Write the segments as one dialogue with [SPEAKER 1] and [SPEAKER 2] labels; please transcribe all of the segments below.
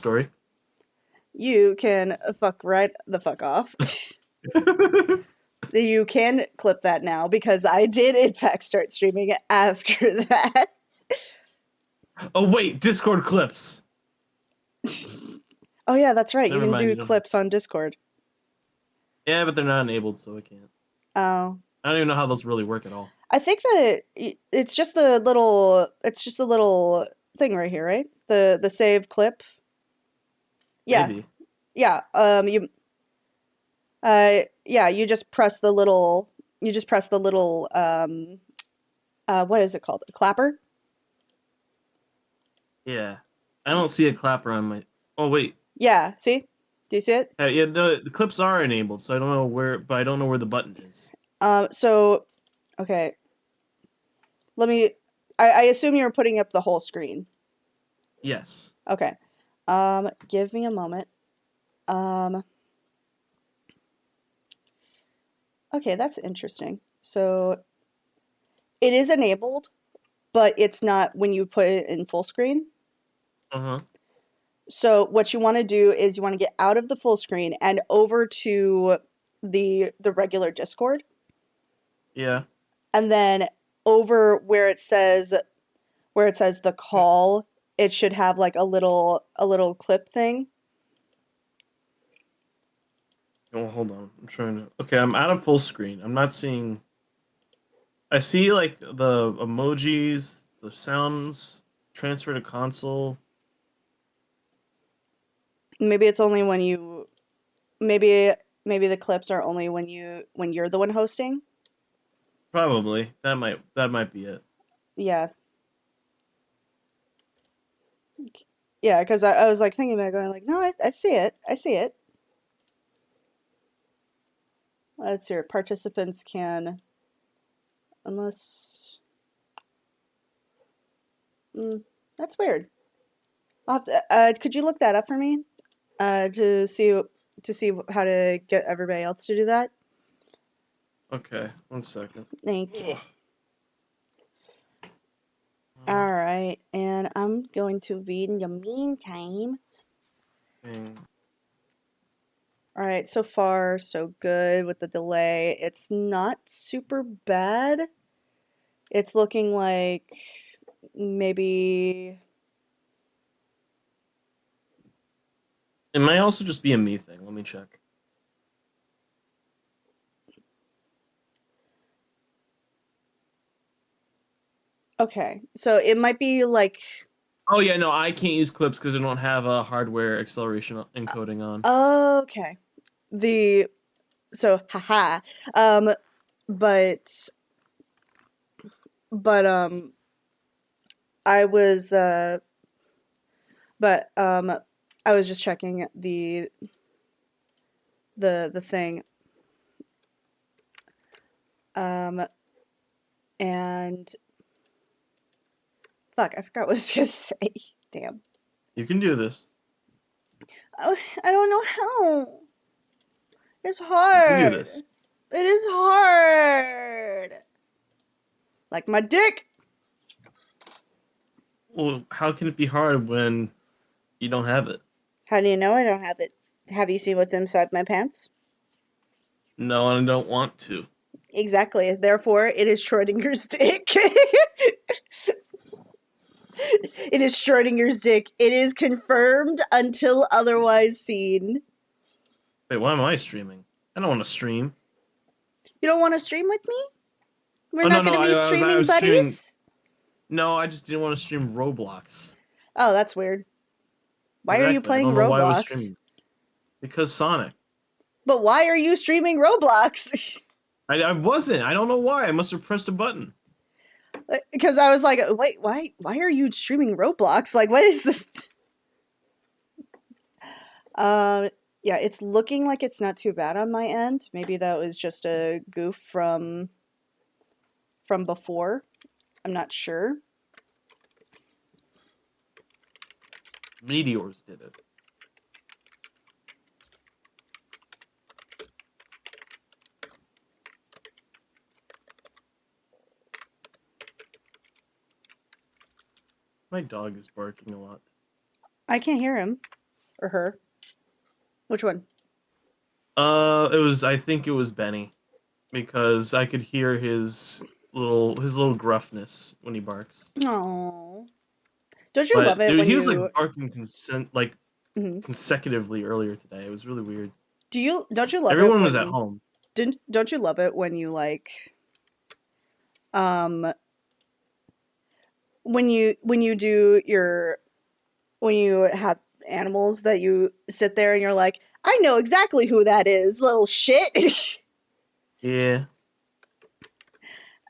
[SPEAKER 1] story.
[SPEAKER 2] You can fuck right the fuck off. You can clip that now because I did in fact start streaming after that.
[SPEAKER 1] Oh wait, Discord clips.
[SPEAKER 2] Oh yeah, that's right. You
[SPEAKER 1] Never
[SPEAKER 2] can
[SPEAKER 1] mind.
[SPEAKER 2] do
[SPEAKER 1] You don't.
[SPEAKER 2] clips on Discord.
[SPEAKER 1] Yeah, but they're not enabled, so I can't.
[SPEAKER 2] Oh.
[SPEAKER 1] I don't even know how those really work at all.
[SPEAKER 2] I think that it's just a little thing right here, right? The save clip. Yeah.
[SPEAKER 1] Maybe.
[SPEAKER 2] Yeah. Yeah, you just press the little what is it called? A clapper?
[SPEAKER 1] Yeah. I don't see a clapper on my. Oh wait.
[SPEAKER 2] Yeah, see? Do you see it?
[SPEAKER 1] Yeah, the clips are enabled, so I don't know where, but I don't know where the button is.
[SPEAKER 2] So okay. Let me I assume you're putting up the whole screen.
[SPEAKER 1] Yes.
[SPEAKER 2] Okay. Give me a moment. Um okay, that's interesting. So it is enabled, but it's not when you put it in full screen.
[SPEAKER 1] Uh huh.
[SPEAKER 2] So what you want to do is you want to get out of the full screen and over to the regular Discord,
[SPEAKER 1] Yeah.
[SPEAKER 2] and then over where it says the call, it should have like a little clip thing.
[SPEAKER 1] Oh, hold on. I'm trying to. Okay, I'm out of full screen. I'm not seeing. I see like the emojis, the sounds, transfer to console.
[SPEAKER 2] Maybe it's only when you maybe maybe the clips are only when you're the one hosting.
[SPEAKER 1] Probably that might be it.
[SPEAKER 2] Yeah. Yeah, because I was like thinking about going like, no, I see it. I see it. Let's see. Participants can unless mm, that's weird. Could you look that up for me? To see how to get everybody else to do that.
[SPEAKER 1] Okay, 1 second.
[SPEAKER 2] Thank you.
[SPEAKER 1] Ugh.
[SPEAKER 2] All right, and I'm going to be in the meantime.
[SPEAKER 1] Okay.
[SPEAKER 2] All right, so far so good with the delay. It's not super bad. It's looking like maybe.
[SPEAKER 1] It might also just be a me thing. Let me check.
[SPEAKER 2] Okay, so it might be like.
[SPEAKER 1] Oh yeah, no, I can't use clips because I don't have a hardware acceleration encoding on.
[SPEAKER 2] Okay. The so haha. Um, but but I was but I was just checking the thing. Um, and fuck, I forgot what I was gonna say. Damn.
[SPEAKER 1] You can do this.
[SPEAKER 2] Oh, I don't know how. It's
[SPEAKER 1] You can do
[SPEAKER 2] hard.
[SPEAKER 1] this.
[SPEAKER 2] It is hard. Like my dick.
[SPEAKER 1] Well, how can it be hard when you don't have it?
[SPEAKER 2] How do you know I don't have it? Have you seen what's inside my pants?
[SPEAKER 1] No, I don't want to.
[SPEAKER 2] Exactly. Therefore, it is Schrodinger's dick. It is Schrodinger's dick. It is confirmed until otherwise seen.
[SPEAKER 1] Wait, why am I streaming? I don't want to stream.
[SPEAKER 2] You don't want to stream with me? We're
[SPEAKER 1] Oh no,
[SPEAKER 2] not
[SPEAKER 1] no,
[SPEAKER 2] going to be
[SPEAKER 1] I
[SPEAKER 2] streaming
[SPEAKER 1] was streaming.
[SPEAKER 2] buddies?
[SPEAKER 1] No, I just didn't want to stream Roblox.
[SPEAKER 2] Oh, that's weird. Why are you
[SPEAKER 1] Exactly. I
[SPEAKER 2] playing
[SPEAKER 1] don't know why I was
[SPEAKER 2] Roblox?
[SPEAKER 1] streaming. Because Sonic.
[SPEAKER 2] But why are you streaming Roblox?
[SPEAKER 1] I wasn't. I don't know why. I must have pressed a button.
[SPEAKER 2] Because I was like, wait, why are you streaming Roblox? Like, what is this? Um, yeah, it's looking like it's not too bad on my end. Maybe that was just a goof from before. I'm not sure.
[SPEAKER 1] Meteors did it. My dog is barking a lot.
[SPEAKER 2] I can't hear him. Or her? Which one?
[SPEAKER 1] I think it was Benny, because I could hear his little gruffness when he barks.
[SPEAKER 2] Oh. Don't you love
[SPEAKER 1] But
[SPEAKER 2] it
[SPEAKER 1] dude,
[SPEAKER 2] when
[SPEAKER 1] he was like
[SPEAKER 2] you
[SPEAKER 1] barking
[SPEAKER 2] Mhm.
[SPEAKER 1] consecutively earlier today. It was really weird.
[SPEAKER 2] Don't you love it
[SPEAKER 1] Everyone was at
[SPEAKER 2] when
[SPEAKER 1] home.
[SPEAKER 2] don't you love it when you like um when you do your when you have animals that you sit there and you're like, I know exactly who that is, little shit.
[SPEAKER 1] Yeah,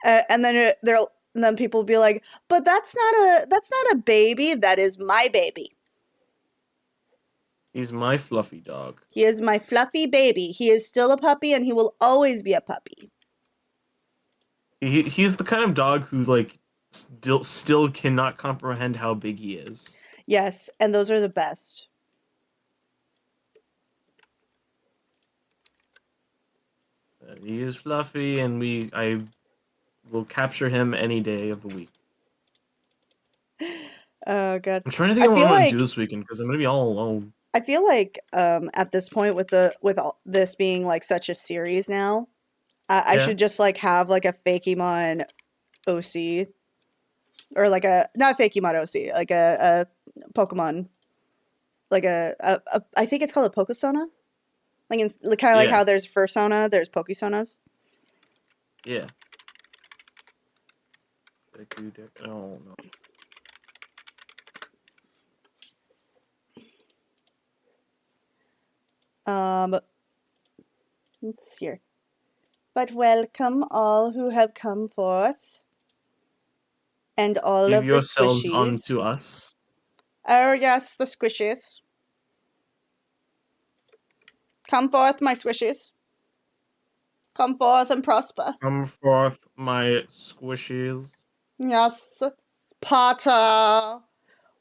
[SPEAKER 2] And then and then people will be like, but that's not a baby, that is my baby.
[SPEAKER 1] he's my fluffy dog.
[SPEAKER 2] He is my fluffy baby. He is still a puppy and he will always be a puppy.
[SPEAKER 1] He's the kind of dog who like still cannot comprehend how big he is.
[SPEAKER 2] Yes, and those are the best.
[SPEAKER 1] He is fluffy, and I will capture him any day of the week.
[SPEAKER 2] Oh god.
[SPEAKER 1] I'm trying to think
[SPEAKER 2] I
[SPEAKER 1] of what
[SPEAKER 2] feel
[SPEAKER 1] I'm gonna do
[SPEAKER 2] like
[SPEAKER 1] this weekend because I'm gonna be all alone.
[SPEAKER 2] at this point with this being like such a series now, I
[SPEAKER 1] Yeah,
[SPEAKER 2] should just like have like a fakemon OC or like a not fakemon OC, like a Pokemon like I think it's called a Pokesona. Like kind of like
[SPEAKER 1] yeah,
[SPEAKER 2] how there's Fursona, there's Pokesonas.
[SPEAKER 1] yeah. Oh no.
[SPEAKER 2] Um, let's see here. But welcome all who have come forth, and all
[SPEAKER 1] Give
[SPEAKER 2] of the
[SPEAKER 1] yourselves
[SPEAKER 2] squishies.
[SPEAKER 1] unto us.
[SPEAKER 2] Oh yes, the squishies. Come forth, my squishies. Come forth and prosper.
[SPEAKER 1] Come forth, my squishies.
[SPEAKER 2] Yes, Potter.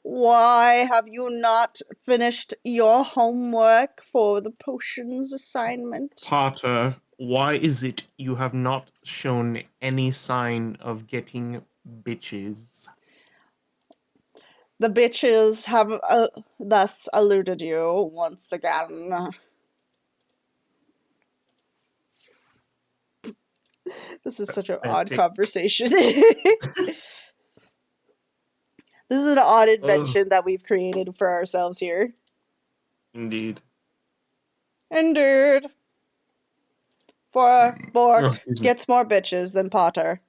[SPEAKER 2] Why have you not finished your homework for the potions assignment?
[SPEAKER 1] Potter, why is it you have not shown any sign of getting bitches?
[SPEAKER 2] The bitches have thus eluded you once again. This is such an odd
[SPEAKER 1] Pathetic.
[SPEAKER 2] conversation. This is an odd
[SPEAKER 1] Oh,
[SPEAKER 2] invention that we've created for ourselves here.
[SPEAKER 1] indeed.
[SPEAKER 2] Indeed. For
[SPEAKER 1] Oh,
[SPEAKER 2] Bork
[SPEAKER 1] excuse me.
[SPEAKER 2] gets more bitches than Potter,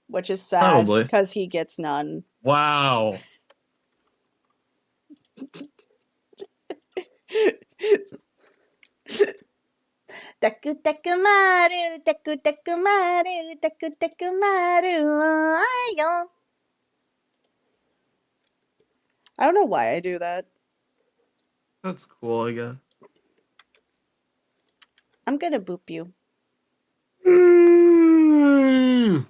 [SPEAKER 2] which is sad
[SPEAKER 1] Probably.
[SPEAKER 2] because he gets none.
[SPEAKER 1] Wow.
[SPEAKER 2] Taku taku maru, taku taku maru, taku taku maru, ayo. I don't know why I do that.
[SPEAKER 1] That's cool, I guess.
[SPEAKER 2] I'm gonna boop you.
[SPEAKER 1] Mm.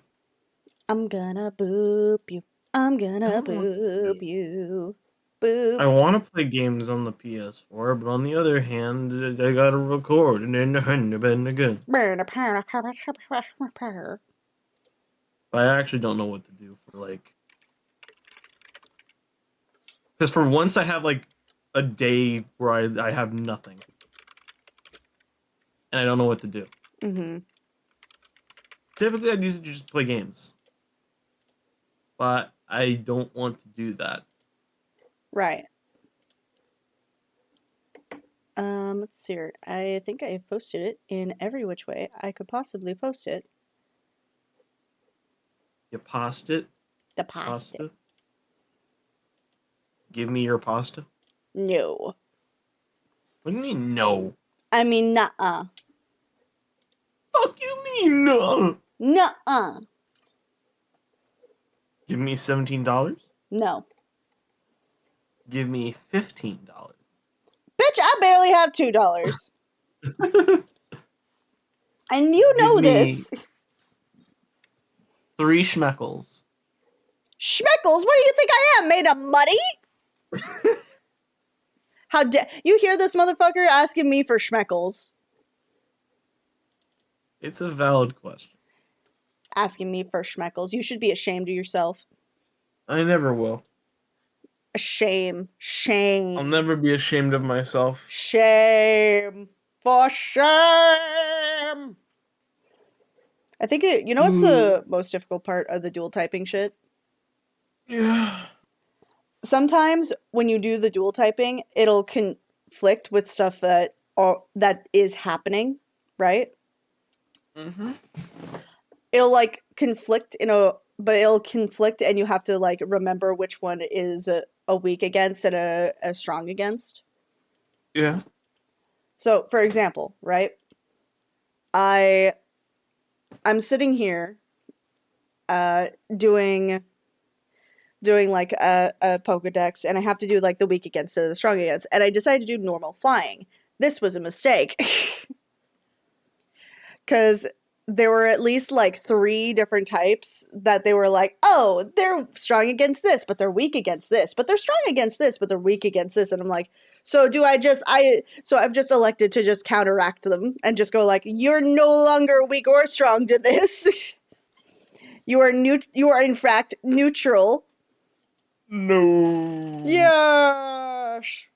[SPEAKER 2] I'm gonna boop you. I'm
[SPEAKER 1] I
[SPEAKER 2] gonna
[SPEAKER 1] don't know what to
[SPEAKER 2] boop
[SPEAKER 1] do.
[SPEAKER 2] you.
[SPEAKER 1] I want
[SPEAKER 2] Boops.
[SPEAKER 1] to play games on the PS4, but on the other hand, I gotta record and then again. I actually don't know what to do for like, because for once I have like a day where I have nothing and I don't know what to do.
[SPEAKER 2] Mm-hmm.
[SPEAKER 1] Typically, I'd use it to just play games, but I don't want to do that.
[SPEAKER 2] Right. Let's see here. I think I have posted it in every which way I could possibly post it.
[SPEAKER 1] You pasta it,
[SPEAKER 2] The pasta.
[SPEAKER 1] pasta. Give me your pasta.
[SPEAKER 2] No.
[SPEAKER 1] What do you mean no?
[SPEAKER 2] I mean, nuh-uh.
[SPEAKER 1] Fuck you mean no?
[SPEAKER 2] Nuh-uh.
[SPEAKER 1] Give me $17.
[SPEAKER 2] No.
[SPEAKER 1] Give me $15.
[SPEAKER 2] Bitch, I barely have $2. And you
[SPEAKER 1] Give
[SPEAKER 2] know
[SPEAKER 1] me
[SPEAKER 2] this.
[SPEAKER 1] 3 schmeckles.
[SPEAKER 2] Schmeckles, what do you think I am? Made of money? How dare you hear this motherfucker asking me for schmeckles?
[SPEAKER 1] It's a valid question.
[SPEAKER 2] Asking me for schmeckles. You should be ashamed of yourself.
[SPEAKER 1] I never will.
[SPEAKER 2] Shame.
[SPEAKER 1] I'll
[SPEAKER 2] Shame.
[SPEAKER 1] never be ashamed of myself.
[SPEAKER 2] Shame. For shame. I think you know what's
[SPEAKER 1] Ooh.
[SPEAKER 2] the most difficult part of the dual typing shit?
[SPEAKER 1] Yeah.
[SPEAKER 2] Sometimes when you do the dual typing, it'll conflict with stuff that is happening, right?
[SPEAKER 1] Mm-hmm.
[SPEAKER 2] It'll like conflict but it'll conflict, and you have to like remember which one is a weak against and a strong against.
[SPEAKER 1] Yeah.
[SPEAKER 2] So, for example, right? I I'm sitting here uh doing like a Pokedex, and I have to do like the weak against or the strong against, and I decided to do normal flying. This was a mistake. Because there were at least like three different types that they were like, oh, they're strong against this, but they're weak against this, but they're strong against this, but they're weak against this. And I'm like, so I've just elected to just counteract them and just go like, you're no longer weak or strong to this. You are in fact neutral.
[SPEAKER 1] No.
[SPEAKER 2] Yes.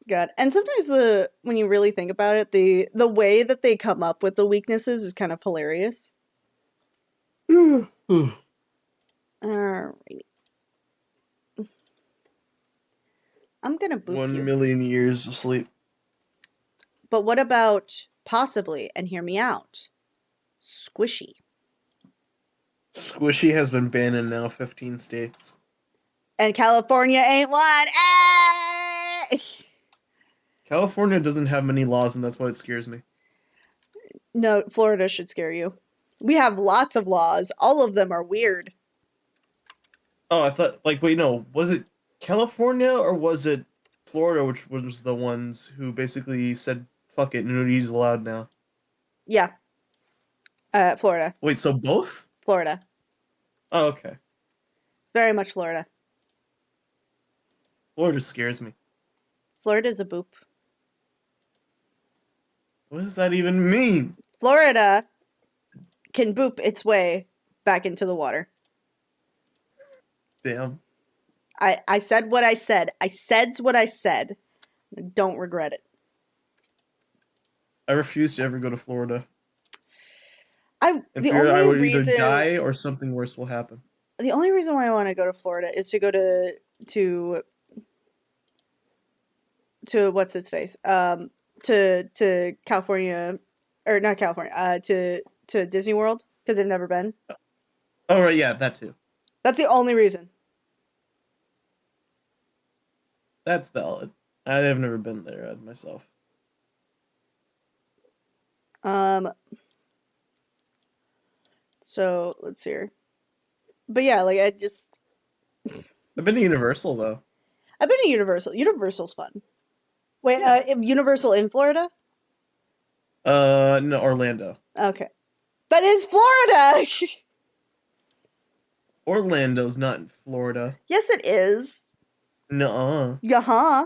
[SPEAKER 2] God. And sometimes when you really think about it, the way that they come up with the weaknesses is kind of hilarious. Alrighty. I'm gonna boop
[SPEAKER 1] 1
[SPEAKER 2] you.
[SPEAKER 1] million years of sleep.
[SPEAKER 2] But what about possibly, and hear me out, squishy?
[SPEAKER 1] Squishy has been banned in now 15 states.
[SPEAKER 2] And California ain't one.
[SPEAKER 1] California doesn't have many laws, and that's why it scares me.
[SPEAKER 2] No, Florida should scare you. We have lots of laws. All of them are weird.
[SPEAKER 1] Oh, I thought, like, wait, no. Was it California or was it Florida, which was the ones who basically said, fuck it, nudity is allowed now?
[SPEAKER 2] Yeah. Florida.
[SPEAKER 1] Wait, so both?
[SPEAKER 2] Florida.
[SPEAKER 1] Oh, okay.
[SPEAKER 2] Very much Florida.
[SPEAKER 1] Florida scares me.
[SPEAKER 2] Florida's a boop.
[SPEAKER 1] What does that even mean?
[SPEAKER 2] Florida can boop its way back into the water.
[SPEAKER 1] Damn.
[SPEAKER 2] I said what I said. I said what I said. I don't regret it.
[SPEAKER 1] I refuse to ever go to Florida. In
[SPEAKER 2] The
[SPEAKER 1] fear I
[SPEAKER 2] only
[SPEAKER 1] would either
[SPEAKER 2] reason
[SPEAKER 1] die or something worse will happen.
[SPEAKER 2] why I want to go to Florida is to go to what's its face to California, or not California, to Disney World, because they've never been.
[SPEAKER 1] Oh, right, yeah, that too.
[SPEAKER 2] That's the only reason.
[SPEAKER 1] That's valid. I have never been there myself.
[SPEAKER 2] So let's see here. But yeah, like
[SPEAKER 1] I've been to Universal, though.
[SPEAKER 2] I've been to Universal. Universal's fun. Wait,
[SPEAKER 1] Yeah.
[SPEAKER 2] Universal in Florida?
[SPEAKER 1] No, Orlando.
[SPEAKER 2] Okay. That is Florida!
[SPEAKER 1] Orlando's not in Florida.
[SPEAKER 2] Yes, it is.
[SPEAKER 1] Nuh-uh.
[SPEAKER 2] Yeah.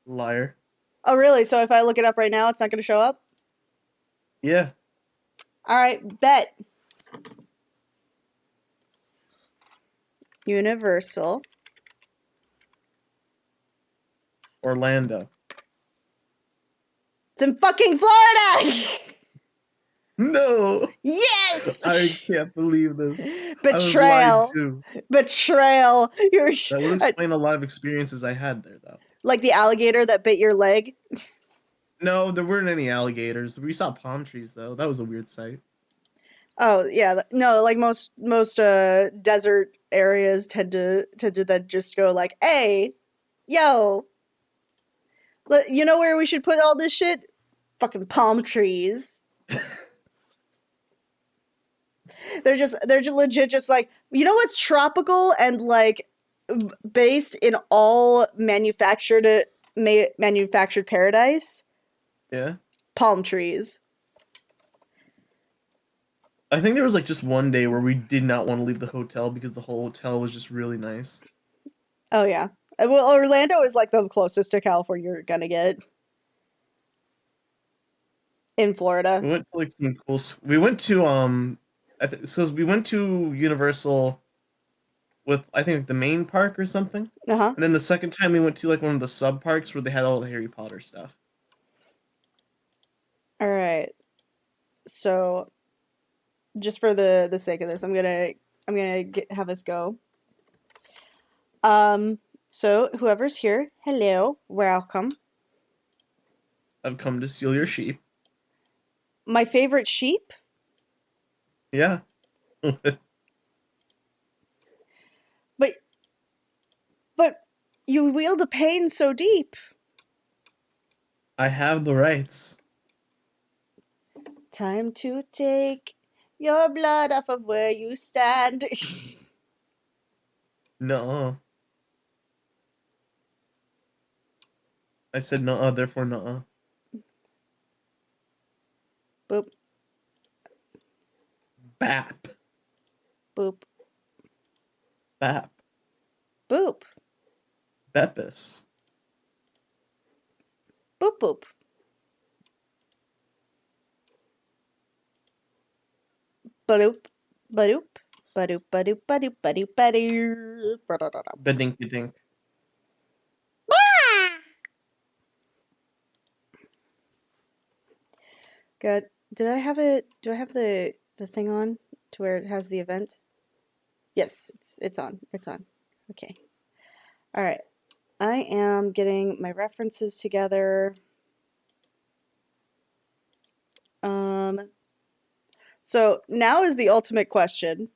[SPEAKER 1] Liar.
[SPEAKER 2] Oh, really? So if I look it up right now, it's not going to show up?
[SPEAKER 1] Yeah.
[SPEAKER 2] All right, bet. Universal.
[SPEAKER 1] Orlando.
[SPEAKER 2] It's in fucking Florida!
[SPEAKER 1] No!
[SPEAKER 2] Yes!
[SPEAKER 1] I can't believe this.
[SPEAKER 2] Betrayal.
[SPEAKER 1] I was lied to.
[SPEAKER 2] Betrayal.
[SPEAKER 1] That would explain a lot of experiences I had there, though.
[SPEAKER 2] Like the alligator that bit your leg?
[SPEAKER 1] No, there weren't any alligators. We saw palm trees, though. That was a weird sight.
[SPEAKER 2] Oh, yeah. No, like most desert areas tend to then just go like, "Hey, yo, you know where we should put all this shit? Fucking palm trees." They're just legit just like, you know what's tropical and like based in all manufactured paradise?
[SPEAKER 1] Yeah.
[SPEAKER 2] Palm trees.
[SPEAKER 1] I think there was like just one day where we did not want to leave the hotel because the whole hotel was just really nice.
[SPEAKER 2] Oh yeah. Well, Orlando is like the closest to California you're gonna get in Florida.
[SPEAKER 1] We went to like some cool. We went to Because we went to Universal with I think the main park or something,
[SPEAKER 2] Uh-huh.
[SPEAKER 1] and then the second time we went to like one of the sub parks where they had all the Harry Potter stuff.
[SPEAKER 2] All right. So, just for the sake of this, have us go. So whoever's here, hello, welcome.
[SPEAKER 1] I've come to steal your sheep.
[SPEAKER 2] My favorite sheep?
[SPEAKER 1] Yeah.
[SPEAKER 2] But but you wield a pain so deep.
[SPEAKER 1] I have the rights.
[SPEAKER 2] Time to take your blood off of where you stand.
[SPEAKER 1] No. I said no, therefore no.
[SPEAKER 2] Boop,
[SPEAKER 1] Bap.
[SPEAKER 2] boop,
[SPEAKER 1] Bap.
[SPEAKER 2] boop,
[SPEAKER 1] Bepis.
[SPEAKER 2] boop, boop. Badoop, badoop, badoop, badoop, badoop, badoop, badoop.
[SPEAKER 1] Bedinky dink.
[SPEAKER 2] Good. Did I have it? Do I have the thing on to where it has the event? Yes, it's on. It's on. Okay. All right. I am getting my references together. So now is the ultimate question.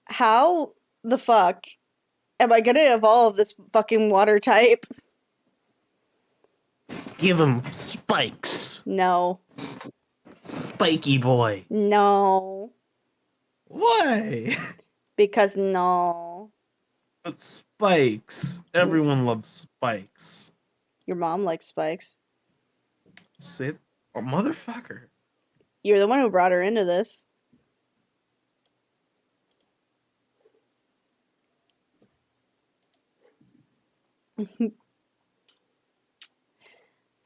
[SPEAKER 2] How the fuck am I gonna evolve this fucking water type?
[SPEAKER 1] Give him spikes.
[SPEAKER 2] No.
[SPEAKER 1] Spiky boy.
[SPEAKER 2] No.
[SPEAKER 1] Why?
[SPEAKER 2] Because no.
[SPEAKER 1] But spikes. Everyone loves spikes.
[SPEAKER 2] Your mom likes spikes.
[SPEAKER 1] Sit. Oh, motherfucker.
[SPEAKER 2] You're the one who brought her into this.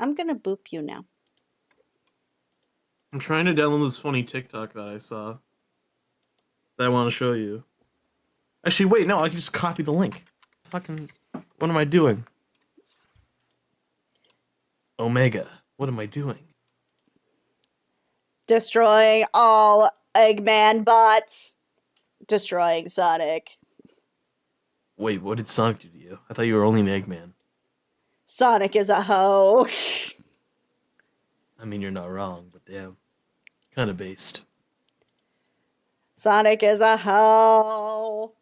[SPEAKER 2] I'm gonna boop you now.
[SPEAKER 1] I'm trying to download this funny TikTok that I saw. That I want to show you. Actually, wait, no, I can just copy the link. Fucking. What am I doing? Omega. What am I doing?
[SPEAKER 2] Destroying all Eggman bots. Destroying Sonic.
[SPEAKER 1] Wait, what did Sonic do to you? I thought you were only an Eggman.
[SPEAKER 2] Sonic is a hoe.
[SPEAKER 1] I mean, you're not wrong, but damn. Kind of based.
[SPEAKER 2] Sonic is a hoe.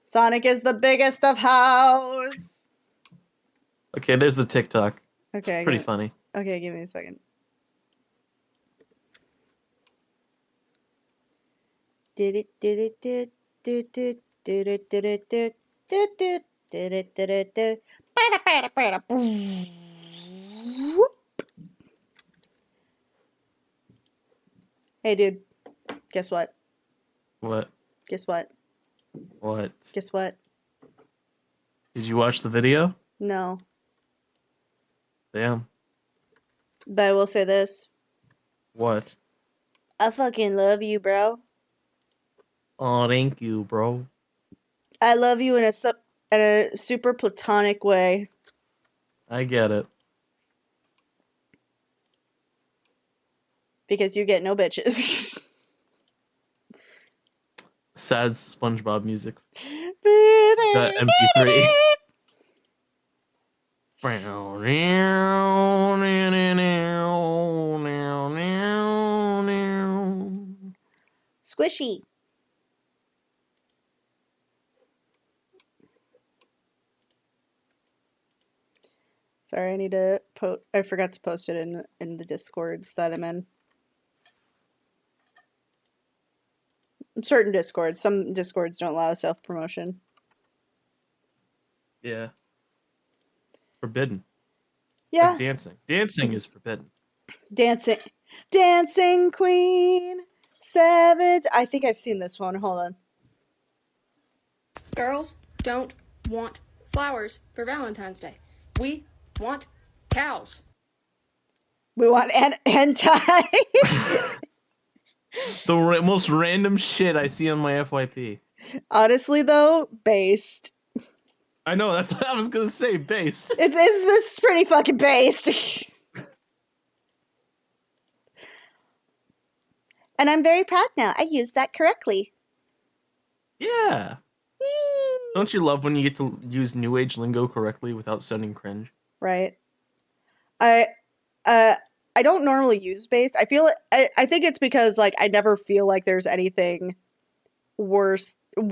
[SPEAKER 2] Sonic is the biggest of hoes.
[SPEAKER 1] Okay, there's the TikTok.
[SPEAKER 2] Okay,
[SPEAKER 1] It's pretty funny.
[SPEAKER 2] Okay, give me a second. Did it, did it, did it, did it, did it, did it, did it, did it, did it, did it. Hey, dude. Guess what?
[SPEAKER 1] What?
[SPEAKER 2] Guess what?
[SPEAKER 1] What?
[SPEAKER 2] Guess what?
[SPEAKER 1] Did you watch the video?
[SPEAKER 2] No.
[SPEAKER 1] Damn.
[SPEAKER 2] But I will say this.
[SPEAKER 1] What?
[SPEAKER 2] I fucking love you, bro.
[SPEAKER 1] Oh, thank you, bro.
[SPEAKER 2] I love you in a super platonic way.
[SPEAKER 1] I get it.
[SPEAKER 2] Because you get no bitches.
[SPEAKER 1] Sad SpongeBob music. That MP3.
[SPEAKER 2] Squishy. Sorry, I need to I forgot to post it in the Discords that I'm in. Certain Discords. Some Discords don't allow self-promotion.
[SPEAKER 1] Yeah. Forbidden.
[SPEAKER 2] Yeah.
[SPEAKER 1] Like dancing. Dancing is forbidden.
[SPEAKER 2] Dancing Queen 7. I think I've seen this one. Hold on.
[SPEAKER 3] Girls don't want flowers for Valentine's Day. We want cows.
[SPEAKER 2] We want hentai.
[SPEAKER 1] The most random shit I see on my FYP.
[SPEAKER 2] Honestly, though, based.
[SPEAKER 1] I know, that's what I was gonna say, based.
[SPEAKER 2] It's pretty fucking based. And I'm very proud now. I used that correctly.
[SPEAKER 1] Yeah. Don't you love when you get to use new age lingo correctly without sounding cringe?
[SPEAKER 2] Right. I I don't normally use based. I think it's because like I never feel like there's anything worth it,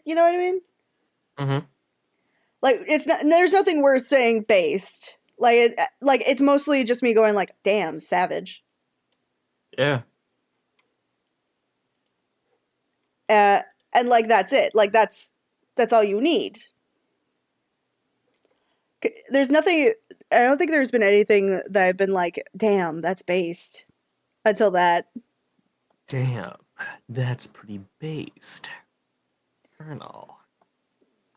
[SPEAKER 2] you know what I mean?
[SPEAKER 1] Mm-hmm.
[SPEAKER 2] Like it's not there's nothing worth saying based. Like it's mostly just me going like, "Damn, savage."
[SPEAKER 1] Yeah.
[SPEAKER 2] And like that's it. Like that's all you need. There's nothing. I don't think there's been anything that I've been like, damn, that's based. Until that.
[SPEAKER 1] Damn. That's pretty based. Colonel.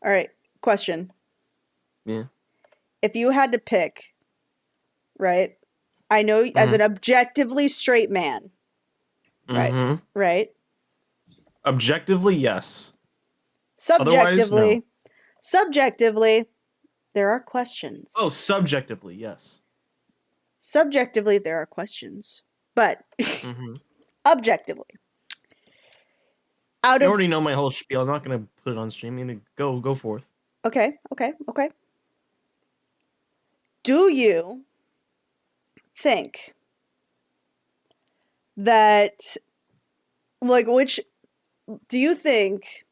[SPEAKER 2] All right. Question.
[SPEAKER 1] Yeah.
[SPEAKER 2] If you had to pick, right? I know as an objectively straight man. Right.
[SPEAKER 1] Mm-hmm.
[SPEAKER 2] Right.
[SPEAKER 1] Objectively, yes.
[SPEAKER 2] Subjectively.
[SPEAKER 1] Otherwise, no.
[SPEAKER 2] Subjectively, there are questions.
[SPEAKER 1] Oh, subjectively, yes.
[SPEAKER 2] Subjectively, there are questions. But objectively.
[SPEAKER 1] You already know my whole spiel. I'm not going to put it on stream. I'm going to go forth.
[SPEAKER 2] Okay. Do you think that, like, do you think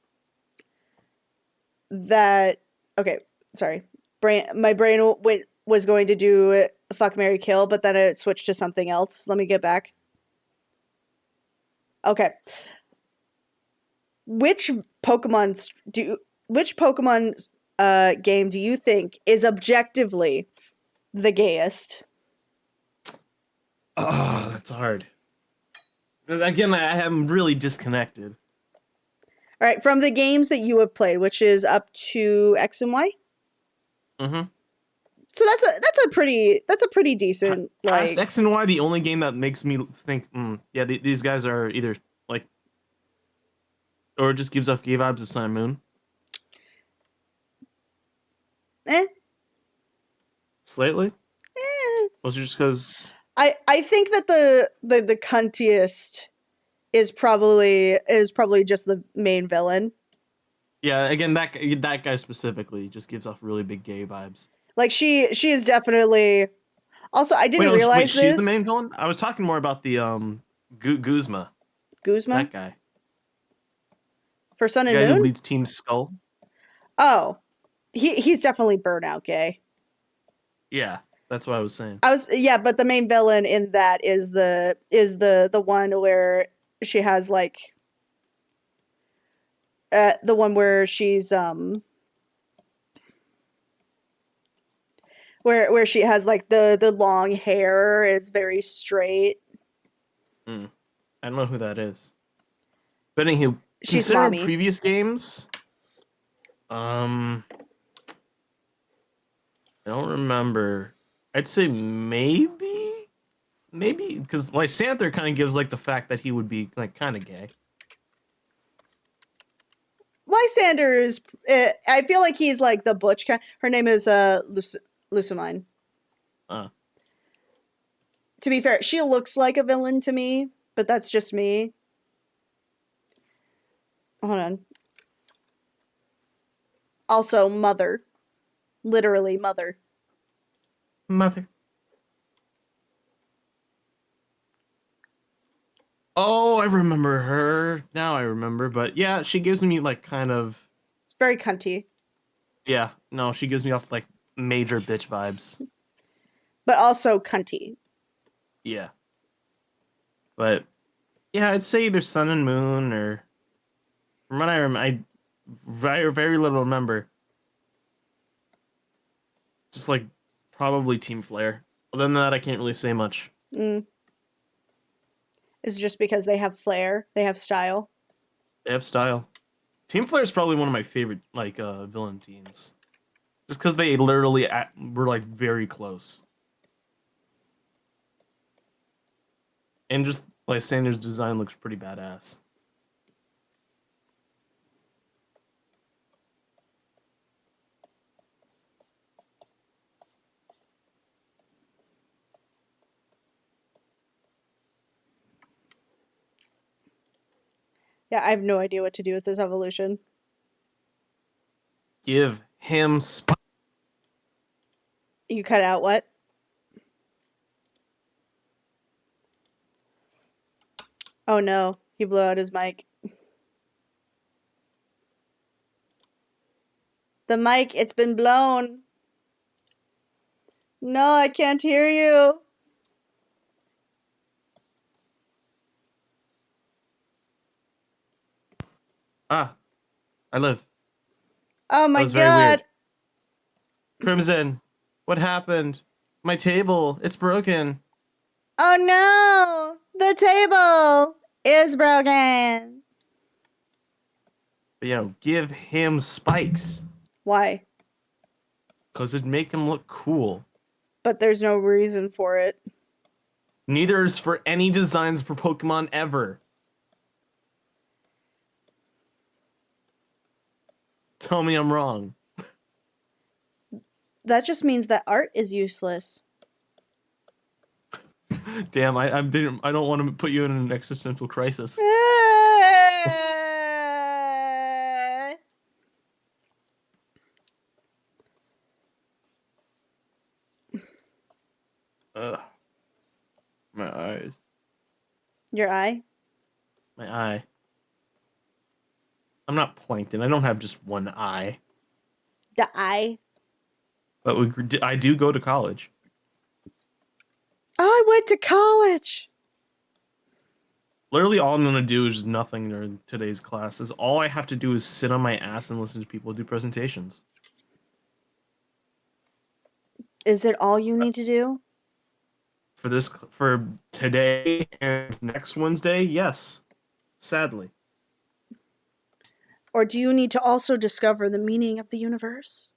[SPEAKER 2] that, okay, sorry, my brain was going to do fuck, marry, kill, but then it switched to something else. Let me get back. Okay. Which Pokemon game do you think is objectively the gayest?
[SPEAKER 1] Oh, that's hard. Again, I am really disconnected.
[SPEAKER 2] All right, from the games that you have played, which is up to X and Y.
[SPEAKER 1] Mm-hmm.
[SPEAKER 2] So that's a pretty decent
[SPEAKER 1] Past X and Y, the only game that makes me think, yeah, these guys are either like, or it just gives off gay vibes of Sun and Moon. Slightly. Was it just because?
[SPEAKER 2] I think that the cuntiest is probably just the main villain.
[SPEAKER 1] Yeah, again, that guy specifically just gives off really big gay vibes.
[SPEAKER 2] Like she is definitely. Also, I didn't realize this.
[SPEAKER 1] She's the main villain. I was talking more about the Guzma.
[SPEAKER 2] Guzma.
[SPEAKER 1] That guy.
[SPEAKER 2] For Sun and
[SPEAKER 1] Moon. The guy
[SPEAKER 2] Moon?
[SPEAKER 1] who leads Team Skull.
[SPEAKER 2] Oh, he's definitely burnout gay.
[SPEAKER 1] Yeah, that's what I was saying.
[SPEAKER 2] But the main villain in that is the one where she has like the one where she's where she has like the long hair. It's very straight.
[SPEAKER 1] I don't know who that is. But anywho,
[SPEAKER 2] She's
[SPEAKER 1] consider
[SPEAKER 2] mommy.
[SPEAKER 1] Previous games. I don't remember. I'd say maybe because Lysanther kind of gives like the fact that he would be like kind of gay.
[SPEAKER 2] Lysander is. I feel like he's like the butch kind. Her name is Lucamine. To be fair, she looks like a villain to me, but that's just me. Hold on. Also, mother. Literally, mother.
[SPEAKER 1] Mother. Oh, I remember her. Now I remember, but yeah, she gives me like kind of.
[SPEAKER 2] It's very cunty.
[SPEAKER 1] Yeah, no, she gives me off like major bitch vibes.
[SPEAKER 2] But also cunty.
[SPEAKER 1] Yeah. But yeah, I'd say either Sun and Moon or from what I very little remember. Just like probably Team Flare. Other than that, I can't really say much.
[SPEAKER 2] It's just because they have flair, they have style.
[SPEAKER 1] They have style. Team Flare is probably one of my favorite like villain teams, just because they literally were like very close. And just Lysander's design looks pretty badass.
[SPEAKER 2] Yeah, I have no idea what to do with this evolution.
[SPEAKER 1] Give him spikes.
[SPEAKER 2] You cut out what? Oh no, he blew out his mic. The mic, it's been blown. No, I can't hear you.
[SPEAKER 1] Ah, I live.
[SPEAKER 2] Oh
[SPEAKER 1] That
[SPEAKER 2] my
[SPEAKER 1] was very
[SPEAKER 2] god.
[SPEAKER 1] weird. Crimson, what happened? My table, it's broken.
[SPEAKER 2] Oh no! The table is broken.
[SPEAKER 1] But, give him spikes.
[SPEAKER 2] Why?
[SPEAKER 1] Because it'd make him look cool.
[SPEAKER 2] But there's no reason for it.
[SPEAKER 1] Neither is for any designs for Pokemon ever. Tell me I'm wrong.
[SPEAKER 2] That just means that art is useless.
[SPEAKER 1] Damn, I don't want to put you in an existential crisis. Ugh. My eyes.
[SPEAKER 2] Your eye?
[SPEAKER 1] My eye. I'm not plankton. I don't have just one eye.
[SPEAKER 2] The eye?
[SPEAKER 1] But I do go to college.
[SPEAKER 2] I went to college.
[SPEAKER 1] Literally, all I'm gonna do is nothing during today's classes. All I have to do is sit on my ass and listen to people do presentations.
[SPEAKER 2] Is it all you need to do?
[SPEAKER 1] For today and next Wednesday, yes. Sadly.
[SPEAKER 2] Or do you need to also discover the meaning of the universe?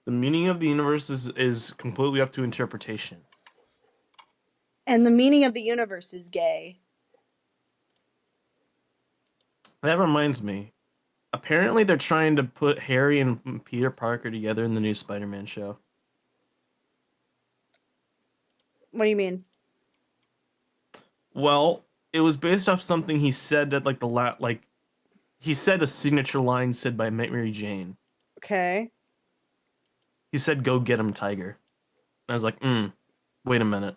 [SPEAKER 1] The meaning of the universe is completely up to interpretation.
[SPEAKER 2] And the meaning of the universe is gay.
[SPEAKER 1] That reminds me. Apparently, they're trying to put Harry and Peter Parker together in the new Spider-Man show.
[SPEAKER 2] What do you mean?
[SPEAKER 1] Well, it was based off something he said at he said a signature line said by Mary Jane.
[SPEAKER 2] Okay.
[SPEAKER 1] He said, "Go get him, Tiger." And I was like, wait a minute.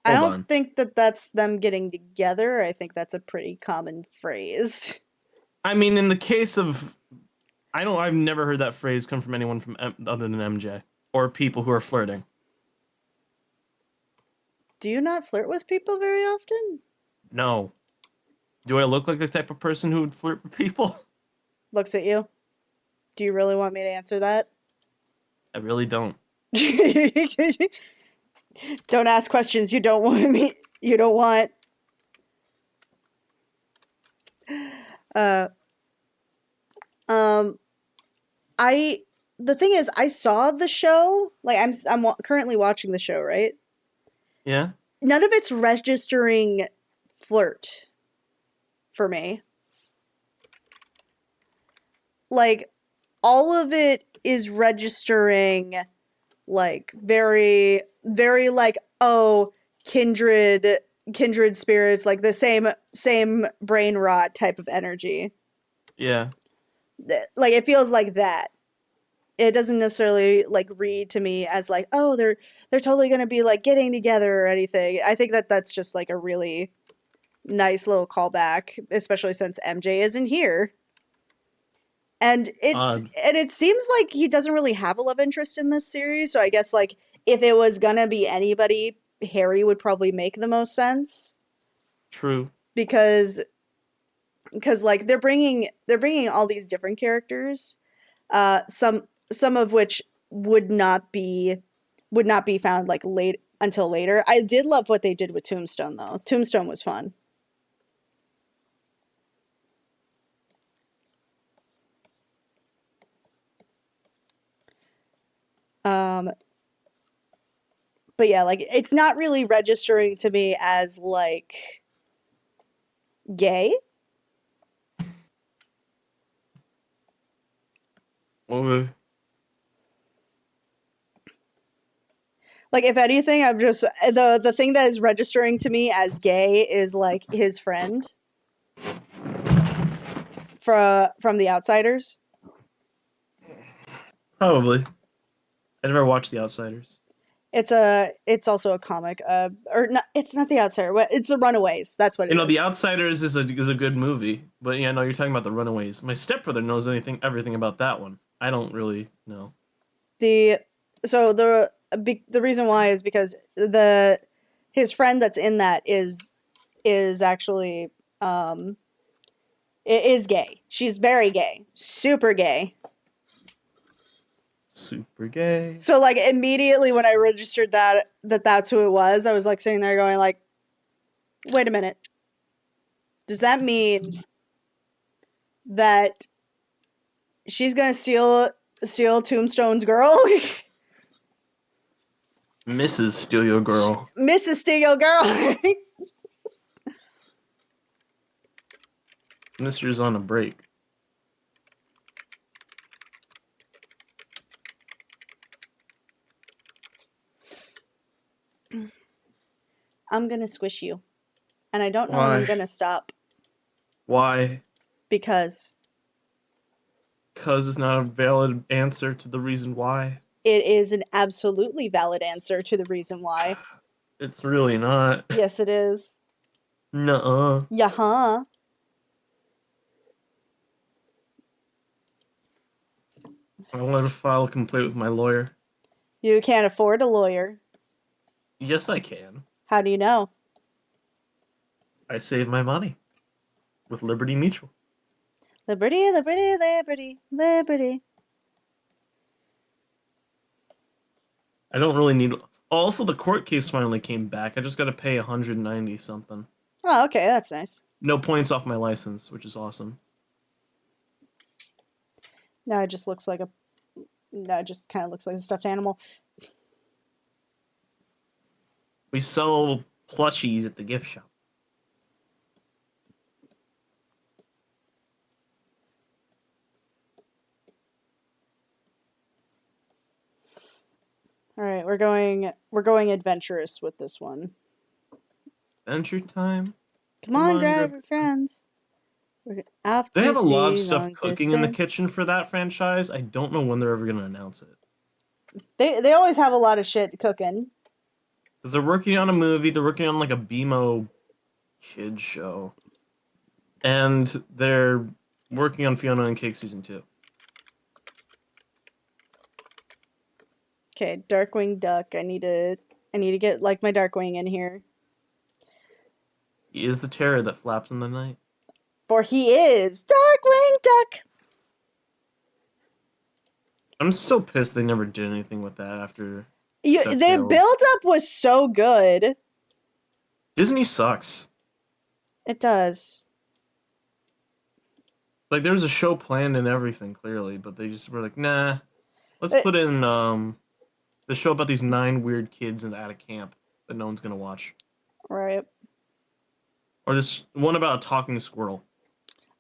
[SPEAKER 2] I
[SPEAKER 1] Hold
[SPEAKER 2] don't
[SPEAKER 1] on.
[SPEAKER 2] think that that's them getting together. I think that's a pretty common phrase.
[SPEAKER 1] I mean, in the case of, I've never heard that phrase come from anyone other than MJ or people who are flirting.
[SPEAKER 2] Do you not flirt with people very often?
[SPEAKER 1] No. Do I look like the type of person who would flirt with people?
[SPEAKER 2] Looks at you. Do you really want me to answer that?
[SPEAKER 1] I really don't.
[SPEAKER 2] Don't ask questions you don't want me. You don't want. Uh, um, I. The thing is, I saw the show. Like, I'm currently watching the show, right?
[SPEAKER 1] Yeah?
[SPEAKER 2] None of it's registering flirt for me. Like, all of it is registering like very very like, oh, kindred spirits, like the same brain rot type of energy.
[SPEAKER 1] Yeah.
[SPEAKER 2] Like, it feels like that. It doesn't necessarily like read to me as like, oh, they're totally gonna be like getting together or anything. I think that that's just like a really nice little callback, especially since MJ isn't here. And
[SPEAKER 1] Odd.
[SPEAKER 2] it seems like he doesn't really have a love interest in this series, so I guess like if it was gonna be anybody, Harry would probably make the most sense
[SPEAKER 1] True.
[SPEAKER 2] because like they're bringing all these different characters, some of which would not be found like late until later. I did love what they did with Tombstone though. Tombstone was fun. Um, But yeah, like it's not really registering to me as like gay.
[SPEAKER 1] Okay.
[SPEAKER 2] Like if anything, I'm just the thing that is registering to me as gay is like his friend from The Outsiders.
[SPEAKER 1] Probably. I never watched The Outsiders.
[SPEAKER 2] It's also a comic. Or not, it's not The Outsider. It's The Runaways. That's what
[SPEAKER 1] You
[SPEAKER 2] it
[SPEAKER 1] know, The
[SPEAKER 2] is.
[SPEAKER 1] Outsiders is a good movie, but yeah, no, you're talking about The Runaways. My stepbrother knows everything about that one. I don't really know.
[SPEAKER 2] The so the reason why is because the his friend that's in that is actually um is gay. She's very gay, super gay.
[SPEAKER 1] Super gay.
[SPEAKER 2] So like immediately when I registered that's who it was, I was like sitting there going like, wait a minute, does that mean that she's gonna steal Tombstone's girl?
[SPEAKER 1] Mrs. Steal Your Girl.
[SPEAKER 2] Mrs. Steal Your Girl.
[SPEAKER 1] Mr.'s on a break.
[SPEAKER 2] I'm gonna squish you, and I don't know when I'm
[SPEAKER 1] Why?
[SPEAKER 2] gonna stop
[SPEAKER 1] Why?
[SPEAKER 2] because
[SPEAKER 1] Because it's not a valid answer to the reason why.
[SPEAKER 2] it is an absolutely valid answer to the reason why.
[SPEAKER 1] It's really not.
[SPEAKER 2] Yes, it is.
[SPEAKER 1] Nuh-uh.
[SPEAKER 2] Yeah.
[SPEAKER 1] I want to file a complaint with my lawyer.
[SPEAKER 2] You can't afford a lawyer.
[SPEAKER 1] Yes, I can.
[SPEAKER 2] How do you know?
[SPEAKER 1] I save my money with Liberty Mutual.
[SPEAKER 2] Liberty, liberty, liberty, liberty.
[SPEAKER 1] I don't really need. Also, the court case finally came back. I just got to pay 190 something.
[SPEAKER 2] Oh, okay, that's nice.
[SPEAKER 1] No points off my license, which is awesome.
[SPEAKER 2] Now it just looks like a. Now it just kind of looks like a stuffed animal.
[SPEAKER 1] We sell plushies at the gift shop.
[SPEAKER 2] All right, we're going adventurous with this one.
[SPEAKER 1] Adventure time.
[SPEAKER 2] Come on, grab your friends. We're off
[SPEAKER 1] They
[SPEAKER 2] to
[SPEAKER 1] have a lot of
[SPEAKER 2] sea,
[SPEAKER 1] stuff
[SPEAKER 2] long
[SPEAKER 1] cooking in the
[SPEAKER 2] distance.
[SPEAKER 1] kitchen for that franchise. I don't know when they're ever going to announce it.
[SPEAKER 2] They always have a lot of shit cooking.
[SPEAKER 1] Because they're working on a movie. They're working on like a BMO kid show. And they're working on Fiona and Cake Season 2.
[SPEAKER 2] Okay, Darkwing Duck. I need to get like my Darkwing in here.
[SPEAKER 1] He is the terror that flaps in the night.
[SPEAKER 2] For he is Darkwing Duck.
[SPEAKER 1] I'm still pissed they never did anything with that after
[SPEAKER 2] The
[SPEAKER 1] DuckTales.
[SPEAKER 2] build up was so good.
[SPEAKER 1] Disney sucks.
[SPEAKER 2] It does.
[SPEAKER 1] Like, there was a show planned and everything, clearly, but they just were like, nah, let's
[SPEAKER 2] It-
[SPEAKER 1] put in the show about these 9 weird kids at a camp that no one's gonna watch.
[SPEAKER 2] Right.
[SPEAKER 1] Or this one about a talking squirrel.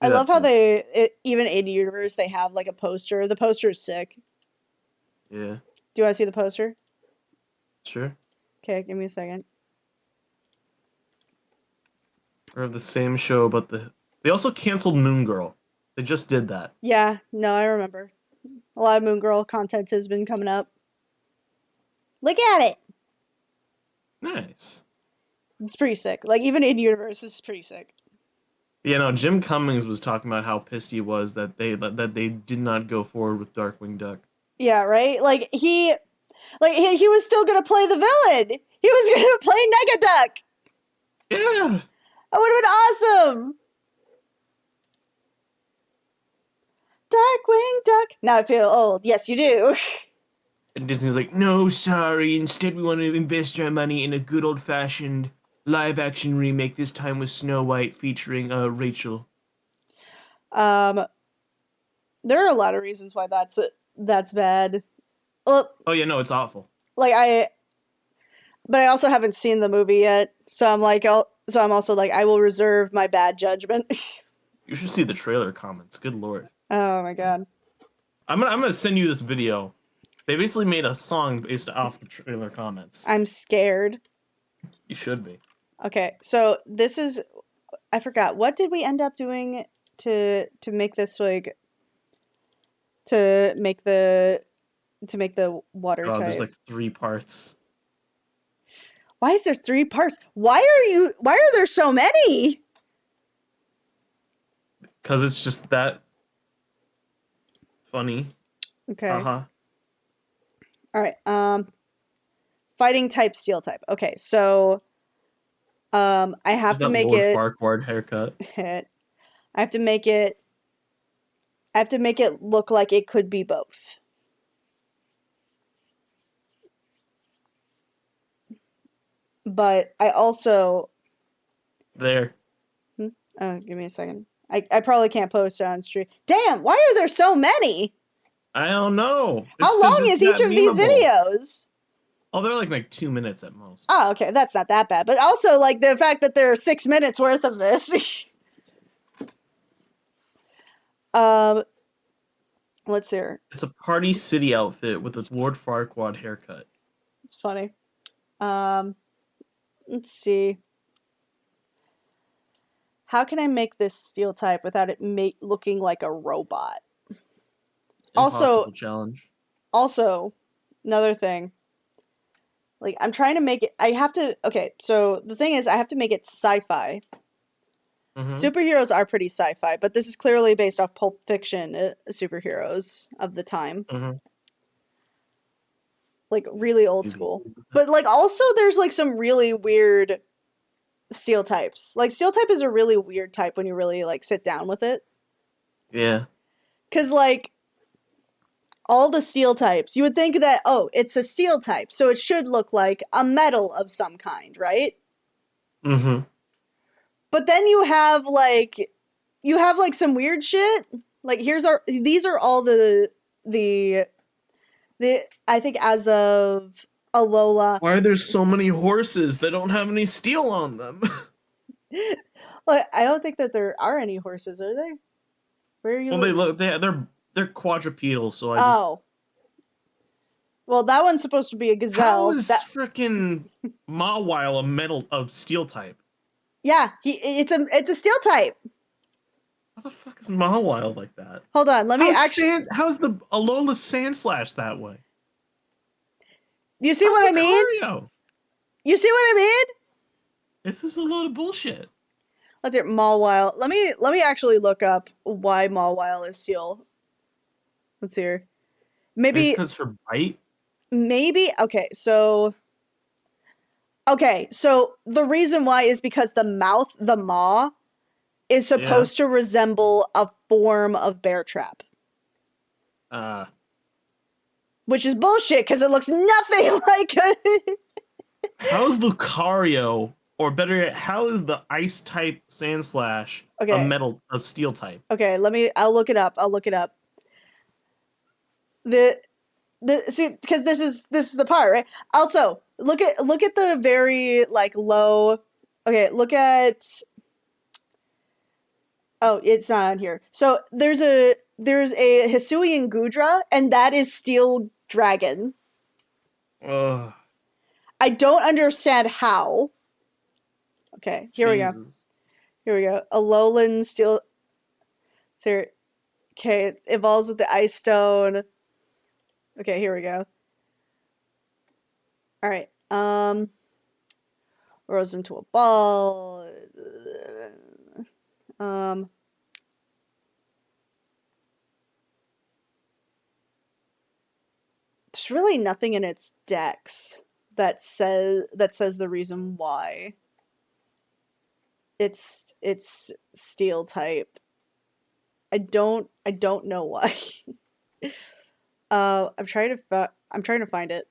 [SPEAKER 2] I
[SPEAKER 1] Do that
[SPEAKER 2] love how
[SPEAKER 1] too.
[SPEAKER 2] even in universe they have like a poster. The poster is sick.
[SPEAKER 1] Yeah,
[SPEAKER 2] Do you want to see the poster?
[SPEAKER 1] sure.
[SPEAKER 2] Okay, give me a second.
[SPEAKER 1] Or the same show, but they also canceled Moon Girl. They just did that.
[SPEAKER 2] Yeah, no, I remember. A lot of Moon Girl content has been coming up. Look at it.
[SPEAKER 1] Nice.
[SPEAKER 2] It's pretty sick. Like even in universe, this is pretty sick.
[SPEAKER 1] Yeah, no, Jim Cummings was talking about how pissed he was that they did not go forward with Darkwing Duck.
[SPEAKER 2] Yeah, right? He was still gonna play the villain. He was gonna play Negaduck.
[SPEAKER 1] Yeah.
[SPEAKER 2] That would have been awesome. Darkwing Duck. Now I feel old. Yes, you do.
[SPEAKER 1] And Disney's like, no, sorry. Instead, we want to invest our money in a good old-fashioned live-action remake. This time with Snow White featuring Rachel.
[SPEAKER 2] There are a lot of reasons why that's bad. Well,
[SPEAKER 1] Oh yeah, no, it's awful.
[SPEAKER 2] like but I also haven't seen the movie yet, so I'm also like, I will reserve my bad judgment.
[SPEAKER 1] You should see the trailer comments. Good lord.
[SPEAKER 2] Oh my god.
[SPEAKER 1] I'm gonna send you this video. They basically made a song based off the trailer comments.
[SPEAKER 2] I'm scared.
[SPEAKER 1] You should be.
[SPEAKER 2] Okay, so this is I forgot. What did we end up doing to make this like to make the to make the water
[SPEAKER 1] Oh, there's
[SPEAKER 2] type?
[SPEAKER 1] like 3 parts.
[SPEAKER 2] Why is there 3 parts? Why are there so many?
[SPEAKER 1] Cause it's just that funny.
[SPEAKER 2] Okay.
[SPEAKER 1] Uh-huh.
[SPEAKER 2] All right. Fighting type, steel type. Okay, so I have
[SPEAKER 1] Just
[SPEAKER 2] to
[SPEAKER 1] that
[SPEAKER 2] make
[SPEAKER 1] Lord
[SPEAKER 2] it
[SPEAKER 1] Farquaad haircut.
[SPEAKER 2] I have to make it I have to make it look like it could be both. But I also
[SPEAKER 1] There.
[SPEAKER 2] oh, give me a second. I probably can't post it on stream. Damn, why are there so many?
[SPEAKER 1] I don't know. It's
[SPEAKER 2] How
[SPEAKER 1] 'cause
[SPEAKER 2] long
[SPEAKER 1] it's
[SPEAKER 2] is each
[SPEAKER 1] that
[SPEAKER 2] of these
[SPEAKER 1] memeable.
[SPEAKER 2] videos?
[SPEAKER 1] Oh, they're like 2 minutes at most.
[SPEAKER 2] Oh, okay, that's not that bad. But also, like, the fact that there are 6 minutes worth of this. um, let's see.
[SPEAKER 1] It's a Party City outfit with a Lord Farquaad haircut.
[SPEAKER 2] It's funny. Um, let's see. How can I make this steel type without it looking like a robot?
[SPEAKER 1] Impossible challenge.
[SPEAKER 2] Also, another thing. Like, I'm trying to make it. I have to. Okay, so the thing is, I have to make it sci-fi.
[SPEAKER 1] Mm-hmm.
[SPEAKER 2] Superheroes are pretty sci-fi, but this is clearly based off Pulp Fiction superheroes of the time.
[SPEAKER 1] Mm-hmm.
[SPEAKER 2] Like, really old school. But, like, also there's, like, some really weird steel types. Like, steel type is a really weird type when you really, like, sit down with it.
[SPEAKER 1] Yeah.
[SPEAKER 2] Because, like, all the steel types, you would think that, oh, it's a steel type, so it should look like a metal of some kind, right?
[SPEAKER 1] Mm-hmm.
[SPEAKER 2] But then you have like some weird shit. Like these are all the I think as of Alola.
[SPEAKER 1] Why are there so many horses that don't have any steel on them?
[SPEAKER 2] Like, I don't think that there are any horses, are there? Where are you?
[SPEAKER 1] Well, they're quadrupedal, so I just
[SPEAKER 2] Oh, well, that one's supposed to be a
[SPEAKER 1] how
[SPEAKER 2] gazelle.
[SPEAKER 1] is
[SPEAKER 2] That
[SPEAKER 1] freaking Mawile a steel type?
[SPEAKER 2] yeah, it's a steel type.
[SPEAKER 1] How the fuck is Mawile like that?
[SPEAKER 2] Hold on, let me actually.
[SPEAKER 1] How's the Alola Sand Slash that way?
[SPEAKER 2] You see
[SPEAKER 1] How's
[SPEAKER 2] what I
[SPEAKER 1] the
[SPEAKER 2] mean?
[SPEAKER 1] Lucario?
[SPEAKER 2] You see what I mean?
[SPEAKER 1] This is a load of bullshit.
[SPEAKER 2] Let's hear Mawile. Let me actually look up why Mawile is steel. Let's hear.
[SPEAKER 1] It's
[SPEAKER 2] Maybe
[SPEAKER 1] because her bite.
[SPEAKER 2] okay, so the reason why is because the mouth, the maw, is
[SPEAKER 1] Yeah.
[SPEAKER 2] supposed to resemble a form of bear trap.
[SPEAKER 1] Uh,
[SPEAKER 2] Which is bullshit because it looks nothing like it.
[SPEAKER 1] how is Lucario, or better yet, how is the Ice type Sand Slash
[SPEAKER 2] Okay.
[SPEAKER 1] a steel type?
[SPEAKER 2] Okay, I'll look it up. See, because this is the part, right? Also, look at the very like low. Okay, look at. Oh, it's not on here. So there's a Hisuian Gudra, and that is Steel Dragon.
[SPEAKER 1] Ugh.
[SPEAKER 2] I don't understand how. Okay, here we go.
[SPEAKER 1] Jesus.
[SPEAKER 2] Here we go. Alolan Steel. So, okay, it evolves with the Ice Stone. Okay, here we go. All right. Grows into a ball. There's really nothing in its dex that says the reason why it's steel type. I don't know why. I'm trying to find it.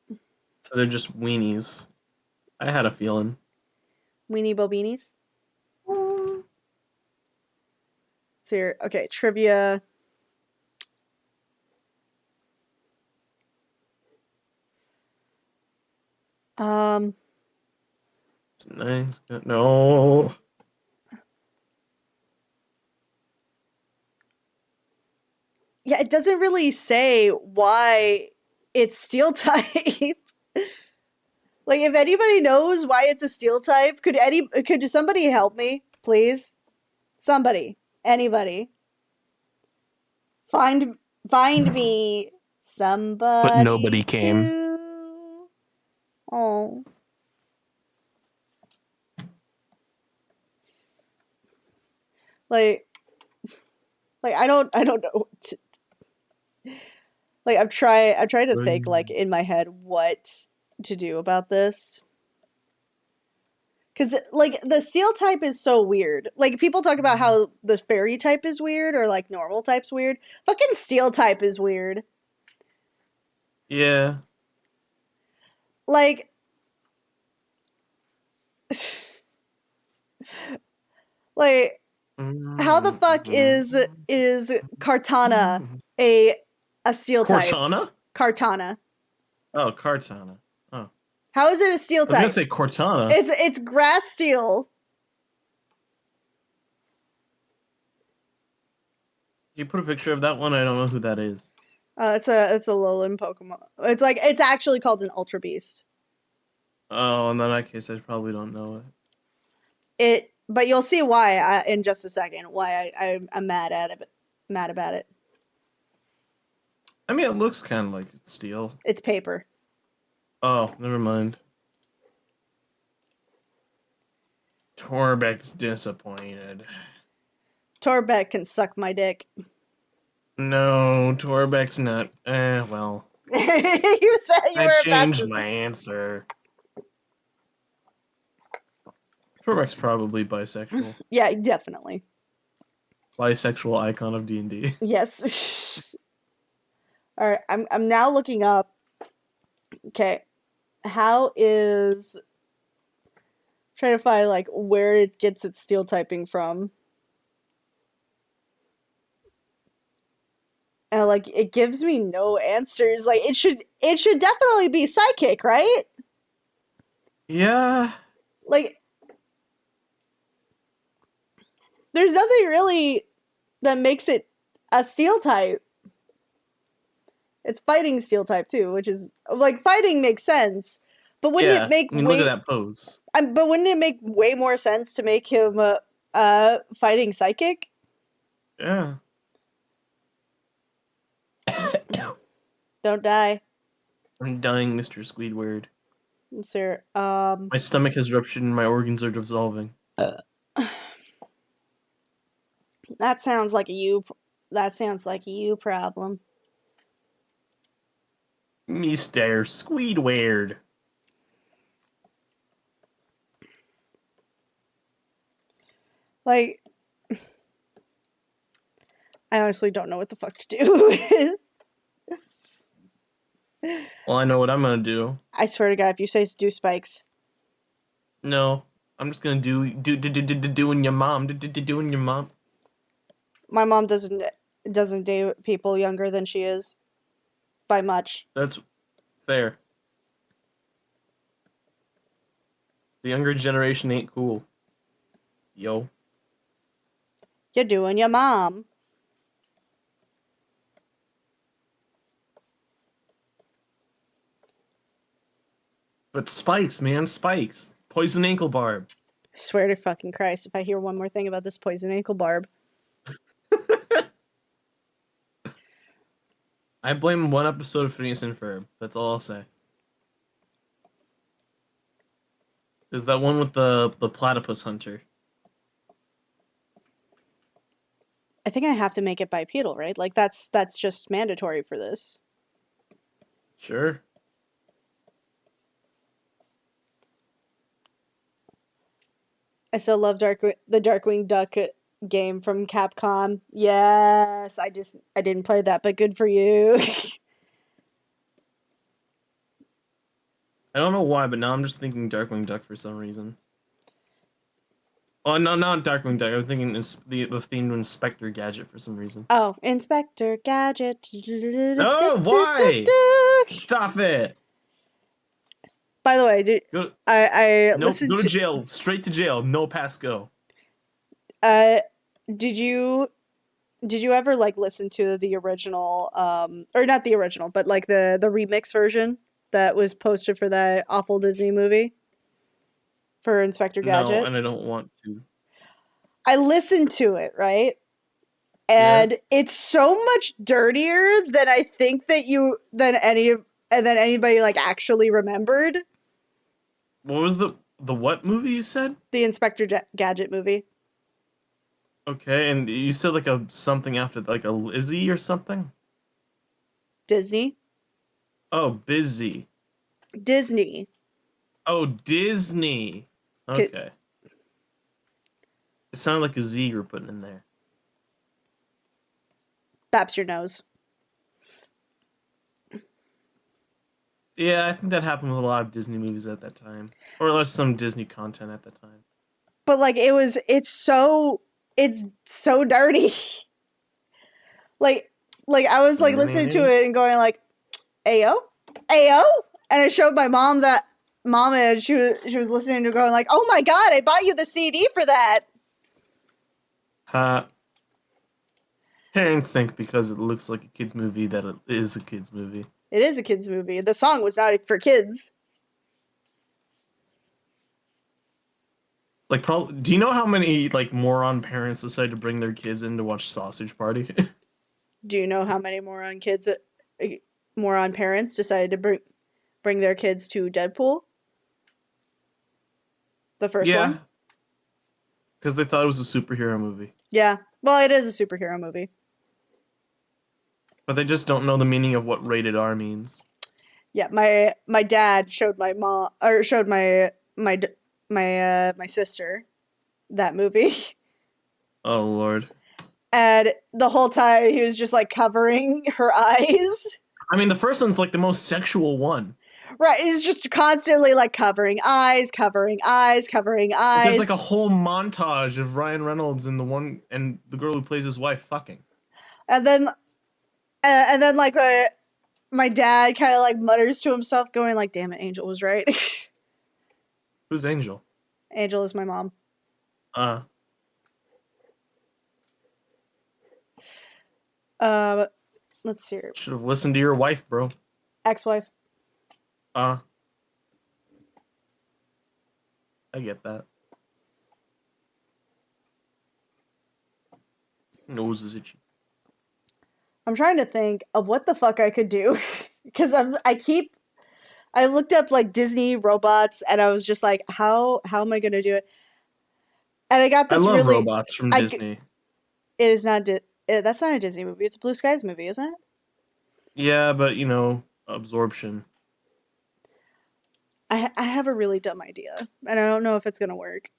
[SPEAKER 1] So they're just weenies. I had a feeling.
[SPEAKER 2] Weenie Bobinis. It's here. Okay, trivia. Um,
[SPEAKER 1] Nice. No.
[SPEAKER 2] yeah, it doesn't really say why it's steel type. Like, if anybody knows why it's a steel type, could somebody help me, please? Somebody, anybody, find find me
[SPEAKER 3] But nobody
[SPEAKER 2] somebody
[SPEAKER 3] came.
[SPEAKER 2] to. Oh, like I don't know. Like I'm trying to think like in my head what to do about this. Cause like the steel type is so weird. Like people talk about how the fairy type is weird or like normal type's weird. Fucking steel type is weird.
[SPEAKER 1] Yeah.
[SPEAKER 2] Like like how the fuck is Cartana a a steel type?
[SPEAKER 1] Cortana?
[SPEAKER 2] Cartana.
[SPEAKER 1] Oh, Cartana. Oh.
[SPEAKER 2] How is it a steel
[SPEAKER 1] I was gonna
[SPEAKER 2] type?
[SPEAKER 1] say Cortana.
[SPEAKER 2] It's grass steel.
[SPEAKER 1] You put a picture of that one, I don't know who that is.
[SPEAKER 2] It's a Alolan Pokemon. It's actually called an Ultra Beast.
[SPEAKER 1] Oh, in that case, I probably don't know it.
[SPEAKER 2] But you'll see why in just a second. Why I'm mad at it. Mad about it.
[SPEAKER 1] I mean, it looks kind of like steel.
[SPEAKER 2] It's paper.
[SPEAKER 1] Oh, never mind. Torbeck's disappointed.
[SPEAKER 2] Torbeck can suck my dick.
[SPEAKER 1] No, Torbeck's not. Well.
[SPEAKER 2] You said you
[SPEAKER 1] I
[SPEAKER 2] were about
[SPEAKER 1] changed
[SPEAKER 2] to.
[SPEAKER 1] my answer. Torbeck's probably bisexual.
[SPEAKER 2] Yeah, definitely.
[SPEAKER 1] Bisexual icon of D&D.
[SPEAKER 2] Yes. All right, I'm now looking up. Okay, how is trying to find like where it gets its steel typing from. And like it gives me no answers. Like it should definitely be psychic, right?
[SPEAKER 1] Yeah.
[SPEAKER 2] Like there's nothing really that makes it a steel type. It's fighting steel type too, which is like fighting makes sense. But wouldn't
[SPEAKER 1] Yeah.
[SPEAKER 2] it make
[SPEAKER 1] I mean, look at that pose.
[SPEAKER 2] But wouldn't it make way more sense to make him fighting psychic?
[SPEAKER 1] Yeah.
[SPEAKER 2] Don't die,
[SPEAKER 1] I'm dying, Mr. Squidward.
[SPEAKER 2] sir.
[SPEAKER 1] My stomach has ruptured and my organs are dissolving.
[SPEAKER 2] That sounds like a you. That sounds like a you problem.
[SPEAKER 1] Mr. Squidward.
[SPEAKER 2] Like, I honestly don't know what the fuck to do.
[SPEAKER 1] Well, I know what I'm gonna do.
[SPEAKER 2] I swear to God, if you say do spikes,
[SPEAKER 1] No. I'm just gonna doing your mom. Doing your mom.
[SPEAKER 2] my mom doesn't date people younger than she is by much.
[SPEAKER 1] That's fair. The younger generation ain't cool. Yo.
[SPEAKER 2] You're doing your mom.
[SPEAKER 1] But spikes, man, spikes. Poison ankle barb.
[SPEAKER 2] I swear to fucking Christ, if I hear one more thing about this poison ankle barb.
[SPEAKER 1] I blame one episode of Phineas and Ferb. That's all I'll say. Is that one with the platypus hunter?
[SPEAKER 2] I think I have to make it bipedal, right? Like that's just mandatory for this.
[SPEAKER 1] Sure.
[SPEAKER 2] I still love the Darkwing Duck game from Capcom. Yes, I didn't play that, but good for you.
[SPEAKER 1] I don't know why, but now I'm just thinking Darkwing Duck for some reason. Oh, no, not Darkwing Duck. I was thinking the theme to Inspector Gadget for some reason.
[SPEAKER 2] Oh, Inspector Gadget.
[SPEAKER 1] No, why? Stop it!
[SPEAKER 2] By the way,
[SPEAKER 1] Go
[SPEAKER 2] I
[SPEAKER 1] no,
[SPEAKER 2] listened
[SPEAKER 1] go to
[SPEAKER 2] to.
[SPEAKER 1] jail. Straight to jail. No pass go.
[SPEAKER 2] Did you ever like listen to the original, or not the original, but like the remix version that was posted for that awful Disney movie for Inspector
[SPEAKER 1] No,
[SPEAKER 2] Gadget?
[SPEAKER 1] and I don't want to.
[SPEAKER 2] I listened to it, right?
[SPEAKER 1] Yeah.
[SPEAKER 2] And it's so much dirtier than I think than anybody like actually remembered.
[SPEAKER 1] What was the what movie you said?
[SPEAKER 2] The Inspector Gadget movie.
[SPEAKER 1] Okay, and you said like a something after like a Lizzie or something?
[SPEAKER 2] Disney.
[SPEAKER 1] Oh, busy.
[SPEAKER 2] Disney.
[SPEAKER 1] Oh, Disney. Okay. It sounded like a Z you were putting in there.
[SPEAKER 2] Baps your nose.
[SPEAKER 1] Yeah, I think that happened with a lot of Disney movies at that time. Or at least some Disney content at that time.
[SPEAKER 2] But like it's so dirty. like I was like listening to it and going like, Ayo? Ayo? And I showed my mom that and she was listening to going like, oh my god, I bought you the CD for that.
[SPEAKER 1] Parents think because it looks like a kid's movie that it is a kid's movie.
[SPEAKER 2] It is a kid's movie. The song was not for kids.
[SPEAKER 1] Like, do you know how many like moron parents decide to bring their kids in to watch Sausage Party?
[SPEAKER 2] Do you know how many moron parents decided to bring their kids to Deadpool? The first one?
[SPEAKER 1] Because they thought it was a superhero movie.
[SPEAKER 2] Yeah. Well, it is a superhero movie.
[SPEAKER 1] But they just don't know the meaning of what rated R means.
[SPEAKER 2] Yeah, my dad showed my mom or showed my sister that movie.
[SPEAKER 1] Oh Lord.
[SPEAKER 2] And the whole time he was just like covering her eyes.
[SPEAKER 1] I mean, the first one's like the most sexual one.
[SPEAKER 2] Right, he's just constantly like covering eyes, covering eyes, covering eyes.
[SPEAKER 1] There's like a whole montage of Ryan Reynolds and the girl who plays his wife fucking.
[SPEAKER 2] And then like my dad kind of like mutters to himself, going like, "Damn it, Angel was right."
[SPEAKER 1] Who's Angel?
[SPEAKER 2] Angel is my mom. Let's see.
[SPEAKER 1] Should have listened to your wife, bro.
[SPEAKER 2] Ex-wife.
[SPEAKER 1] I get that. Nose is itchy.
[SPEAKER 2] I'm trying to think of what the fuck I could do because I looked up like Disney robots and I was just like, how am I gonna do it? And I got this.
[SPEAKER 1] I love robots from Disney.
[SPEAKER 2] It is not. That's not a Disney movie. It's a Blue Skies movie, isn't it?
[SPEAKER 1] Yeah, but you know, absorption.
[SPEAKER 2] I have a really dumb idea, and I don't know if it's gonna work.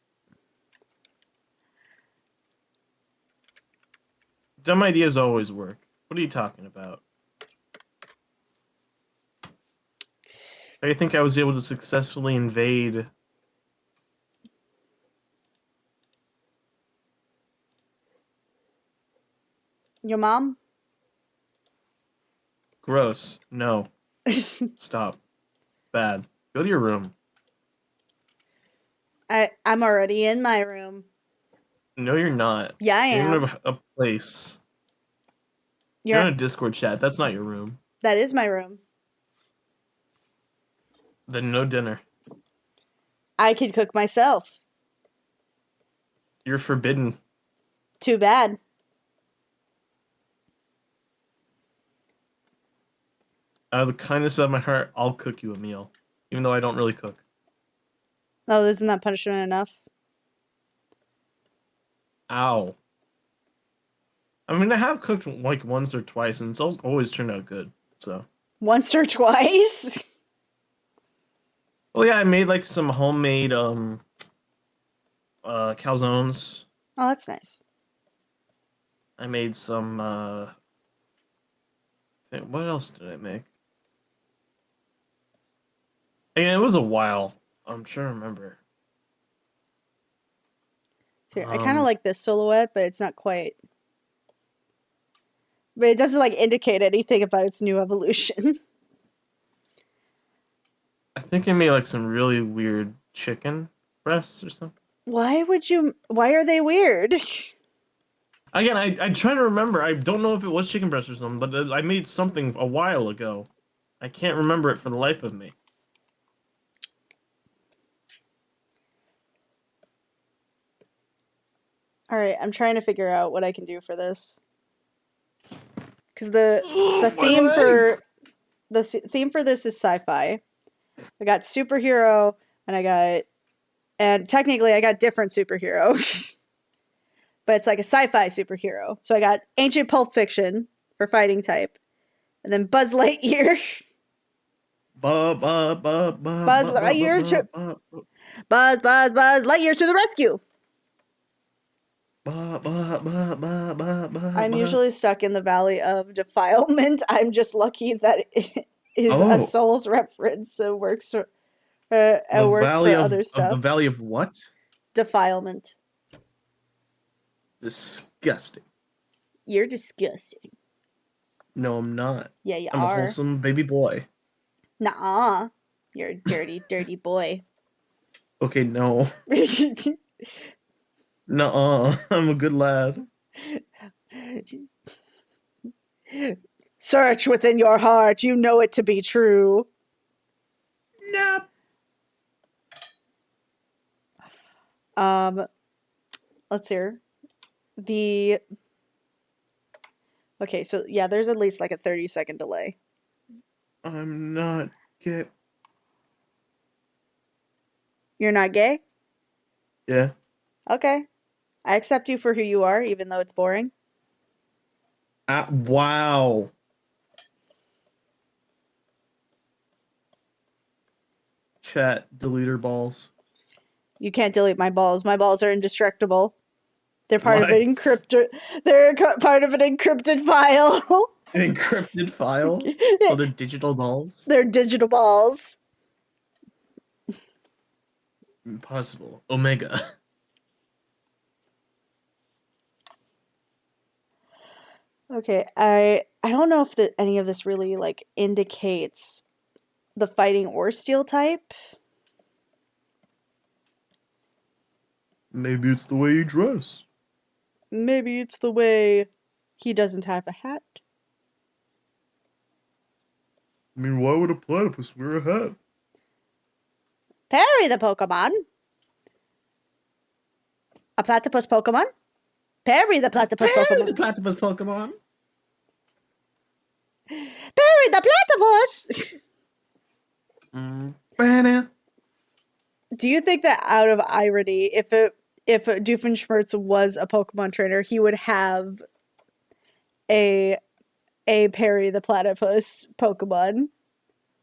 [SPEAKER 1] Dumb ideas always work. What are you talking about? I think I was able to successfully invade.
[SPEAKER 2] Your mom?
[SPEAKER 1] Gross. No. Stop. Bad. Go to your room.
[SPEAKER 2] I'm already in my room.
[SPEAKER 1] No, you're not.
[SPEAKER 2] Yeah, I am.
[SPEAKER 1] You're in a place. You're in a Discord chat. That's not your room.
[SPEAKER 2] That is my room.
[SPEAKER 1] Then no dinner.
[SPEAKER 2] I can cook myself.
[SPEAKER 1] You're forbidden.
[SPEAKER 2] Too bad.
[SPEAKER 1] Out of the kindness of my heart, I'll cook you a meal. Even though I don't really cook.
[SPEAKER 2] Oh, isn't that punishment enough?
[SPEAKER 1] Ow. I mean, I have cooked like once or twice, and it's always turned out good. So.
[SPEAKER 2] Once or twice?
[SPEAKER 1] Well, yeah, I made like some homemade calzones.
[SPEAKER 2] Oh, that's nice.
[SPEAKER 1] I made some what else did I make? And it was a while. I'm trying to remember.
[SPEAKER 2] Here, I kind of like this silhouette, but it's not quite. But it doesn't like indicate anything about its new evolution.
[SPEAKER 1] I think it made like some really weird chicken breasts or something.
[SPEAKER 2] Why are they weird?
[SPEAKER 1] Again, I'm trying to remember. I don't know if it was chicken breast or something, but I made something a while ago. I can't remember it for the life of me.
[SPEAKER 2] All right, I'm trying to figure out what I can do for this. Because
[SPEAKER 1] My
[SPEAKER 2] theme
[SPEAKER 1] leg!
[SPEAKER 2] theme for this is sci-fi. I got superhero, and technically I got different superhero, but it's like a sci-fi superhero. So I got ancient Pulp Fiction for fighting type, and then Buzz Lightyear.
[SPEAKER 1] Ba ba ba ba
[SPEAKER 2] Buzz
[SPEAKER 1] ba ba ba
[SPEAKER 2] Lightyear,
[SPEAKER 1] ba
[SPEAKER 2] Buzz Lightyear to the rescue.
[SPEAKER 1] ba ba ba ba ba ba
[SPEAKER 2] I'm
[SPEAKER 1] ba.
[SPEAKER 2] usually stuck in the valley of defilement. I'm just lucky that it is a
[SPEAKER 1] Oh,
[SPEAKER 2] Souls reference, so
[SPEAKER 1] the
[SPEAKER 2] it works for
[SPEAKER 1] valley
[SPEAKER 2] other
[SPEAKER 1] of the
[SPEAKER 2] stuff.
[SPEAKER 1] valley of what?
[SPEAKER 2] Defilement.
[SPEAKER 1] Disgusting.
[SPEAKER 2] You're disgusting.
[SPEAKER 1] No, I'm not.
[SPEAKER 2] Yeah, you
[SPEAKER 1] I'm a
[SPEAKER 2] are.
[SPEAKER 1] wholesome baby boy.
[SPEAKER 2] Nuh-uh. You're a dirty, dirty boy.
[SPEAKER 1] Okay, no. Nuh-uh. I'm a good lad.
[SPEAKER 2] Search within your heart. You know it to be true.
[SPEAKER 1] Nope.
[SPEAKER 2] Let's hear. The Okay, so yeah, there's at least like a 30-second delay.
[SPEAKER 1] I'm not gay.
[SPEAKER 2] You're not gay?
[SPEAKER 1] Yeah.
[SPEAKER 2] Okay. I accept you for who you are, even though it's boring.
[SPEAKER 1] Wow. Chat deleter balls.
[SPEAKER 2] You can't delete my balls. My balls are indestructible. They're part of an
[SPEAKER 1] What?
[SPEAKER 2] encrypted. Part of an encrypted file.
[SPEAKER 1] An encrypted file? So they're digital dolls?
[SPEAKER 2] They're digital balls.
[SPEAKER 1] Impossible. Omega.
[SPEAKER 2] Okay, I don't know if any of this really like indicates the fighting or steel type.
[SPEAKER 1] Maybe it's the way you dress.
[SPEAKER 2] Maybe it's the way he doesn't have a hat.
[SPEAKER 1] I mean, why would a platypus wear a hat?
[SPEAKER 2] Parry the Pokemon. A platypus Pokemon. Parry the platypus
[SPEAKER 1] Parry the
[SPEAKER 2] Pokemon.
[SPEAKER 1] platypus Pokemon.
[SPEAKER 2] Parry the platypus.
[SPEAKER 1] Banana.
[SPEAKER 2] Do you think that out of irony, if Doofenshmirtz was a Pokemon trainer, he would have a Parry the Platypus Pokemon?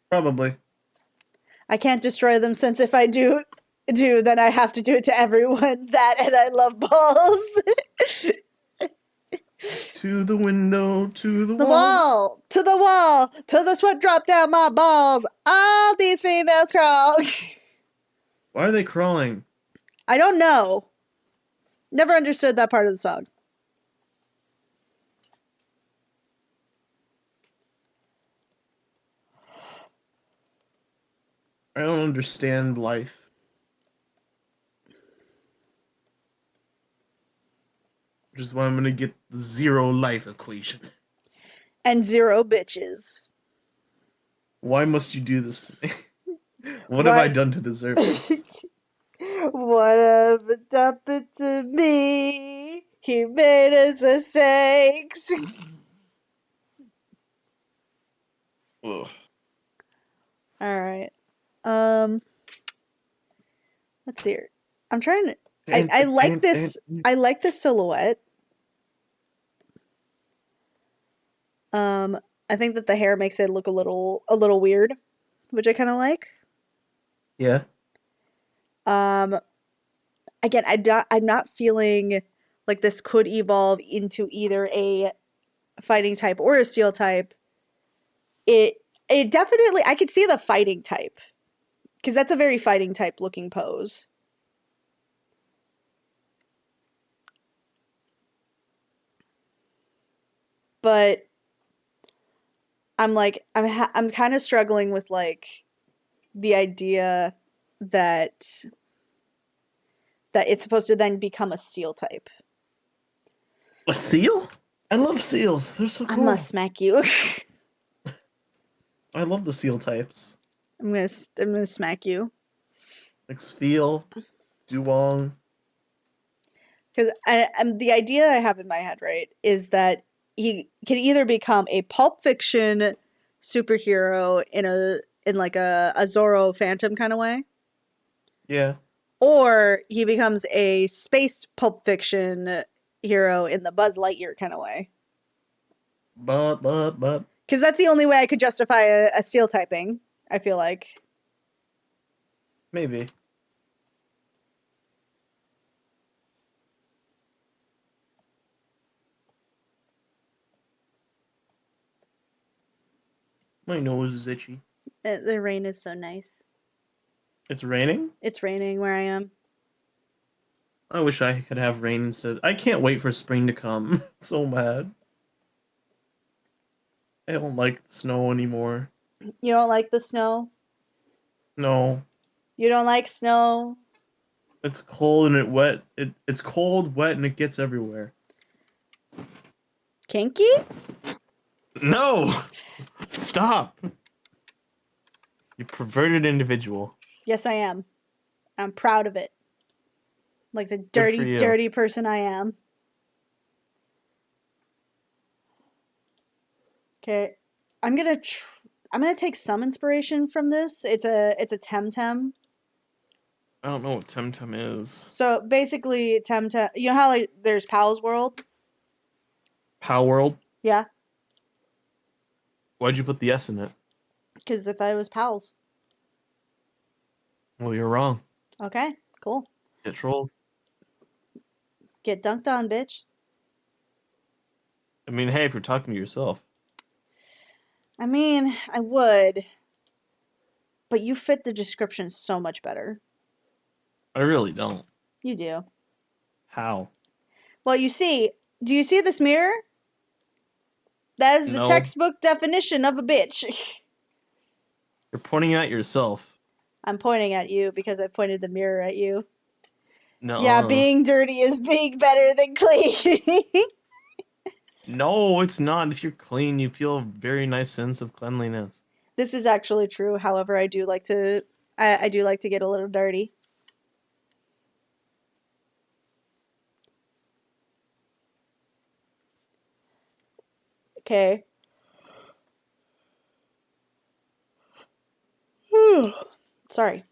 [SPEAKER 1] Probably.
[SPEAKER 2] I can't destroy them since if I do, then I have to do it to everyone. That and I love balls.
[SPEAKER 1] To the window, to the
[SPEAKER 2] The
[SPEAKER 1] wall.
[SPEAKER 2] wall, till the sweat drop down my balls. All these females crawl.
[SPEAKER 1] Why are they crawling?
[SPEAKER 2] I don't know. Never understood that part of the song.
[SPEAKER 1] I don't understand life. Which is why I'm gonna get the zero life equation.
[SPEAKER 2] And zero bitches.
[SPEAKER 1] Why must you do this to me? What have I done to deserve this?
[SPEAKER 2] What have happened to me? He made his mistakes.
[SPEAKER 1] Ugh.
[SPEAKER 2] All right. Let's see here. I'm trying to. I like this. I like this silhouette. I think that the hair makes it look a little weird, which I kind of like.
[SPEAKER 1] Yeah.
[SPEAKER 2] Again, I'm not feeling like this could evolve into either a fighting type or a steel type. It definitely, I could see the fighting type because that's a very fighting type looking pose. But I'm like I'm kind of struggling with like the idea that it's supposed to then become a steel type.
[SPEAKER 1] A seal? I love seals. They're so
[SPEAKER 2] I
[SPEAKER 1] cool.
[SPEAKER 2] must smack you.
[SPEAKER 1] I love the seal types.
[SPEAKER 2] I'm gonna smack you.
[SPEAKER 1] Like Spheal, Duong.
[SPEAKER 2] Because the idea I have in my head, right, is that he can either become a Pulp Fiction superhero in like a Zorro Phantom kind of way,
[SPEAKER 1] Yeah.
[SPEAKER 2] or he becomes a space Pulp Fiction hero in the Buzz Lightyear kind of way.
[SPEAKER 1] But.
[SPEAKER 2] Because that's the only way I could justify a steel typing, I feel like.
[SPEAKER 1] Maybe. My nose is itchy.
[SPEAKER 2] The rain is so nice.
[SPEAKER 1] It's raining?
[SPEAKER 2] It's raining where I am.
[SPEAKER 1] I wish I could have rain instead. I can't wait for spring to come. So mad. I don't like snow anymore.
[SPEAKER 2] You don't like the snow?
[SPEAKER 1] No.
[SPEAKER 2] You don't like snow?
[SPEAKER 1] It's cold and it's cold, wet, and it gets everywhere.
[SPEAKER 2] Kinky?
[SPEAKER 1] No! Stop! You perverted individual.
[SPEAKER 2] Yes, I am. I'm proud of it. Like the
[SPEAKER 1] for
[SPEAKER 2] dirty,
[SPEAKER 1] you.
[SPEAKER 2] dirty person I am. Okay, I'm gonna take some inspiration from this. It's a Temtem.
[SPEAKER 1] I don't know what Temtem is.
[SPEAKER 2] So basically, Temtem. You know how like there's Pal's World?
[SPEAKER 1] Pow World?
[SPEAKER 2] Yeah,
[SPEAKER 1] Why'd you put the S in it?
[SPEAKER 2] because I thought it was Pal's.
[SPEAKER 1] Well, you're wrong.
[SPEAKER 2] Okay, cool.
[SPEAKER 1] Get trolled.
[SPEAKER 2] Get dunked on, bitch.
[SPEAKER 1] I mean, hey, if you're talking to yourself.
[SPEAKER 2] I mean, I would, but you fit the description so much better.
[SPEAKER 1] I really don't.
[SPEAKER 2] You do.
[SPEAKER 1] How?
[SPEAKER 2] Well, do you see this mirror? That is the
[SPEAKER 1] No.
[SPEAKER 2] textbook definition of a bitch.
[SPEAKER 1] You're pointing at yourself.
[SPEAKER 2] I'm pointing at you because I pointed the mirror at you.
[SPEAKER 1] No.
[SPEAKER 2] Yeah, being dirty is being better than clean.
[SPEAKER 1] No, it's not. If you're clean, you feel a very nice sense of cleanliness.
[SPEAKER 2] This is actually true. However, I do like to get a little dirty. Okay. Sorry.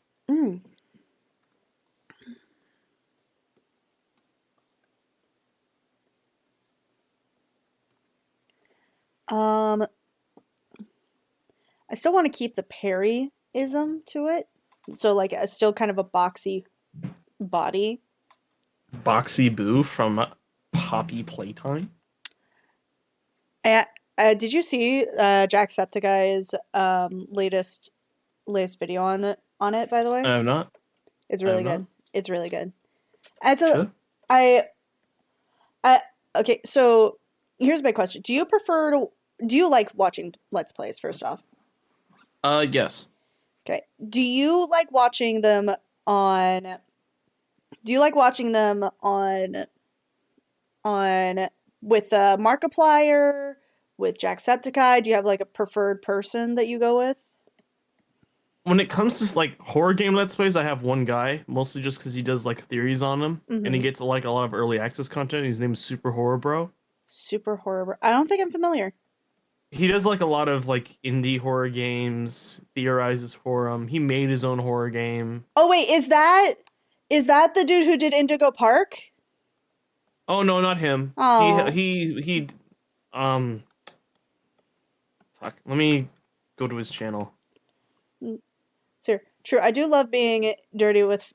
[SPEAKER 2] I still want to keep the Perry-ism to it. So like it's still kind of a boxy body.
[SPEAKER 1] Boxy Boo from Poppy Playtime?
[SPEAKER 2] Did you see Jacksepticeye's latest video on it, by the way?
[SPEAKER 1] I have not.
[SPEAKER 2] It's really
[SPEAKER 1] I'm not.
[SPEAKER 2] good. It's really good. It's
[SPEAKER 1] Should?
[SPEAKER 2] Okay, so here's my question. Do you like watching Let's Plays first off?
[SPEAKER 1] Yes.
[SPEAKER 2] Okay. Do you like watching them on with Markiplier, with Jacksepticeye? Do you have like a preferred person that you go with?
[SPEAKER 1] When it comes to like horror game Let's Plays, I have one guy, mostly just because he does like theories on them, and he gets like a lot of early access content. His name is Super Horror Bro.
[SPEAKER 2] Super Horror. I don't think I'm familiar.
[SPEAKER 1] He does like a lot of like indie horror games, theorizes for them. He made his own horror game.
[SPEAKER 2] Oh wait, is that the dude who did Indigo Park?
[SPEAKER 1] Oh no, not him.
[SPEAKER 2] Oh.
[SPEAKER 1] He fuck. Let me go to his channel.
[SPEAKER 2] True. I do love being dirty with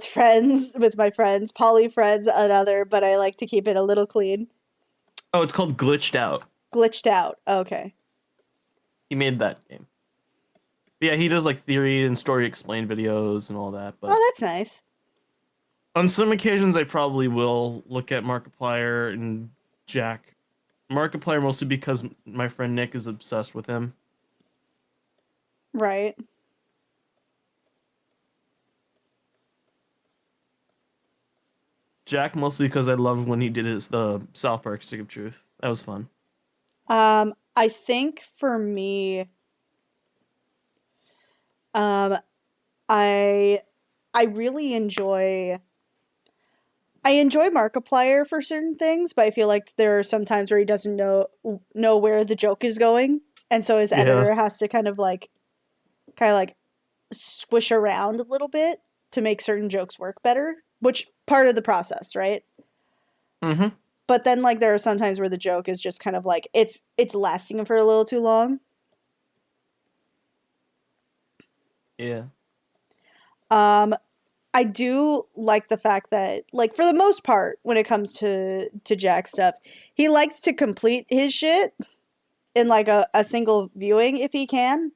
[SPEAKER 2] friends, with my friends, poly friends, another, but I like to keep it a little clean.
[SPEAKER 1] Oh, it's called Glitched Out.
[SPEAKER 2] Glitched Out. Okay.
[SPEAKER 1] He made that game. But yeah, he does like theory and story explained videos and all that. But
[SPEAKER 2] Oh, that's nice.
[SPEAKER 1] on some occasions, I probably will look at Markiplier and Jack. Markiplier mostly because my friend Nick is obsessed with him.
[SPEAKER 2] Right.
[SPEAKER 1] Jack mostly because I loved when he did the South Park Stick of Truth. That was fun.
[SPEAKER 2] I think for me, I really enjoy. I enjoy Markiplier for certain things, but I feel like there are some times where he doesn't know where the joke is going, and so his editor has to kind of like squish around a little bit to make certain jokes work better, which part of the process, right?
[SPEAKER 1] Mm-hmm.
[SPEAKER 2] But then like there are some times where the joke is just kind of like it's lasting for a little too long.
[SPEAKER 1] Yeah.
[SPEAKER 2] I do like the fact that, like, for the most part, when it comes to Jack stuff, he likes to complete his shit in like a single viewing if he can.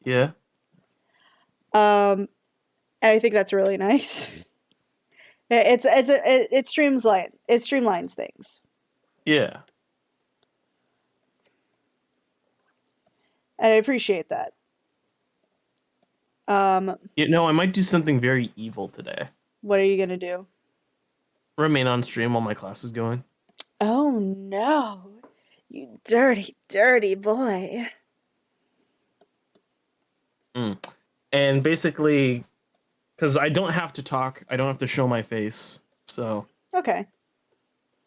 [SPEAKER 1] Yeah.
[SPEAKER 2] And I think that's really nice. It streamlines things,
[SPEAKER 1] Yeah.
[SPEAKER 2] and I appreciate that.
[SPEAKER 1] I might do something very evil today.
[SPEAKER 2] What are you gonna do?
[SPEAKER 1] Remain on stream while my class is going.
[SPEAKER 2] Oh no, you dirty, dirty boy.
[SPEAKER 1] And basically, because I don't have to talk, I don't have to show my face. So
[SPEAKER 2] Okay.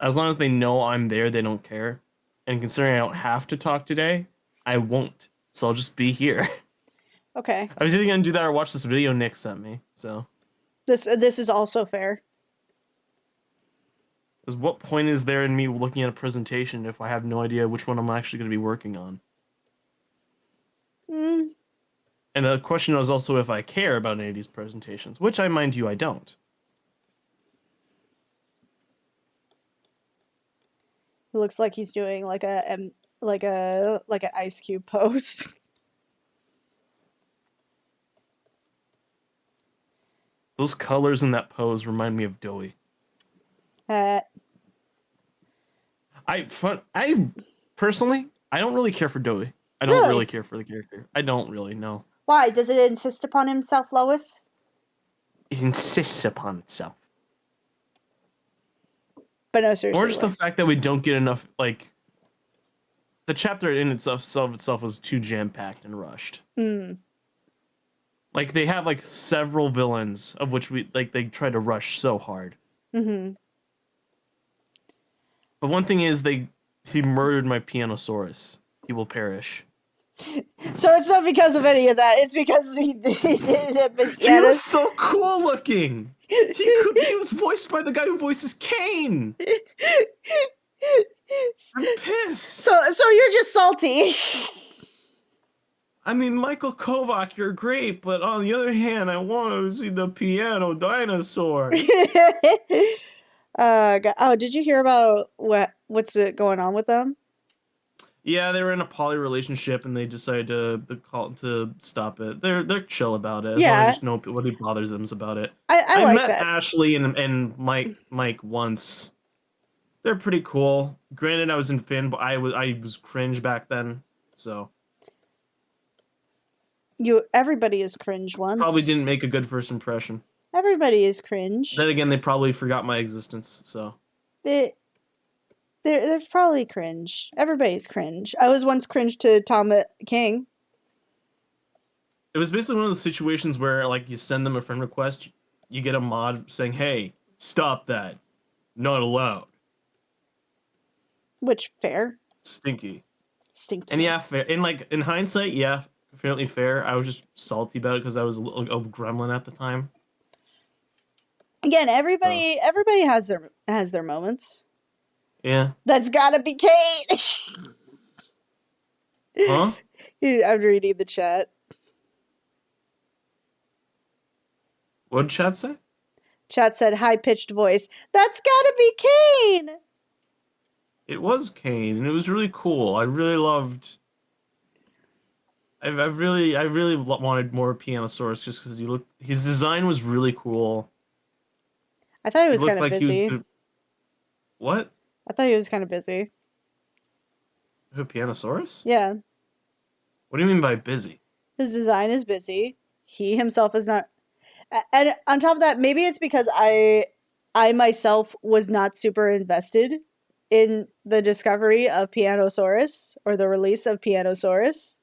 [SPEAKER 1] as long as they know I'm there, they don't care. And considering I don't have to talk today, I won't. So I'll just be here.
[SPEAKER 2] Okay.
[SPEAKER 1] I was either gonna do that or watch this video Nick sent me. So
[SPEAKER 2] This is also fair.
[SPEAKER 1] because what point is there in me looking at a presentation if I have no idea which one I'm actually going to be working on?
[SPEAKER 2] Mm.
[SPEAKER 1] And the question was also if I care about any of these presentations, which I mind you, I don't.
[SPEAKER 2] It looks like he's doing like an Ice Cube pose.
[SPEAKER 1] Those colors in that pose remind me of Doey.
[SPEAKER 2] Uh,
[SPEAKER 1] I personally, I don't really care for Doey. I don't really care for the character. I don't really know.
[SPEAKER 2] Why? Does it insist upon himself, Lois?
[SPEAKER 1] It insists upon itself.
[SPEAKER 2] But no, seriously.
[SPEAKER 1] Or just the fact that we don't get enough, like, the chapter in itself was too jam-packed and rushed.
[SPEAKER 2] Mm.
[SPEAKER 1] Like, they have, like, several villains, of which they try to rush so hard.
[SPEAKER 2] Mm-hmm.
[SPEAKER 1] But one thing is, he murdered my Pianosaurus. He will perish.
[SPEAKER 2] So it's not because of any of that. It's because he did it.
[SPEAKER 1] He was so cool looking. He was voiced by the guy who voices Kane. I'm pissed.
[SPEAKER 2] So you're just salty.
[SPEAKER 1] I mean, Michael Kovac, you're great, but on the other hand, I want to see the piano dinosaur.
[SPEAKER 2] Did you hear about what's going on with them?
[SPEAKER 1] Yeah, they were in a poly relationship, and they decided to stop it. They're chill about it. As long as just nobody bothers them about it.
[SPEAKER 2] I like
[SPEAKER 1] met
[SPEAKER 2] that.
[SPEAKER 1] Ashley and Mike once. They're pretty cool. Granted, I was in Finn, but I was cringe back then, so
[SPEAKER 2] everybody is cringe once.
[SPEAKER 1] probably didn't make a good first impression.
[SPEAKER 2] Everybody is cringe.
[SPEAKER 1] Then again, they probably forgot my existence, so
[SPEAKER 2] They're probably cringe. Everybody's cringe. I was once cringe to Tom King.
[SPEAKER 1] It was basically one of those situations where, like, you send them a friend request, you get a mod saying, "Hey, stop that, not allowed."
[SPEAKER 2] Which fair.
[SPEAKER 1] Stinky.
[SPEAKER 2] Stinky.
[SPEAKER 1] And yeah, fair. And like in hindsight, yeah, apparently fair. I was just salty about it because I was a little gremlin at the time.
[SPEAKER 2] Again, everybody has their moments.
[SPEAKER 1] Yeah.
[SPEAKER 2] That's gotta be Kate.
[SPEAKER 1] Huh?
[SPEAKER 2] I'm reading the chat.
[SPEAKER 1] What did chat say?
[SPEAKER 2] Chat said high-pitched voice. That's gotta be Kane.
[SPEAKER 1] It was Kane, and it was really cool. I really loved. I really wanted more Pianosaurus just because his design was really cool.
[SPEAKER 2] I thought he was kind of busy.
[SPEAKER 1] What?
[SPEAKER 2] I thought he was kind of busy.
[SPEAKER 1] Who, Pianosaurus?
[SPEAKER 2] Yeah.
[SPEAKER 1] What do you mean by busy?
[SPEAKER 2] His design is busy. He himself is not. And on top of that, maybe it's because I I myself was not super invested in the discovery of Pianosaurus or the release of Pianosaurus.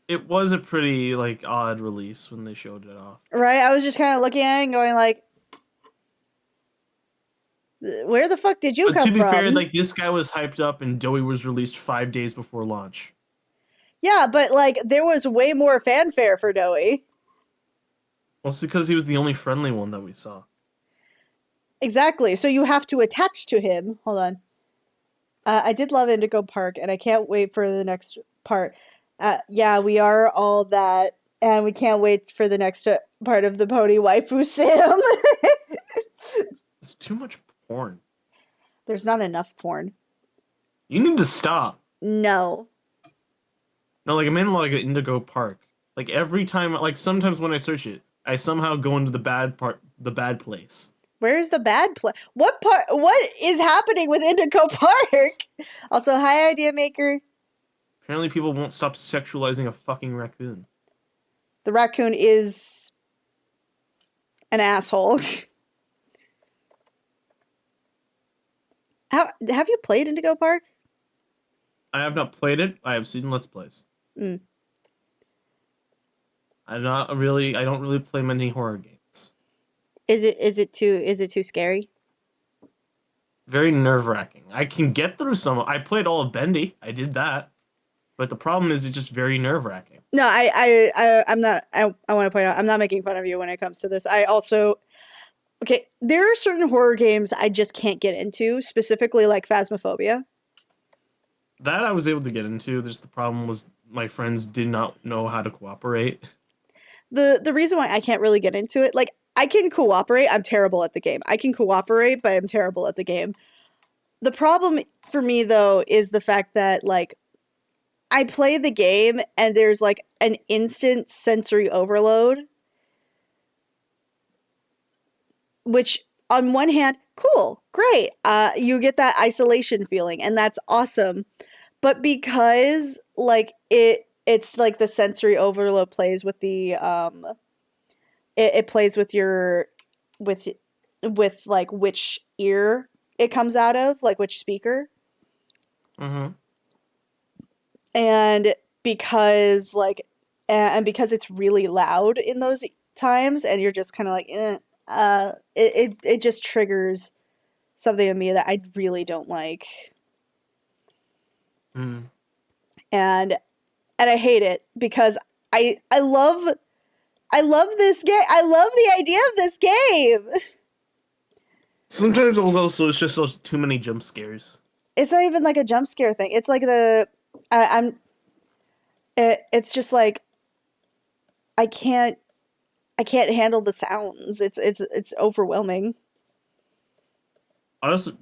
[SPEAKER 1] It was a pretty like odd release when they showed it off.
[SPEAKER 2] Right? I was just kind of looking at it and going like, where the fuck did you
[SPEAKER 1] But
[SPEAKER 2] come
[SPEAKER 1] to be
[SPEAKER 2] from?
[SPEAKER 1] fair, like this guy was hyped up and Doey was released 5 days before launch.
[SPEAKER 2] Yeah, but like there was way more fanfare for Doey.
[SPEAKER 1] Well, it's because he was the only friendly one that we saw.
[SPEAKER 2] Exactly. So you have to attach to him. Hold on. I did love Indigo Park, and I can't wait for the next part. Yeah, we are all that, and we can't wait for the next part of the Pony Waifu Sim.
[SPEAKER 1] It's too much porn.
[SPEAKER 2] There's not enough porn.
[SPEAKER 1] You need to stop.
[SPEAKER 2] No.
[SPEAKER 1] No, like I'm in like an Indigo Park. Like every time, like sometimes when I search it, I somehow go into the bad place.
[SPEAKER 2] Where's the bad play? What part? What is happening with Indigo Park? Also, hi, Idea Maker.
[SPEAKER 1] Apparently, people won't stop sexualizing a fucking raccoon.
[SPEAKER 2] The raccoon is an asshole. Have you played Indigo Park?
[SPEAKER 1] I have not played it. I have seen Let's Plays.
[SPEAKER 2] Mm.
[SPEAKER 1] I don't really play many horror games.
[SPEAKER 2] Is it too scary?
[SPEAKER 1] Very nerve-wracking. I can get through some. I played all of Bendy. I did that. But the problem is it's just very nerve-wracking.
[SPEAKER 2] No, I'm not. I want to point out I'm not making fun of you when it comes to this. I also okay. There are certain horror games I just can't get into, specifically like Phasmophobia.
[SPEAKER 1] That I was able to get into. Just the problem was my friends did not know how to cooperate.
[SPEAKER 2] The reason why I can't really get into it, like I can cooperate, I'm terrible at the game. I can cooperate, but I'm terrible at the game. The problem for me though is the fact that like I play the game and there's like an instant sensory overload, which on one hand, cool, great. You get that isolation feeling and that's awesome. But because like it's like the sensory overload plays with the it plays with your with like which ear it comes out of, like which speaker.
[SPEAKER 1] Mm-hmm.
[SPEAKER 2] And because like and because it's really loud in those times and you're just kind of like it just triggers something in me that I really don't like.
[SPEAKER 1] Mm.
[SPEAKER 2] And I hate it because I love this game. I love the idea of this game.
[SPEAKER 1] Sometimes also it's just those too many jump scares.
[SPEAKER 2] It's not even like a jump scare thing. It's like it's just like I can't handle the sounds. It's overwhelming.
[SPEAKER 1] Honestly,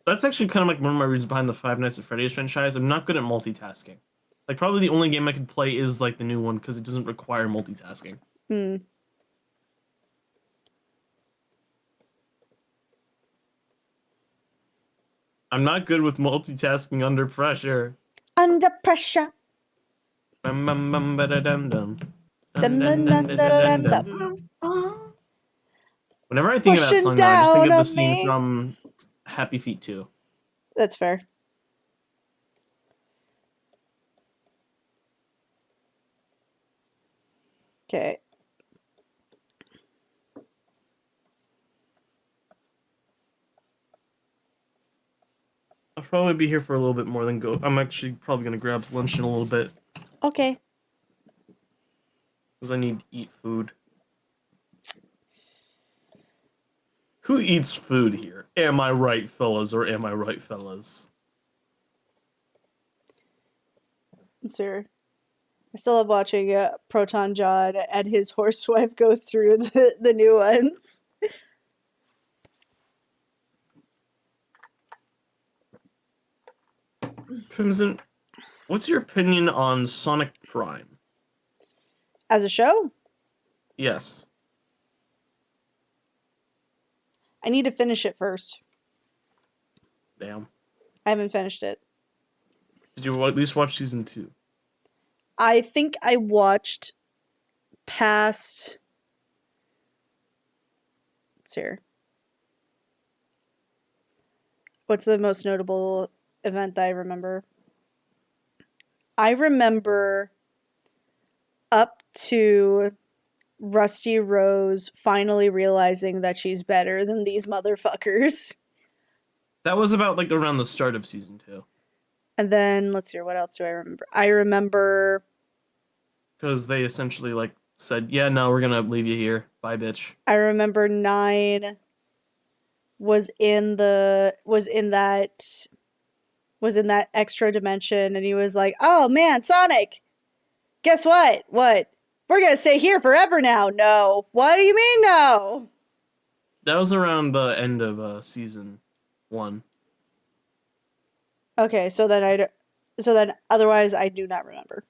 [SPEAKER 1] that's actually kind of like one of my reasons behind the Five Nights at Freddy's franchise. I'm not good at multitasking. Like probably the only game I could play is like the new one because it doesn't require multitasking.
[SPEAKER 2] Hmm.
[SPEAKER 1] I'm not good with multitasking under pressure.
[SPEAKER 2] Under pressure.
[SPEAKER 1] Bum, bum, bum, ba-da-dum-dum.
[SPEAKER 2] Dum, dum, dum, da, da, dum, dum.
[SPEAKER 1] Whenever I think of that
[SPEAKER 2] Pushing
[SPEAKER 1] song now, I just think
[SPEAKER 2] down
[SPEAKER 1] of the
[SPEAKER 2] on
[SPEAKER 1] scene
[SPEAKER 2] me.
[SPEAKER 1] from Happy Feet 2.
[SPEAKER 2] That's fair. Okay.
[SPEAKER 1] I'll probably be here for a little bit more than go. I'm actually probably gonna grab lunch in a little bit
[SPEAKER 2] Okay.
[SPEAKER 1] because I need to eat food. Who eats food here? Am I right, fellas, or am I right, fellas?
[SPEAKER 2] Sir. I still love watching Proton John and his horsewife go through the new ones.
[SPEAKER 1] Crimson, what's your opinion on Sonic Prime?
[SPEAKER 2] As a show?
[SPEAKER 1] Yes.
[SPEAKER 2] I need to finish it first.
[SPEAKER 1] Damn.
[SPEAKER 2] I haven't finished it.
[SPEAKER 1] Did you at least watch season 2?
[SPEAKER 2] I think I watched past. It's here. What's the most notable event that I remember? I remember up to Rusty Rose finally realizing that she's better than these motherfuckers.
[SPEAKER 1] That was about like around the start of season 2.
[SPEAKER 2] And then, let's see, what else do I remember? I remember...
[SPEAKER 1] Because they essentially like said, yeah, no, we're gonna leave you here. Bye, bitch.
[SPEAKER 2] I remember 9 was in that extra dimension, and he was like, "Oh man, Sonic, guess what? What? We're gonna stay here forever now." No. What do you mean no?
[SPEAKER 1] That was around the end of season 1.
[SPEAKER 2] Okay, so then otherwise I do not remember.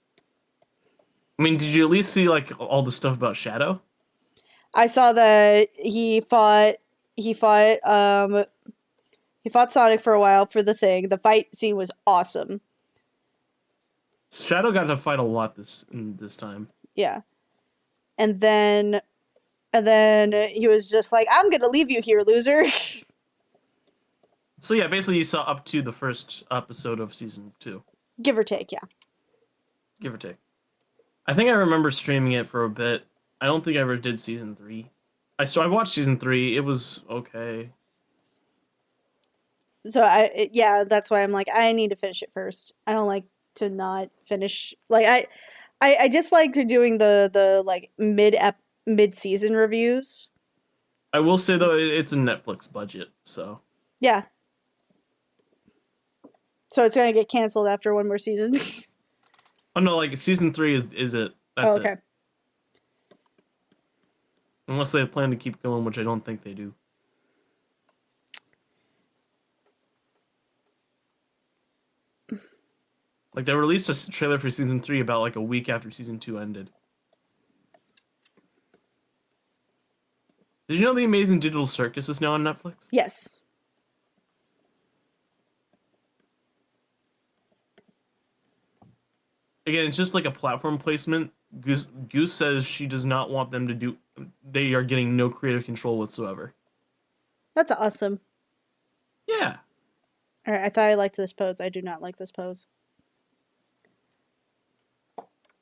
[SPEAKER 1] I mean, did you at least see like all the stuff about Shadow?
[SPEAKER 2] I saw that he fought Sonic for a while for the thing. The fight scene was awesome.
[SPEAKER 1] Shadow got to fight a lot this time.
[SPEAKER 2] Yeah. And then he was just like, "I'm gonna leave you here, loser."
[SPEAKER 1] So yeah, basically you saw up to the first episode of season 2.
[SPEAKER 2] Give or take, yeah.
[SPEAKER 1] Give or take. I think I remember streaming it for a bit. I don't think I ever did season 3. I watched season 3. It was okay.
[SPEAKER 2] So that's why I'm like, I need to finish it first. I don't like to not finish. Like I just like doing the like mid season reviews.
[SPEAKER 1] I will say though, it's a Netflix budget, so
[SPEAKER 2] Yeah. So it's gonna get canceled after one more season.
[SPEAKER 1] oh no, like season 3 is it? That's
[SPEAKER 2] okay.
[SPEAKER 1] it. Unless they plan to keep going, which I don't think they do. Like they released a trailer for season 3 about like a week after season 2 ended. Did you know the Amazing Digital Circus is now on Netflix?
[SPEAKER 2] Yes.
[SPEAKER 1] Again, it's just like a platform placement. Goose says she does not want them to do. They are getting no creative control whatsoever.
[SPEAKER 2] That's awesome.
[SPEAKER 1] Yeah.
[SPEAKER 2] All right, I thought I liked this pose. I do not like this pose.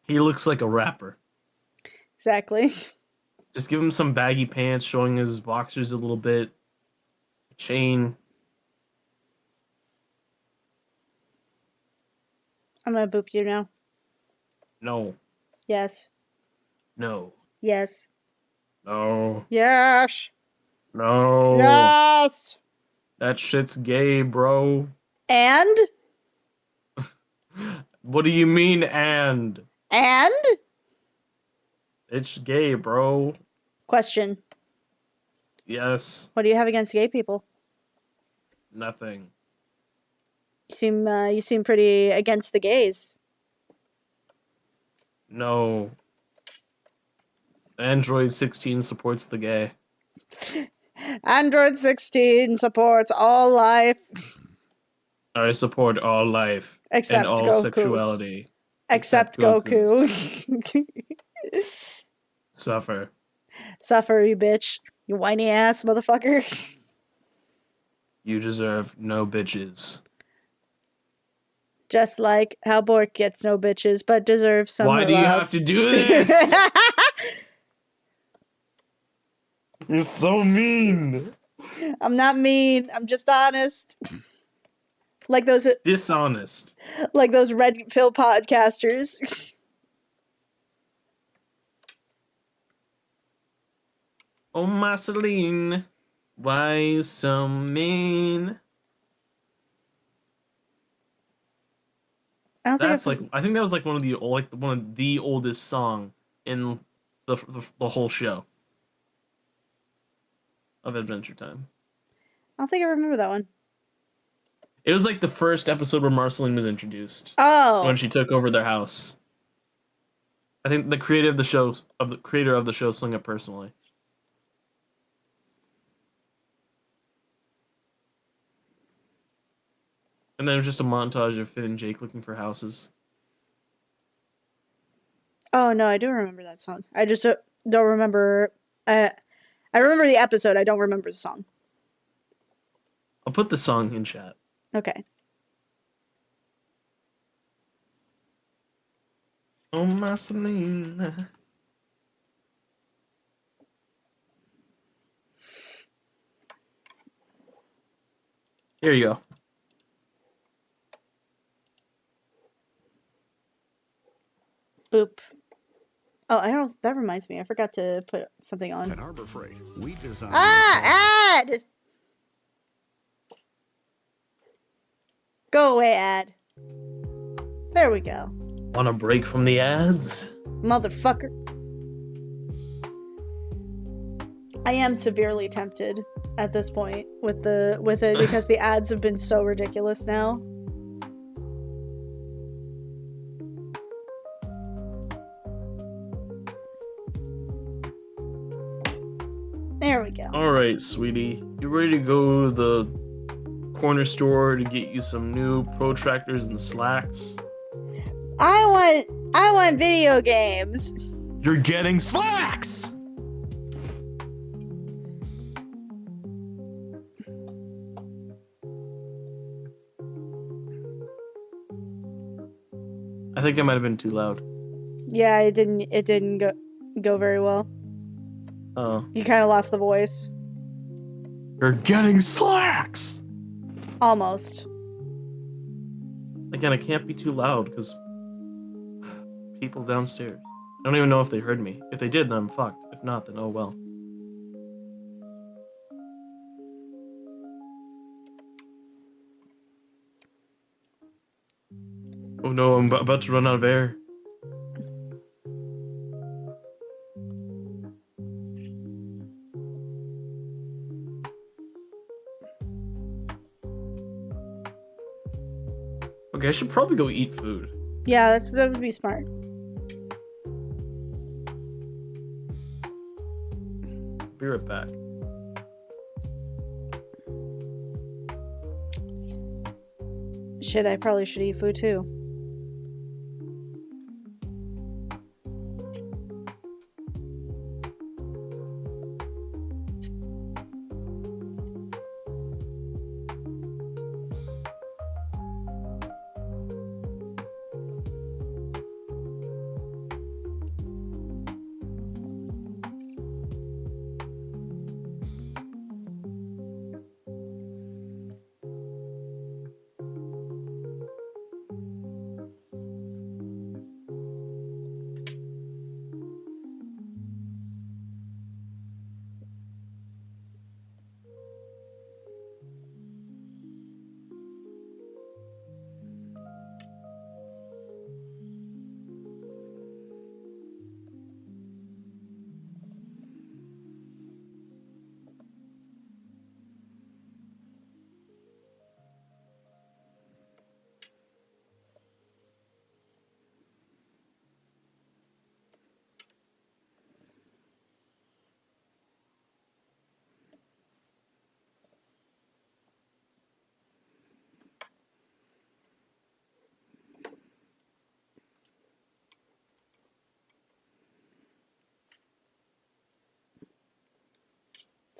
[SPEAKER 1] He looks like a rapper.
[SPEAKER 2] Exactly.
[SPEAKER 1] Just give him some baggy pants, showing his boxers a little bit. A chain.
[SPEAKER 2] I'm gonna boop you now.
[SPEAKER 1] No.
[SPEAKER 2] Yes.
[SPEAKER 1] No.
[SPEAKER 2] Yes.
[SPEAKER 1] No.
[SPEAKER 2] Yes.
[SPEAKER 1] No.
[SPEAKER 2] Yes.
[SPEAKER 1] That shit's gay, bro.
[SPEAKER 2] And?
[SPEAKER 1] What do you mean, and?
[SPEAKER 2] And?
[SPEAKER 1] It's gay, bro.
[SPEAKER 2] Question.
[SPEAKER 1] Yes.
[SPEAKER 2] What do you have against gay people?
[SPEAKER 1] Nothing.
[SPEAKER 2] You seem pretty against the gays.
[SPEAKER 1] No. Android 16 supports the gay.
[SPEAKER 2] Android 16 supports all life.
[SPEAKER 1] I support all life
[SPEAKER 2] Except
[SPEAKER 1] and all
[SPEAKER 2] Goku's.
[SPEAKER 1] sexuality.
[SPEAKER 2] Except
[SPEAKER 1] Goku's.
[SPEAKER 2] Goku.
[SPEAKER 1] Suffer.
[SPEAKER 2] Suffer, you bitch. You whiny ass motherfucker.
[SPEAKER 1] You deserve no bitches.
[SPEAKER 2] Just like how Bork gets no bitches, but deserves some
[SPEAKER 1] Why
[SPEAKER 2] love.
[SPEAKER 1] do you have to do this? You're so mean.
[SPEAKER 2] I'm not mean. I'm just honest. Like those
[SPEAKER 1] Dishonest.
[SPEAKER 2] red pill podcasters.
[SPEAKER 1] Oh, Marceline, why you so mean?
[SPEAKER 2] I don't
[SPEAKER 1] That's
[SPEAKER 2] think
[SPEAKER 1] like I think that was like one of the oldest song in the whole show of Adventure Time.
[SPEAKER 2] I don't think I remember that one.
[SPEAKER 1] It was like the first episode where Marceline was introduced.
[SPEAKER 2] Oh.
[SPEAKER 1] When she took over their house. I think the creator of the show sang it personally. And then it was just a montage of Finn and Jake looking for houses.
[SPEAKER 2] Oh no, I do remember that song. I just don't remember. I remember the episode. I don't remember the song.
[SPEAKER 1] I'll put the song in chat.
[SPEAKER 2] Okay.
[SPEAKER 1] Oh, my Selena. Here you go.
[SPEAKER 2] Boop. Oh, I don't. That reminds me. I forgot to put something on.
[SPEAKER 4] At Harbor Freight, we design
[SPEAKER 2] Ad! Go away, ad. There we go.
[SPEAKER 1] Want a break from the ads?
[SPEAKER 2] Motherfucker. I am severely tempted at this point with it because the ads have been so ridiculous now. There we go.
[SPEAKER 1] All right, sweetie. You ready to go to the corner store to get you some new protractors and slacks?
[SPEAKER 2] I want video games.
[SPEAKER 1] You're getting slacks! I think I might have been too loud.
[SPEAKER 2] Yeah, it didn't go very well.
[SPEAKER 1] Oh.
[SPEAKER 2] You kind of lost the voice.
[SPEAKER 1] You're getting slacks!
[SPEAKER 2] Almost.
[SPEAKER 1] Again, I can't be too loud because people downstairs. I don't even know if they heard me. If they did, then I'm fucked. If not, then oh well. Oh no, I'm about to run out of air. Okay, I should probably go eat food.
[SPEAKER 2] Yeah, that would be smart.
[SPEAKER 1] Be right back.
[SPEAKER 2] Shit, I probably should eat food too.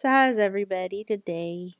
[SPEAKER 2] So how's everybody today?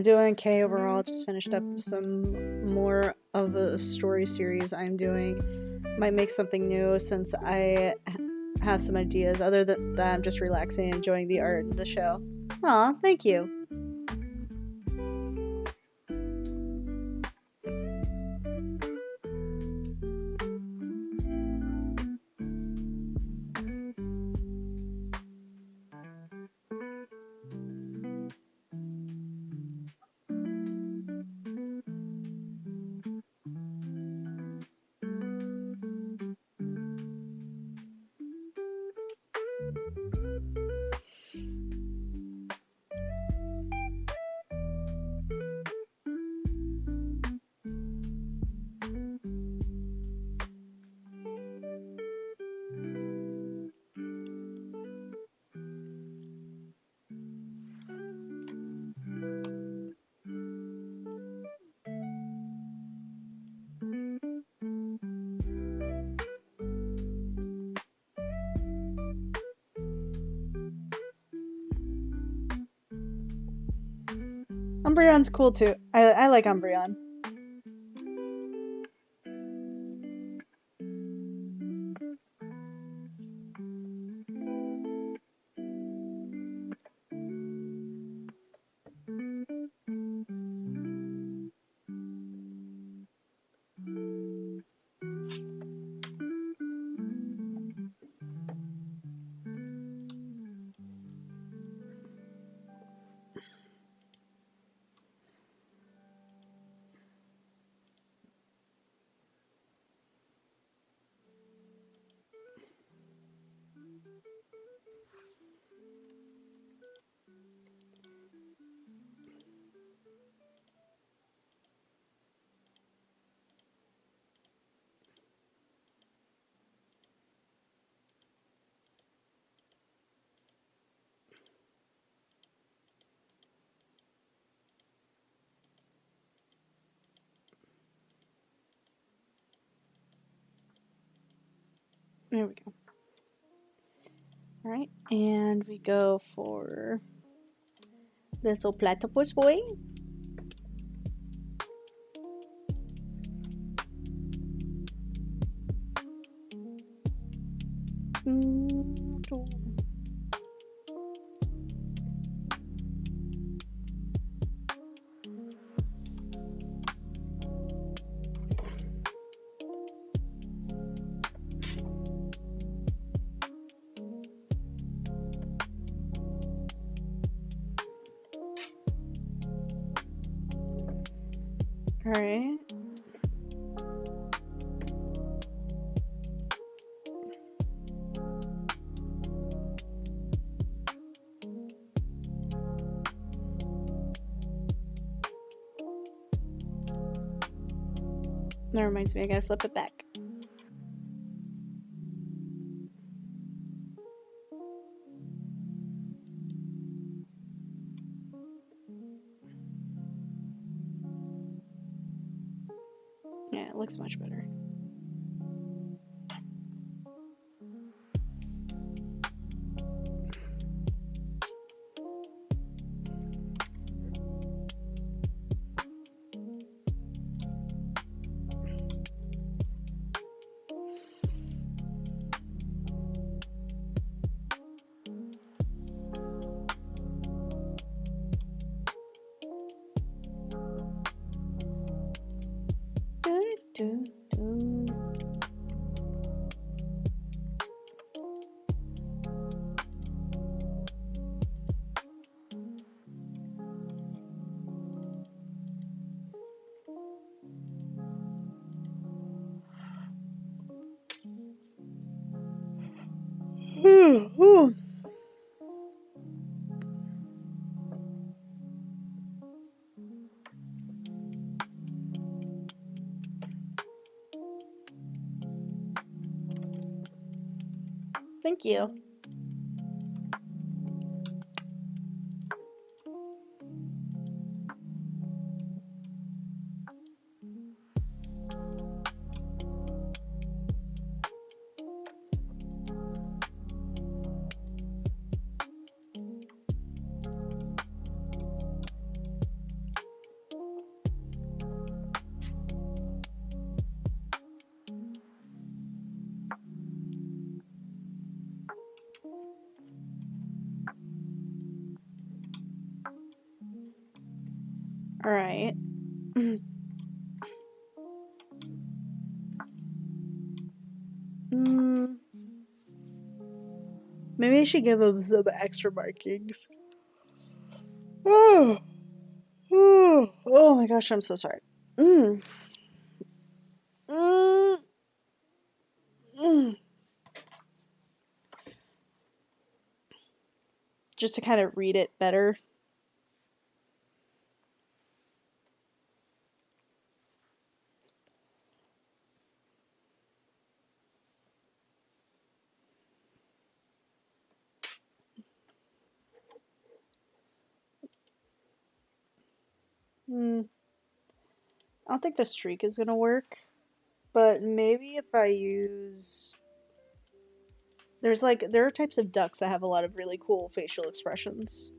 [SPEAKER 2] I'm doing K overall. Just finished up some more of a story series I'm doing. Might make something new since I have some ideas. Other than that, I'm just relaxing and enjoying the art and the show. Aw, thank you. Umbreon's cool too. I like Umbreon. There we go. Alright, and we go for little platypus boy. Alright. That reminds me, I gotta flip it back. Yeah, it looks much better. Thank you. All right. Mm, maybe I should give him some extra markings. Oh, oh my gosh, I'm so sorry. Mm. Mm. Mm. Just to kind of read it better. Hmm. I don't think the streak is gonna work, but maybe if I use... there are types of ducks that have a lot of really cool facial expressions.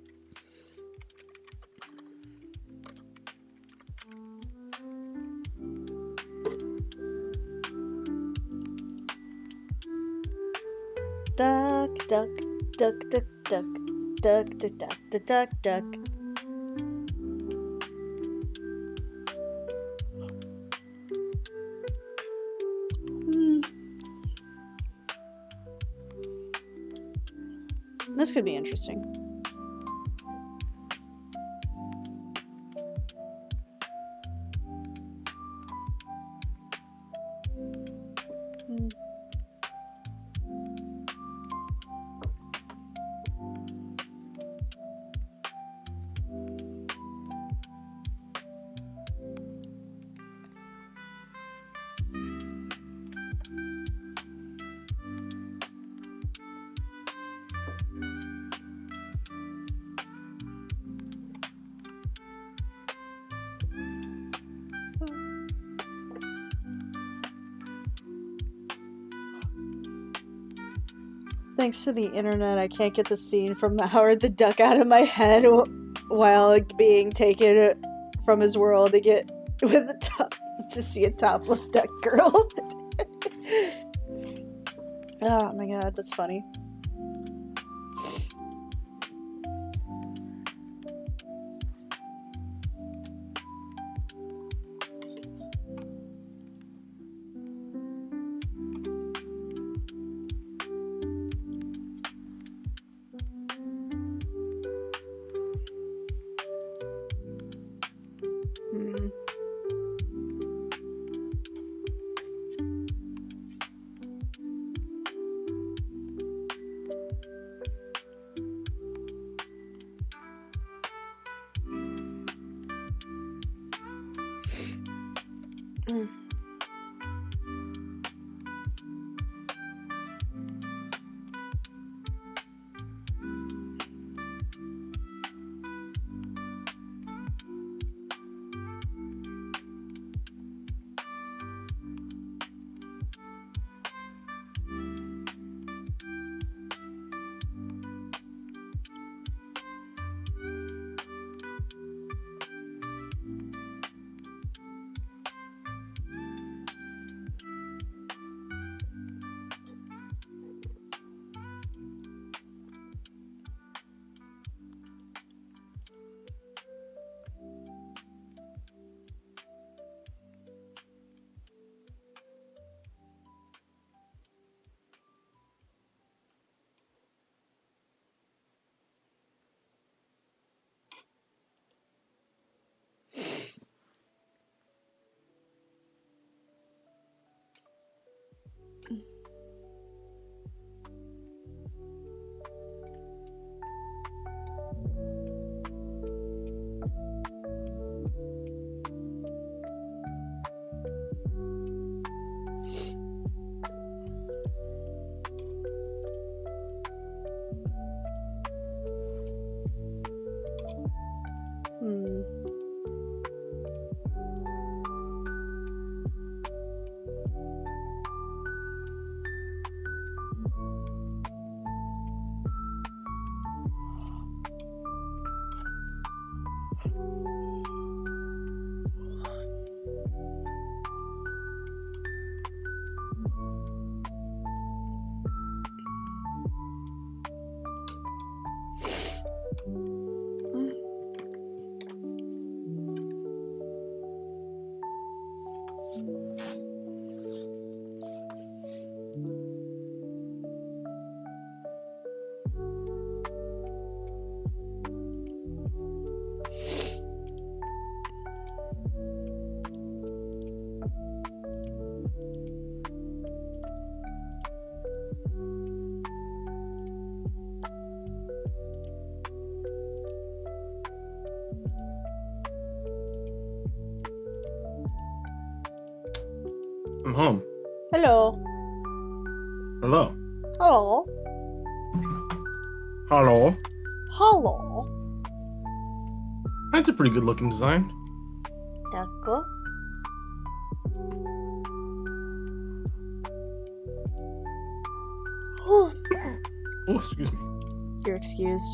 [SPEAKER 2] Duck, duck, duck, duck, duck, duck, duck, duck, duck, duck, duck. This could be interesting. Thanks to the internet, I can't get the scene from Howard the Duck out of my head while being taken from his world to get with the top to see a topless duck girl. Oh my god, that's funny.
[SPEAKER 1] I'm home.
[SPEAKER 2] Hello.
[SPEAKER 1] Hello.
[SPEAKER 2] Hello.
[SPEAKER 1] Hello.
[SPEAKER 2] Hello.
[SPEAKER 1] That's a pretty good looking design.
[SPEAKER 2] D'accord.
[SPEAKER 1] Oh, excuse me.
[SPEAKER 2] You're excused.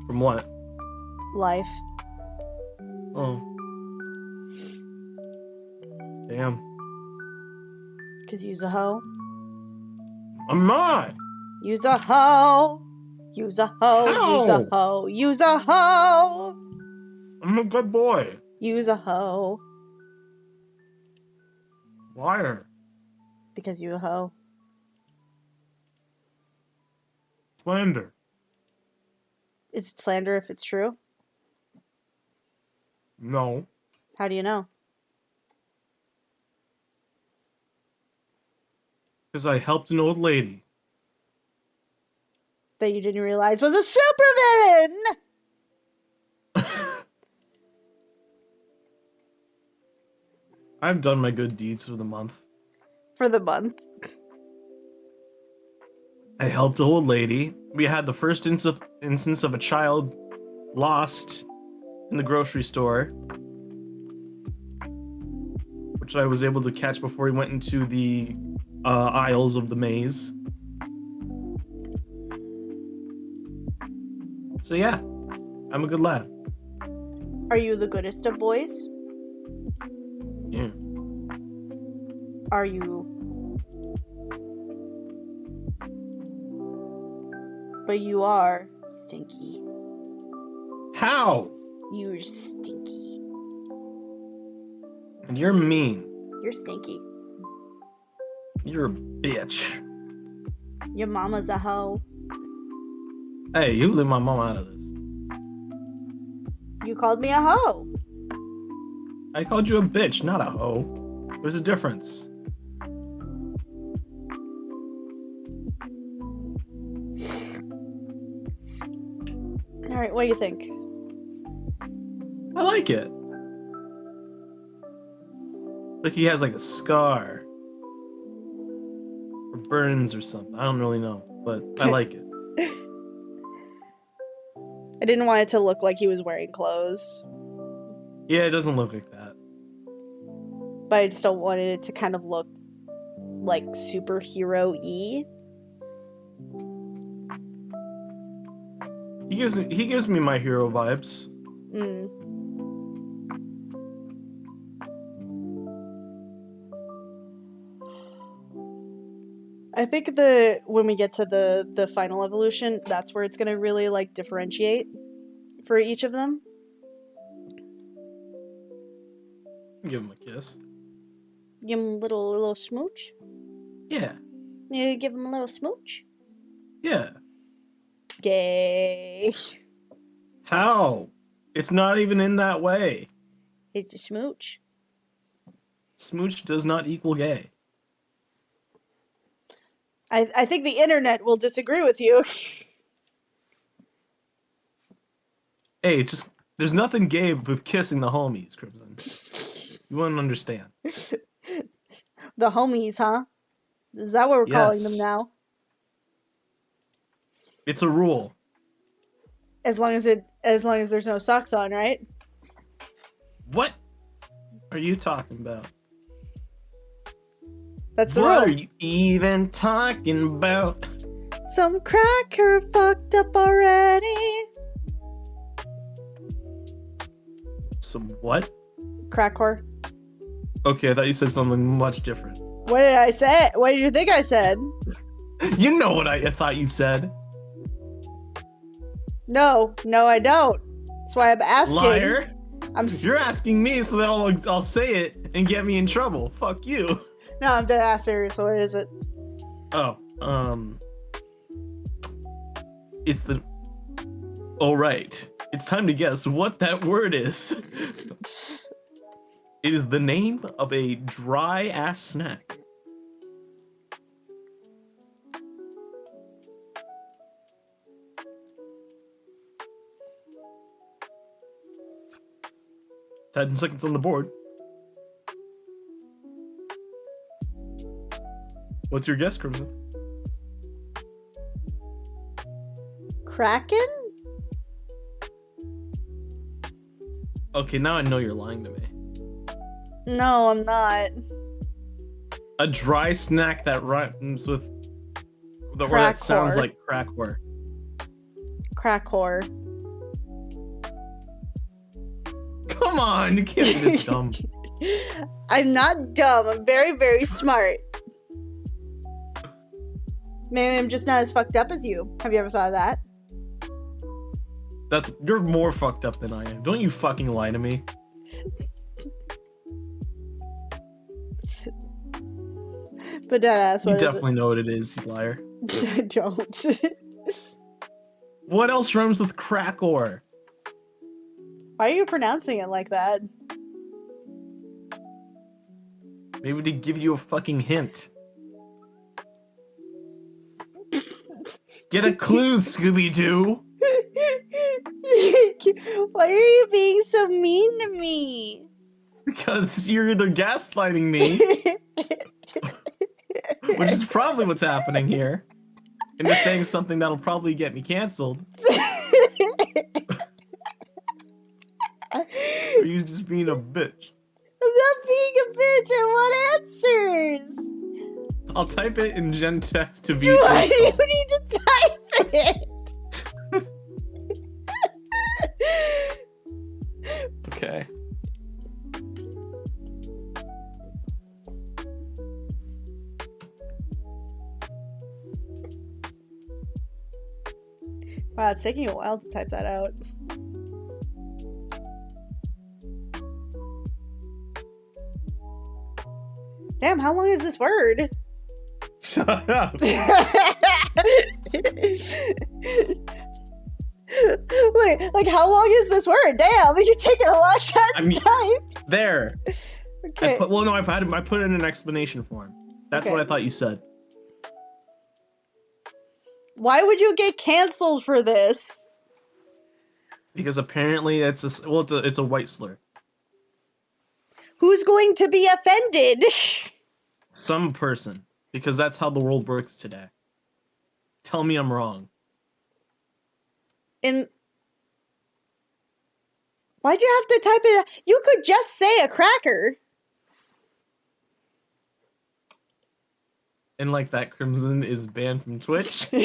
[SPEAKER 1] From what?
[SPEAKER 2] Life.
[SPEAKER 1] Oh. Damn.
[SPEAKER 2] Cause you's a hoe.
[SPEAKER 1] I'm not.
[SPEAKER 2] You's a hoe. You's a hoe. You's a
[SPEAKER 1] How?
[SPEAKER 2] hoe. You's a hoe.
[SPEAKER 1] I'm a good boy.
[SPEAKER 2] You's a hoe.
[SPEAKER 1] Liar.
[SPEAKER 2] Because you a hoe.
[SPEAKER 1] Slander.
[SPEAKER 2] Is it slander if it's true?
[SPEAKER 1] No.
[SPEAKER 2] How do you know?
[SPEAKER 1] Because I helped an old lady.
[SPEAKER 2] That you didn't realize was a supervillain!
[SPEAKER 1] I've done my good deeds for the month.
[SPEAKER 2] For the month.
[SPEAKER 1] I helped an old lady. We had the first instance of a child lost in the grocery store, which I was able to catch before he went into the aisles of the maze. So yeah, I'm a good lad.
[SPEAKER 2] Are you the goodest of boys?
[SPEAKER 1] Yeah.
[SPEAKER 2] Are you... But you are stinky.
[SPEAKER 1] How?
[SPEAKER 2] You're stinky.
[SPEAKER 1] And you're mean.
[SPEAKER 2] You're stinky.
[SPEAKER 1] You're a bitch.
[SPEAKER 2] Your mama's a hoe.
[SPEAKER 1] Hey, you leave my mom out of this.
[SPEAKER 2] You called me a hoe.
[SPEAKER 1] I called you a bitch, not a hoe. There's a difference.
[SPEAKER 2] Alright, what do you think?
[SPEAKER 1] I like it. Like he has like a scar. Or burns or something. I don't really know. But I like it.
[SPEAKER 2] I didn't want it to look like he was wearing clothes.
[SPEAKER 1] Yeah, it doesn't look like that.
[SPEAKER 2] But I still wanted it to kind of look like superhero-y.
[SPEAKER 1] He gives me my hero vibes.
[SPEAKER 2] Mm. I think when we get to the final evolution, that's where it's gonna really like differentiate for each of them.
[SPEAKER 1] Give him a kiss.
[SPEAKER 2] Give him a little smooch.
[SPEAKER 1] Yeah.
[SPEAKER 2] You give him a little smooch.
[SPEAKER 1] Yeah.
[SPEAKER 2] Gay.
[SPEAKER 1] How? It's not even in that way.
[SPEAKER 2] It's a smooch.
[SPEAKER 1] Smooch does not equal gay.
[SPEAKER 2] I think the internet will disagree with you.
[SPEAKER 1] Hey, just there's nothing gay with kissing the homies, Crimson. You wouldn't understand.
[SPEAKER 2] The homies, huh? Is that what we're calling them
[SPEAKER 1] Yes.
[SPEAKER 2] now?
[SPEAKER 1] It's a rule.
[SPEAKER 2] As long as there's no socks on, right?
[SPEAKER 1] What are you talking about?
[SPEAKER 2] That's the
[SPEAKER 1] What
[SPEAKER 2] rule.
[SPEAKER 1] are you even talking about?
[SPEAKER 2] Some cracker fucked up already.
[SPEAKER 1] Some what?
[SPEAKER 2] Crack whore.
[SPEAKER 1] Okay, I thought you said something much different.
[SPEAKER 2] What did I say? What did you think I said?
[SPEAKER 1] You know what I thought you said.
[SPEAKER 2] No, I don't. That's why I'm asking.
[SPEAKER 1] Liar.
[SPEAKER 2] I'm
[SPEAKER 1] You're asking me so that I'll say it and get me in trouble. Fuck you.
[SPEAKER 2] No, I'm dead ass serious. What is it?
[SPEAKER 1] Oh, it's the... Oh, right. It's time to guess what that word is. It is the name of a dry-ass snack. Ten seconds on the board. What's your guess, Crimson?
[SPEAKER 2] Kraken?
[SPEAKER 1] Okay, now I know you're lying to me.
[SPEAKER 2] No, I'm not.
[SPEAKER 1] A dry snack that rhymes with the word that sounds
[SPEAKER 2] Crackor.
[SPEAKER 1] like crackor.
[SPEAKER 2] Crackor.
[SPEAKER 1] Come on, you can't be this dumb.
[SPEAKER 2] I'm not dumb. I'm very, very smart. Maybe I'm just not as fucked up as you. Have you ever thought of that?
[SPEAKER 1] You're more fucked up than I am. Don't you fucking lie to me.
[SPEAKER 2] But deadass,
[SPEAKER 1] You
[SPEAKER 2] what is
[SPEAKER 1] definitely know what it is, you liar.
[SPEAKER 2] it? I don't.
[SPEAKER 1] What else rhymes with crackor?
[SPEAKER 2] Why are you pronouncing it like that?
[SPEAKER 1] Maybe to give you a fucking hint. Get a clue, Scooby-Doo!
[SPEAKER 2] Why are you being so mean to me?
[SPEAKER 1] Because you're either gaslighting me, which is probably what's happening here, into saying something that'll probably get me canceled, or you just being a bitch.
[SPEAKER 2] I'm not being a bitch. I want answers.
[SPEAKER 1] I'll type it in Gen text to be.
[SPEAKER 2] Why do you need to type it?
[SPEAKER 1] Okay.
[SPEAKER 2] Wow, it's taking a while to type that out. Damn, how long is this word?
[SPEAKER 1] Shut up.
[SPEAKER 2] Like, how long is this word? Damn, you're taking a long time to type.
[SPEAKER 1] There.
[SPEAKER 2] Okay.
[SPEAKER 1] I put it in an explanation form. That's
[SPEAKER 2] Okay.
[SPEAKER 1] what I thought you said.
[SPEAKER 2] Why would you get canceled for this?
[SPEAKER 1] Because apparently it's a white slur.
[SPEAKER 2] Who's going to be offended?
[SPEAKER 1] Some person. Because that's how the world works today. Tell me I'm wrong.
[SPEAKER 2] And why'd you have to type it? You could just say a cracker.
[SPEAKER 1] And like that, Crimson is banned from Twitch.
[SPEAKER 2] Well,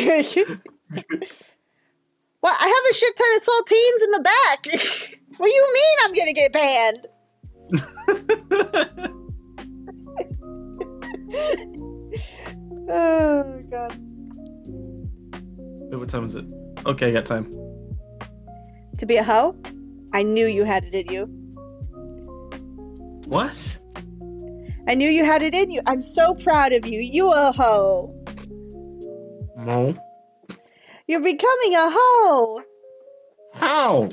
[SPEAKER 2] I have a shit ton of saltines in the back. What do you mean I'm gonna get banned? Oh god.
[SPEAKER 1] Wait, what time is it? Okay, I got time.
[SPEAKER 2] To be a hoe? I knew you had it in you.
[SPEAKER 1] What?
[SPEAKER 2] I knew you had it in you. I'm so proud of you. You a hoe.
[SPEAKER 1] No.
[SPEAKER 2] You're becoming a hoe.
[SPEAKER 1] How?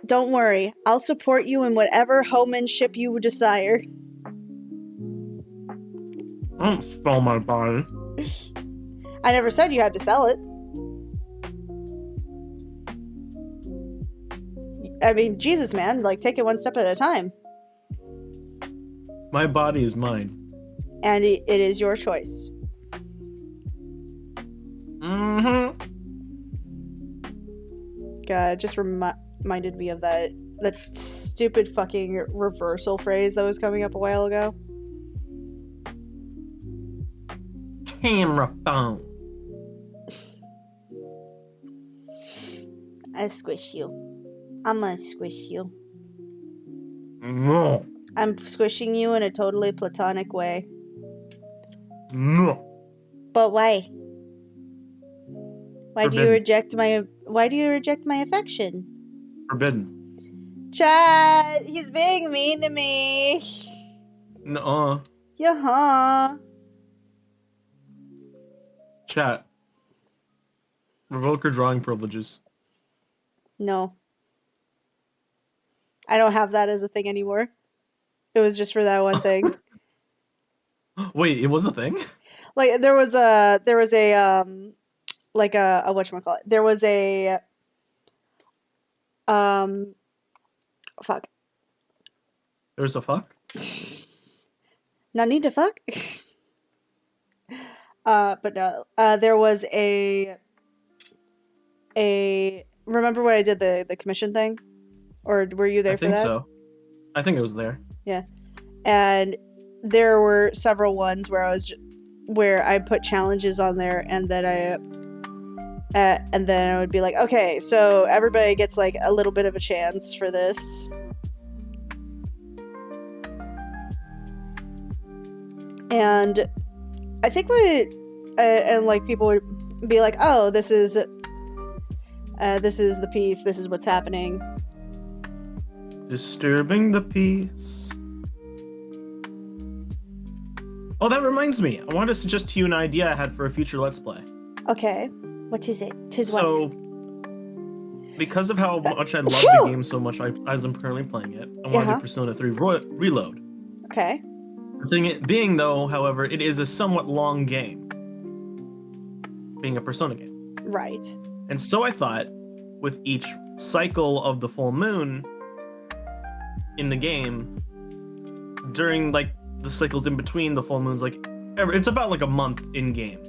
[SPEAKER 2] Don't worry. I'll support you in whatever hoemanship you desire.
[SPEAKER 1] I don't sell my body.
[SPEAKER 2] I never said you had to sell it. I mean, Jesus, man. Like, take it one step at a time.
[SPEAKER 1] My body is mine.
[SPEAKER 2] And it is your choice.
[SPEAKER 1] Mm-hmm.
[SPEAKER 2] God, it just reminded me of that stupid fucking reversal phrase that was coming up a while ago.
[SPEAKER 1] Camera phone.
[SPEAKER 2] I squish you. I'm gonna squish you.
[SPEAKER 1] No.
[SPEAKER 2] I'm squishing you in a totally platonic way.
[SPEAKER 1] No.
[SPEAKER 2] But why? Why do you
[SPEAKER 1] Forbidden.
[SPEAKER 2] Why do you reject my affection?
[SPEAKER 1] Forbidden.
[SPEAKER 2] Chad, he's being mean to me.
[SPEAKER 1] Nuh-uh.
[SPEAKER 2] Yeah.
[SPEAKER 1] Chat. Revoke her drawing privileges.
[SPEAKER 2] No. I don't have that as a thing anymore. It was just for that one thing.
[SPEAKER 1] Wait, it was a thing?
[SPEAKER 2] Like there was a like a whatchamacallit. There was a fuck.
[SPEAKER 1] There's a fuck?
[SPEAKER 2] Not need to fuck? But no, there was a. Remember when I did the commission thing, or were you there
[SPEAKER 1] I
[SPEAKER 2] for
[SPEAKER 1] think
[SPEAKER 2] that?
[SPEAKER 1] so. I think it was there.
[SPEAKER 2] Yeah, and there were several ones where I put challenges on there, and then I would be like, okay, so everybody gets like a little bit of a chance for this. And I think and like people would be like, oh, this is the piece, this is what's happening.
[SPEAKER 1] Disturbing the peace. Oh, that reminds me. I wanted to suggest to you an idea I had for a future Let's Play.
[SPEAKER 2] Okay, what is it? Tis what?
[SPEAKER 1] So, because of how much I love the game so much as I'm currently playing it, I want to do Persona 3 Reload.
[SPEAKER 2] Okay.
[SPEAKER 1] The thing being, though, however, it is a somewhat long game. Being a Persona game.
[SPEAKER 2] Right.
[SPEAKER 1] And so I thought, with each cycle of the full moon in the game, during like the cycles in between the full moons, like it's about like a month in game,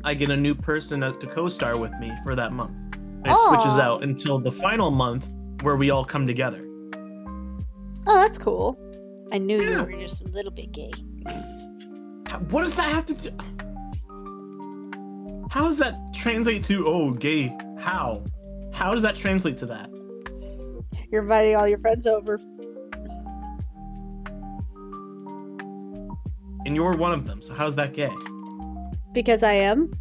[SPEAKER 1] I get a new person to co-star with me for that month. And it switches out until the final month where we all come together.
[SPEAKER 2] Oh, that's cool. I knew you were just a little bit gay.
[SPEAKER 1] What does that have to do? How does that translate to, gay? How? How does that translate to that?
[SPEAKER 2] You're inviting all your friends over.
[SPEAKER 1] And you're one of them, so how's that gay?
[SPEAKER 2] Because I am.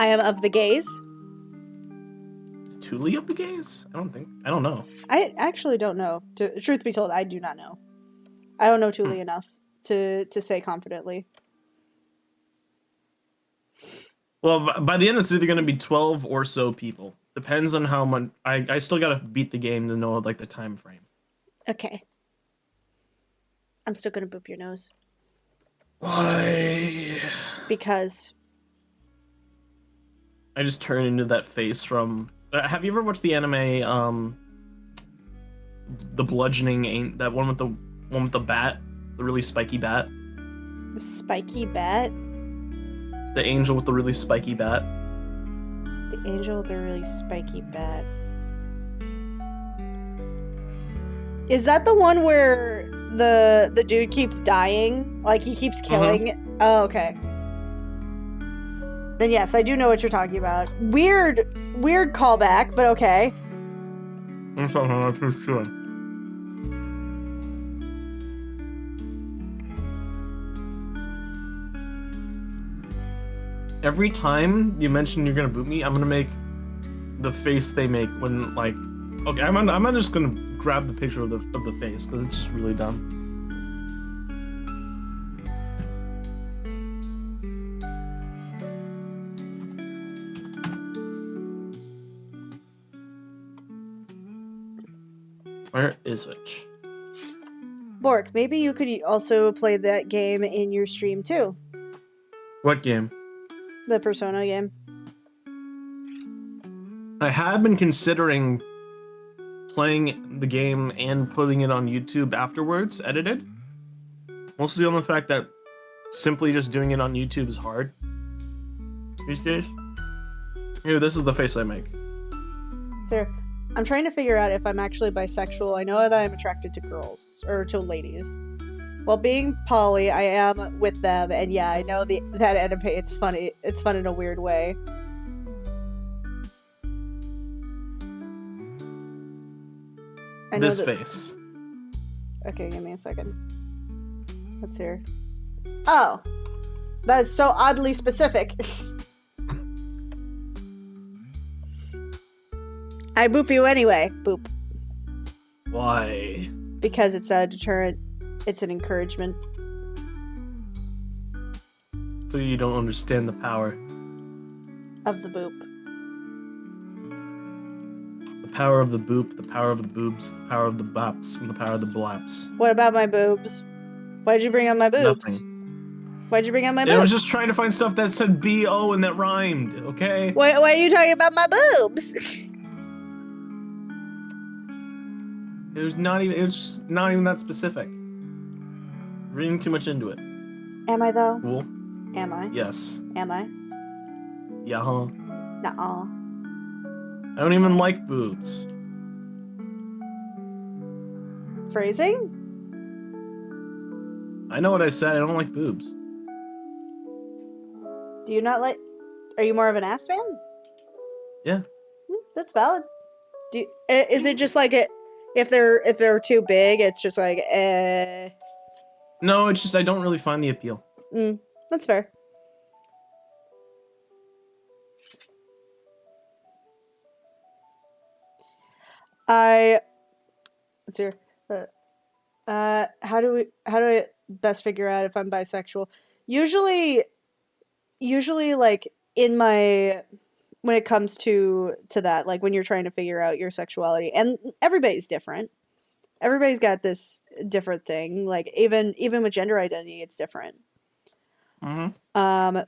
[SPEAKER 2] I am of the gays.
[SPEAKER 1] Is Thule of the gays? I don't know.
[SPEAKER 2] I actually don't know. Truth be told, I do not know. I don't know Thule enough to say confidently.
[SPEAKER 1] Well, by the end, it's either going to be 12 or so people. Depends on how much. I still got to beat the game to know like the time frame.
[SPEAKER 2] Okay. I'm still gonna boop your nose.
[SPEAKER 1] Why?
[SPEAKER 2] Because.
[SPEAKER 1] I just turn into that face from. Have you ever watched the anime? The bludgeoning that one with the bat, the really spiky bat.
[SPEAKER 2] The spiky bat.
[SPEAKER 1] The angel with the really spiky bat.
[SPEAKER 2] The angel with the really spiky bat. Is that the one where the dude keeps dying? Like he keeps killing? Oh, okay. Then yes, I do know what you're talking about. Weird callback, but okay.
[SPEAKER 1] That's for sure. Every time you mention you're gonna boot me, I'm gonna make the face they make when like. Okay, I'm just gonna grab the picture of the face because it's just really dumb. Where is it?
[SPEAKER 2] Bork, maybe you could also play that game in your stream too.
[SPEAKER 1] What game?
[SPEAKER 2] The Persona game.
[SPEAKER 1] I have been considering playing the game and putting it on YouTube afterwards, edited. Mostly on the fact that simply just doing it on YouTube is hard these days. Here, this is the face I make.
[SPEAKER 2] Sir, I'm trying to figure out if I'm actually bisexual. I know that I'm attracted to girls, or to ladies. While being poly, I am with them, and yeah, I know that anime, it's funny. It's fun in a weird way.
[SPEAKER 1] This face.
[SPEAKER 2] Okay, give me a second. Let's see here. Oh! That is so oddly specific. I boop you anyway. Boop.
[SPEAKER 1] Why?
[SPEAKER 2] Because it's a deterrent. It's an encouragement.
[SPEAKER 1] So you don't understand the power.
[SPEAKER 2] Of the boop.
[SPEAKER 1] The power of the boop, the power of the boobs, the power of the bops, and the power of the blaps.
[SPEAKER 2] What about my boobs? Why'd you bring up my boobs?
[SPEAKER 1] Nothing.
[SPEAKER 2] Why'd you bring up my boobs?
[SPEAKER 1] I was just trying to find stuff that said B-O and that rhymed, okay?
[SPEAKER 2] Why are you talking about my boobs?
[SPEAKER 1] It was not even that specific. Reading too much into it.
[SPEAKER 2] Am I though?
[SPEAKER 1] Cool.
[SPEAKER 2] Am I?
[SPEAKER 1] Yes.
[SPEAKER 2] Am I?
[SPEAKER 1] Yeah, huh?
[SPEAKER 2] Nuh-uh.
[SPEAKER 1] I don't even like boobs.
[SPEAKER 2] Phrasing?
[SPEAKER 1] I know what I said. I don't like boobs.
[SPEAKER 2] Do you not like... Are you more of an ass man?
[SPEAKER 1] Yeah.
[SPEAKER 2] That's valid. Is it just like if they're too big, it's just like
[SPEAKER 1] No, it's just I don't really find the appeal.
[SPEAKER 2] That's fair. Let's hear. How do I best figure out if I'm bisexual? Usually like in my when it comes to that, like when you're trying to figure out your sexuality, and everybody's different. Everybody's got this different thing. Like even with gender identity, it's different.
[SPEAKER 1] Mm-hmm.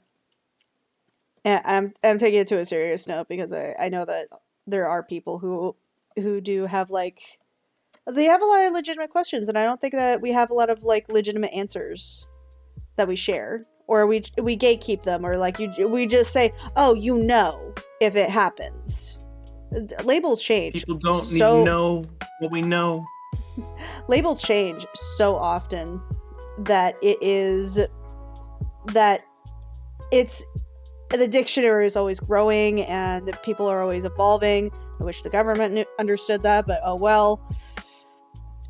[SPEAKER 2] And I'm taking it to a serious note because I know that there are people who do have like they have a lot of legitimate questions, and I don't think that we have a lot of like legitimate answers that we share, or we gatekeep them, or like we just say, oh, you know, if it happens. Labels change.
[SPEAKER 1] People don't need to know what we know.
[SPEAKER 2] Labels change so often that the dictionary is always growing and people are always evolving. I wish the government understood that, but oh well.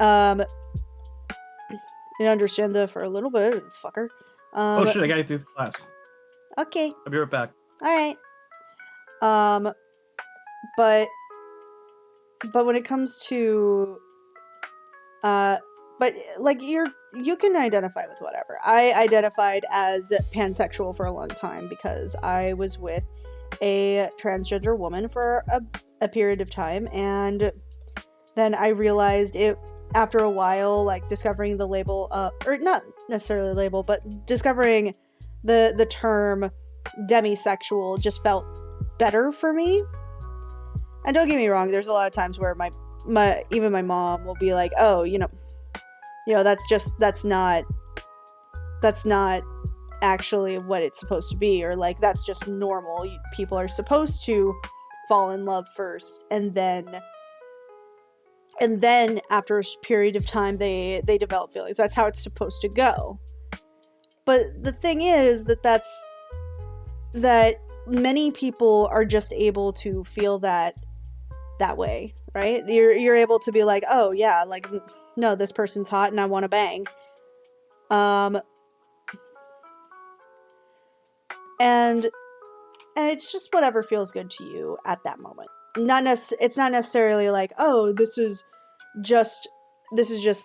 [SPEAKER 2] I understand that for a little bit, fucker.
[SPEAKER 1] Oh shit, I gotta do the class.
[SPEAKER 2] Okay.
[SPEAKER 1] I'll be right back.
[SPEAKER 2] Alright. But when it comes to but like you can identify with whatever. I identified as pansexual for a long time because I was with a transgender woman for a period of time, and then I realized it after a while, like discovering the label, or not necessarily label, but discovering the term demisexual just felt better for me. And don't get me wrong, there's a lot of times where even my mom will be like, oh, you know, that's not actually what it's supposed to be, or like that's just normal. People are supposed to fall in love first, and then after a period of time they develop feelings. That's how it's supposed to go. But the thing is that many people are just able to feel that way, right? You're able to be like, oh yeah, like, no, this person's hot and I want to bang. And it's just whatever feels good to you at that moment. It's not necessarily like, oh, this is just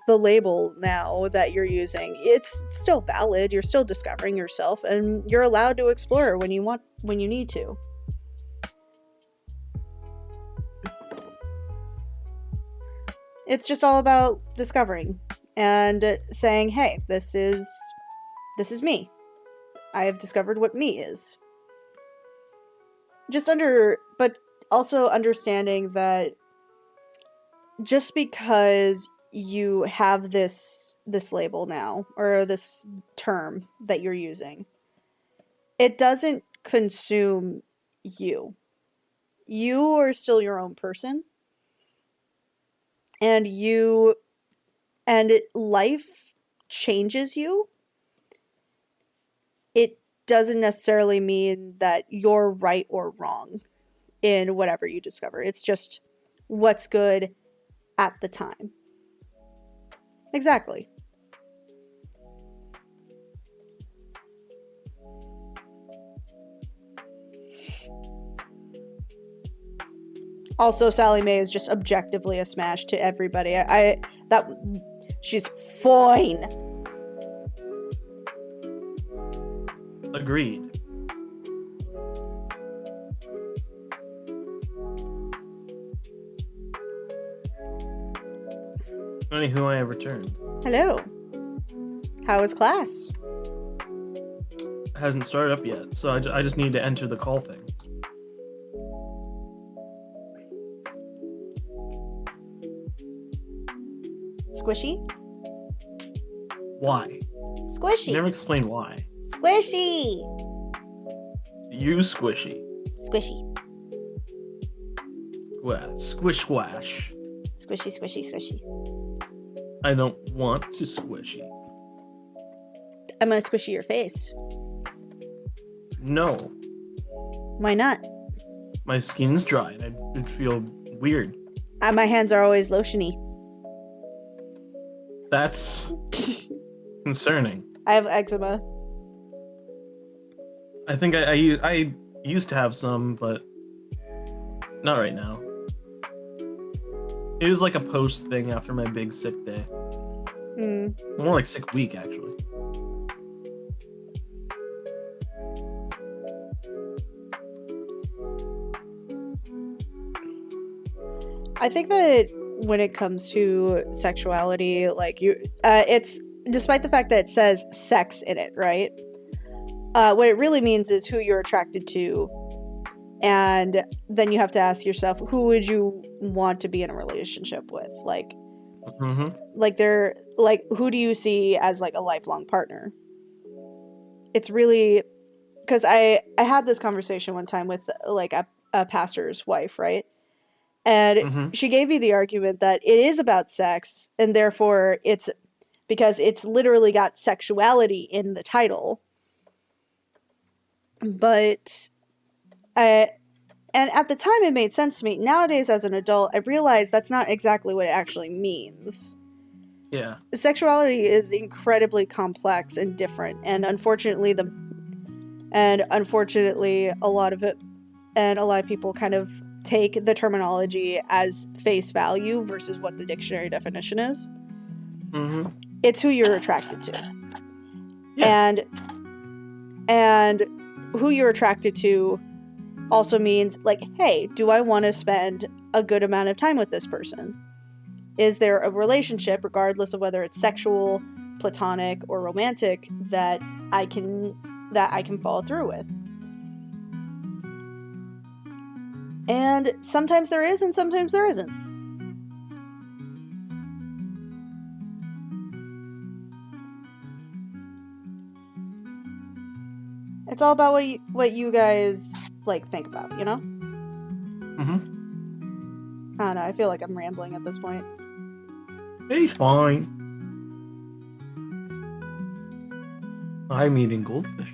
[SPEAKER 2] the label now that you're using. It's still valid. You're still discovering yourself, and you're allowed to explore when you need to. It's just all about discovering and saying, hey, this is me. I have discovered what me is. But also understanding that just because you have this label now, or this term that you're using, it doesn't consume you. You are still your own person. And life changes you. It doesn't necessarily mean that you're right or wrong in whatever you discover. It's just what's good at the time. Exactly. Also, Sally Mae is just objectively a smash to everybody. She's fine.
[SPEAKER 1] Agreed. Anywho, I have returned.
[SPEAKER 2] Hello. How was class?
[SPEAKER 1] It hasn't started up yet, so I just need to enter the call thing.
[SPEAKER 2] Squishy?
[SPEAKER 1] Why?
[SPEAKER 2] Squishy.
[SPEAKER 1] Never explained why.
[SPEAKER 2] Squishy.
[SPEAKER 1] You squishy.
[SPEAKER 2] Squishy.
[SPEAKER 1] Well, squish squash.
[SPEAKER 2] Squishy, squishy, squishy.
[SPEAKER 1] I don't want to squishy.
[SPEAKER 2] I'm gonna squishy your face.
[SPEAKER 1] No.
[SPEAKER 2] Why not?
[SPEAKER 1] My skin's dry and I'd feel weird.
[SPEAKER 2] My hands are always lotiony.
[SPEAKER 1] That's concerning.
[SPEAKER 2] I have eczema.
[SPEAKER 1] I think I used to have some, but not right now. It was like a post thing after my big sick day. More like sick week, actually.
[SPEAKER 2] I think that when it comes to sexuality, like it's despite the fact that it says sex in it, right? What it really means is who you're attracted to, and then you have to ask yourself, who would you want to be in a relationship with? Like, who do you see as like a lifelong partner? It's really because I had this conversation one time with like a pastor's wife, right? And she gave me the argument that it is about sex, and therefore it's because it's literally got sexuality in the title. But and at the time it made sense to me. Nowadays, as an adult, I realize that's not exactly what it actually means.
[SPEAKER 1] Yeah.
[SPEAKER 2] Sexuality is incredibly complex and different, and unfortunately a lot of people kind of take the terminology as face value versus what the dictionary definition is. It's who you're attracted to.
[SPEAKER 1] Yeah.
[SPEAKER 2] And who you're attracted to also means, like, hey, do I want to spend a good amount of time with this person? Is there a relationship, regardless of whether it's sexual, platonic, or romantic, that I can follow through with? And sometimes there is, and sometimes there isn't. It's all about what you guys like think about, you know? I don't know. I feel like I'm rambling at this point.
[SPEAKER 1] It's fine. I'm eating goldfish.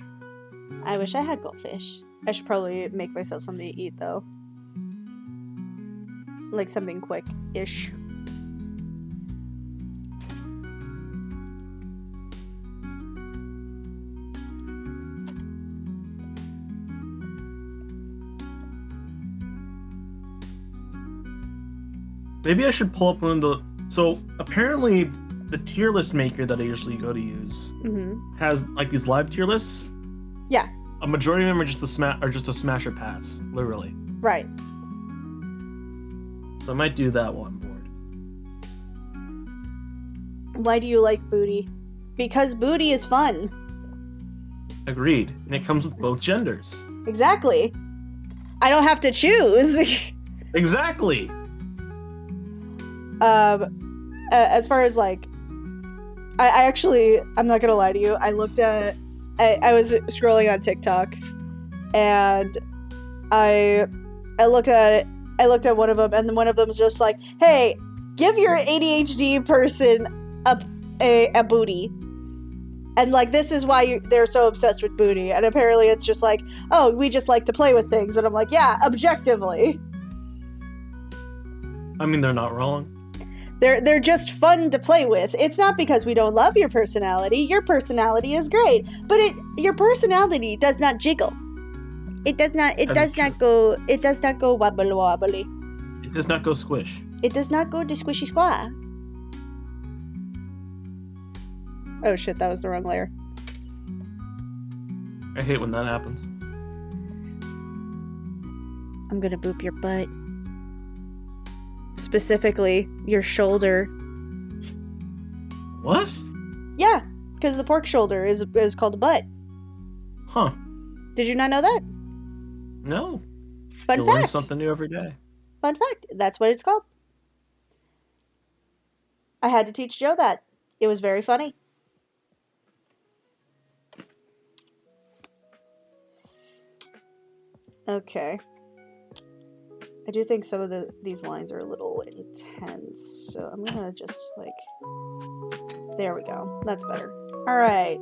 [SPEAKER 2] I wish I had goldfish. I should probably make myself something to eat, though. Like something quick-ish.
[SPEAKER 1] Maybe I should pull up one of the... So, apparently, the tier list maker that I usually go to use has, like, these live tier lists.
[SPEAKER 2] Yeah.
[SPEAKER 1] A majority of them are just a smash or pass, literally.
[SPEAKER 2] Right.
[SPEAKER 1] So I might do that one board.
[SPEAKER 2] Why do you like booty? Because booty is fun.
[SPEAKER 1] Agreed. And it comes with both genders.
[SPEAKER 2] Exactly. I don't have to choose.
[SPEAKER 1] Exactly.
[SPEAKER 2] As far as like, I actually, I'm not gonna lie to you. I was scrolling on TikTok, and I looked at it. I looked at one of them, and one of them's just like, "Hey, give your ADHD person a booty," and like this is why they're so obsessed with booty. And apparently, it's just like, "Oh, we just like to play with things," and I'm like, "Yeah, objectively."
[SPEAKER 1] I mean, they're not wrong.
[SPEAKER 2] They're just fun to play with. It's not because we don't love your personality. Your personality is great, but your personality does not jiggle. It does not go wobble wobbly.
[SPEAKER 1] It does not go squish.
[SPEAKER 2] It does not go to squishy squaw. Oh shit, that was the wrong layer.
[SPEAKER 1] I hate when that happens.
[SPEAKER 2] I'm gonna boop your butt. Specifically, your shoulder.
[SPEAKER 1] What?
[SPEAKER 2] Yeah, because the pork shoulder is called a butt.
[SPEAKER 1] Huh.
[SPEAKER 2] Did you not know that?
[SPEAKER 1] No.
[SPEAKER 2] Fun
[SPEAKER 1] You learn
[SPEAKER 2] fact.
[SPEAKER 1] something new every day.
[SPEAKER 2] Fun fact. That's what it's called. I had to teach Joe that. It was very funny. Okay. I do think some of these lines are a little intense, so I'm gonna just like... There we go. That's better. Alright.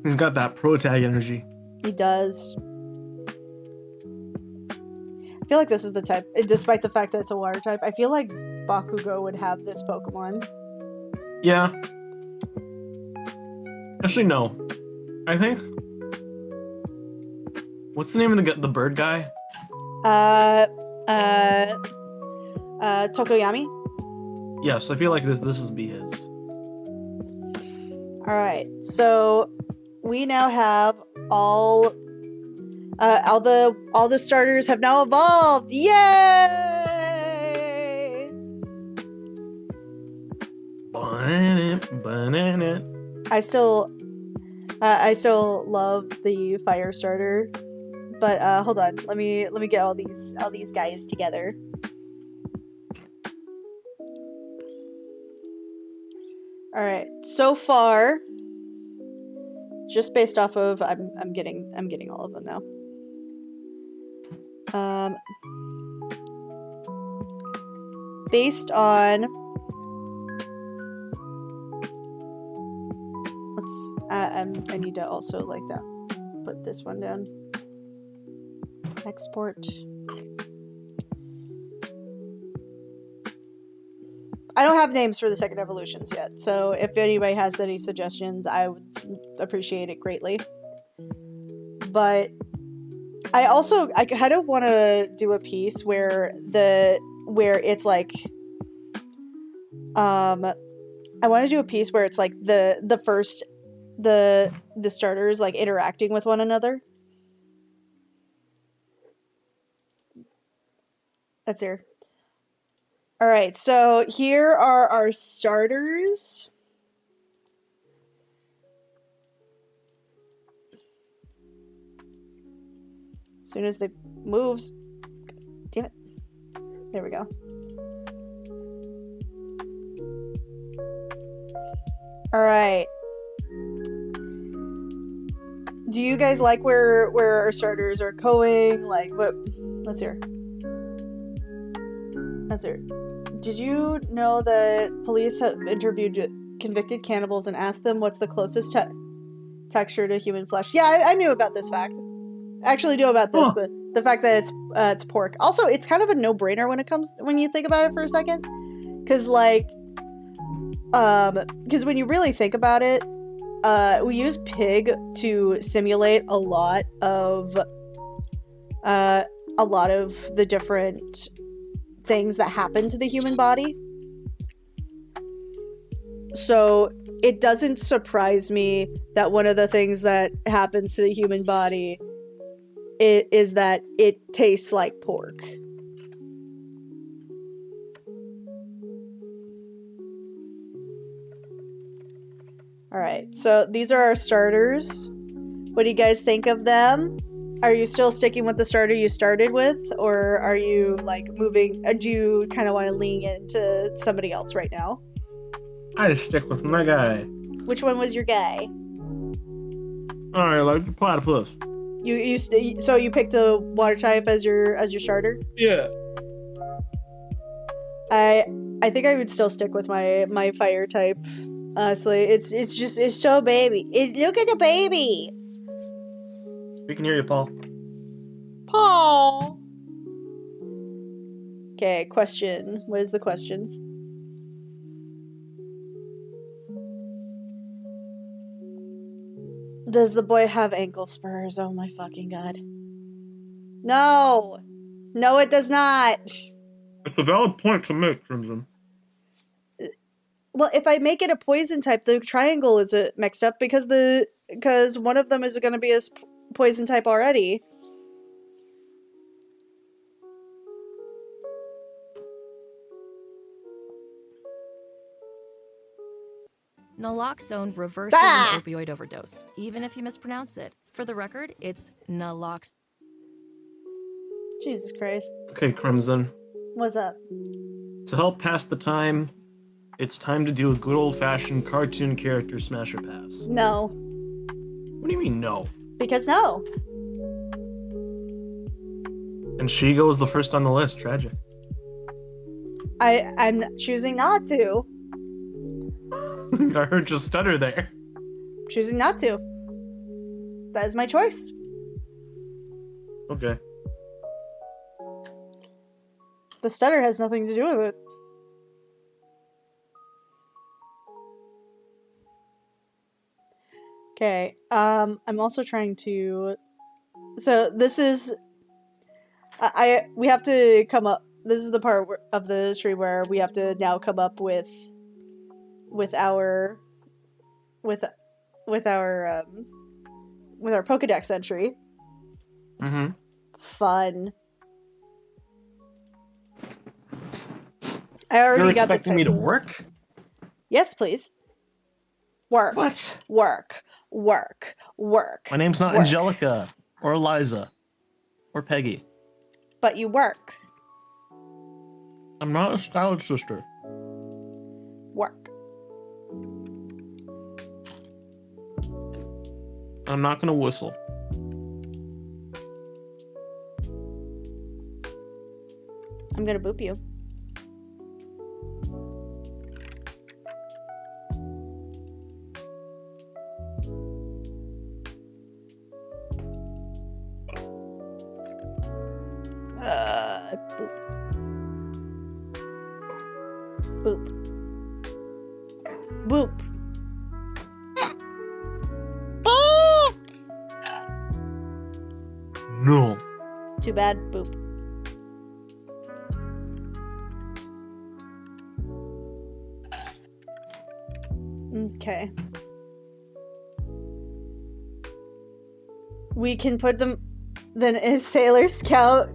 [SPEAKER 1] He's got that pro tag energy.
[SPEAKER 2] He does. I feel like this is the type, despite the fact that it's a water type, I feel like Bakugo would have this Pokemon.
[SPEAKER 1] Yeah. Actually, no. I think. What's the name of the bird guy?
[SPEAKER 2] Tokoyami?
[SPEAKER 1] Yes, I feel like this would be his.
[SPEAKER 2] Alright, so we now have all the starters have now evolved! Yay!
[SPEAKER 1] Banana.
[SPEAKER 2] I still love the fire starter, but hold on, let me get all these guys together. All right, so far, just based off of I'm getting all of them now. Based on I need to also like that. Put this one down. Export. I don't have names for the second evolutions yet, so if anybody has any suggestions, I would appreciate it greatly. But I kind of want to do a piece where it's like I want to do a piece where it's like the starters like interacting with one another. That's here. All right, so here are our starters. As soon as they moves, damn it. There we go. All right. Do you guys like where our starters are going? Like what? Let's hear. Did you know that police have interviewed convicted cannibals and asked them what's the closest texture to human flesh? Yeah, I knew about this fact. I actually knew about this.
[SPEAKER 1] Huh.
[SPEAKER 2] The fact that it's pork. Also, it's kind of a no-brainer when you think about it for a second, because when you really think about it, we use pig to simulate a lot of the different things that happen to the human body. So it doesn't surprise me that one of the things that happens to the human body is that it tastes like pork. Alright, so these are our starters. What do you guys think of them? Are you still sticking with the starter you started with? Or are you, like, moving? Or do you kind of want to lean into somebody else right now?
[SPEAKER 1] I just stick with my guy.
[SPEAKER 2] Which one was your guy?
[SPEAKER 1] Alright, like the platypus.
[SPEAKER 2] So you picked a water type as your starter?
[SPEAKER 1] Yeah.
[SPEAKER 2] I think I would still stick with my fire type. Honestly, it's so baby. Look at the baby.
[SPEAKER 1] We can hear you, Paul.
[SPEAKER 2] Paul. Okay, question. What is the question? Does the boy have ankle spurs? Oh my fucking god. No! No, it does not!
[SPEAKER 1] It's a valid point to make, Crimson.
[SPEAKER 2] Well, if I make it a poison type, the triangle is mixed up because one of them is going to be a poison type already.
[SPEAKER 3] Naloxone reverses an opioid overdose, even if you mispronounce it. For the record, it's naloxone.
[SPEAKER 2] Jesus Christ.
[SPEAKER 1] Okay, Crimson.
[SPEAKER 2] What's up?
[SPEAKER 1] To help pass the time, it's time to do a good old-fashioned cartoon character smasher pass.
[SPEAKER 2] No.
[SPEAKER 1] What do you mean, no?
[SPEAKER 2] Because no.
[SPEAKER 1] And she goes the first on the list. Tragic.
[SPEAKER 2] I'm choosing not to.
[SPEAKER 1] I heard you stutter there.
[SPEAKER 2] Choosing not to. That is my choice.
[SPEAKER 1] Okay.
[SPEAKER 2] The stutter has nothing to do with it. Okay. I'm also trying to. So this is. We have to come up. This is the part of the stream where we have to now come up with our Pokedex entry.
[SPEAKER 1] Mm-hmm.
[SPEAKER 2] Fun. I already
[SPEAKER 1] You're
[SPEAKER 2] got
[SPEAKER 1] expecting
[SPEAKER 2] the
[SPEAKER 1] me to
[SPEAKER 2] typo.
[SPEAKER 1] work?
[SPEAKER 2] Yes, please. Work.
[SPEAKER 1] What?
[SPEAKER 2] Work. Work. Work.
[SPEAKER 1] My name's not
[SPEAKER 2] Work.
[SPEAKER 1] Angelica, or Eliza, or Peggy.
[SPEAKER 2] But you work.
[SPEAKER 1] I'm not a Skylar's sister.
[SPEAKER 2] Work.
[SPEAKER 1] I'm not gonna whistle.
[SPEAKER 2] I'm gonna boop you. Boop. Boop. Boop. Boop!
[SPEAKER 1] No.
[SPEAKER 2] Too bad. Boop. Okay. We can put them then in Sailor Scout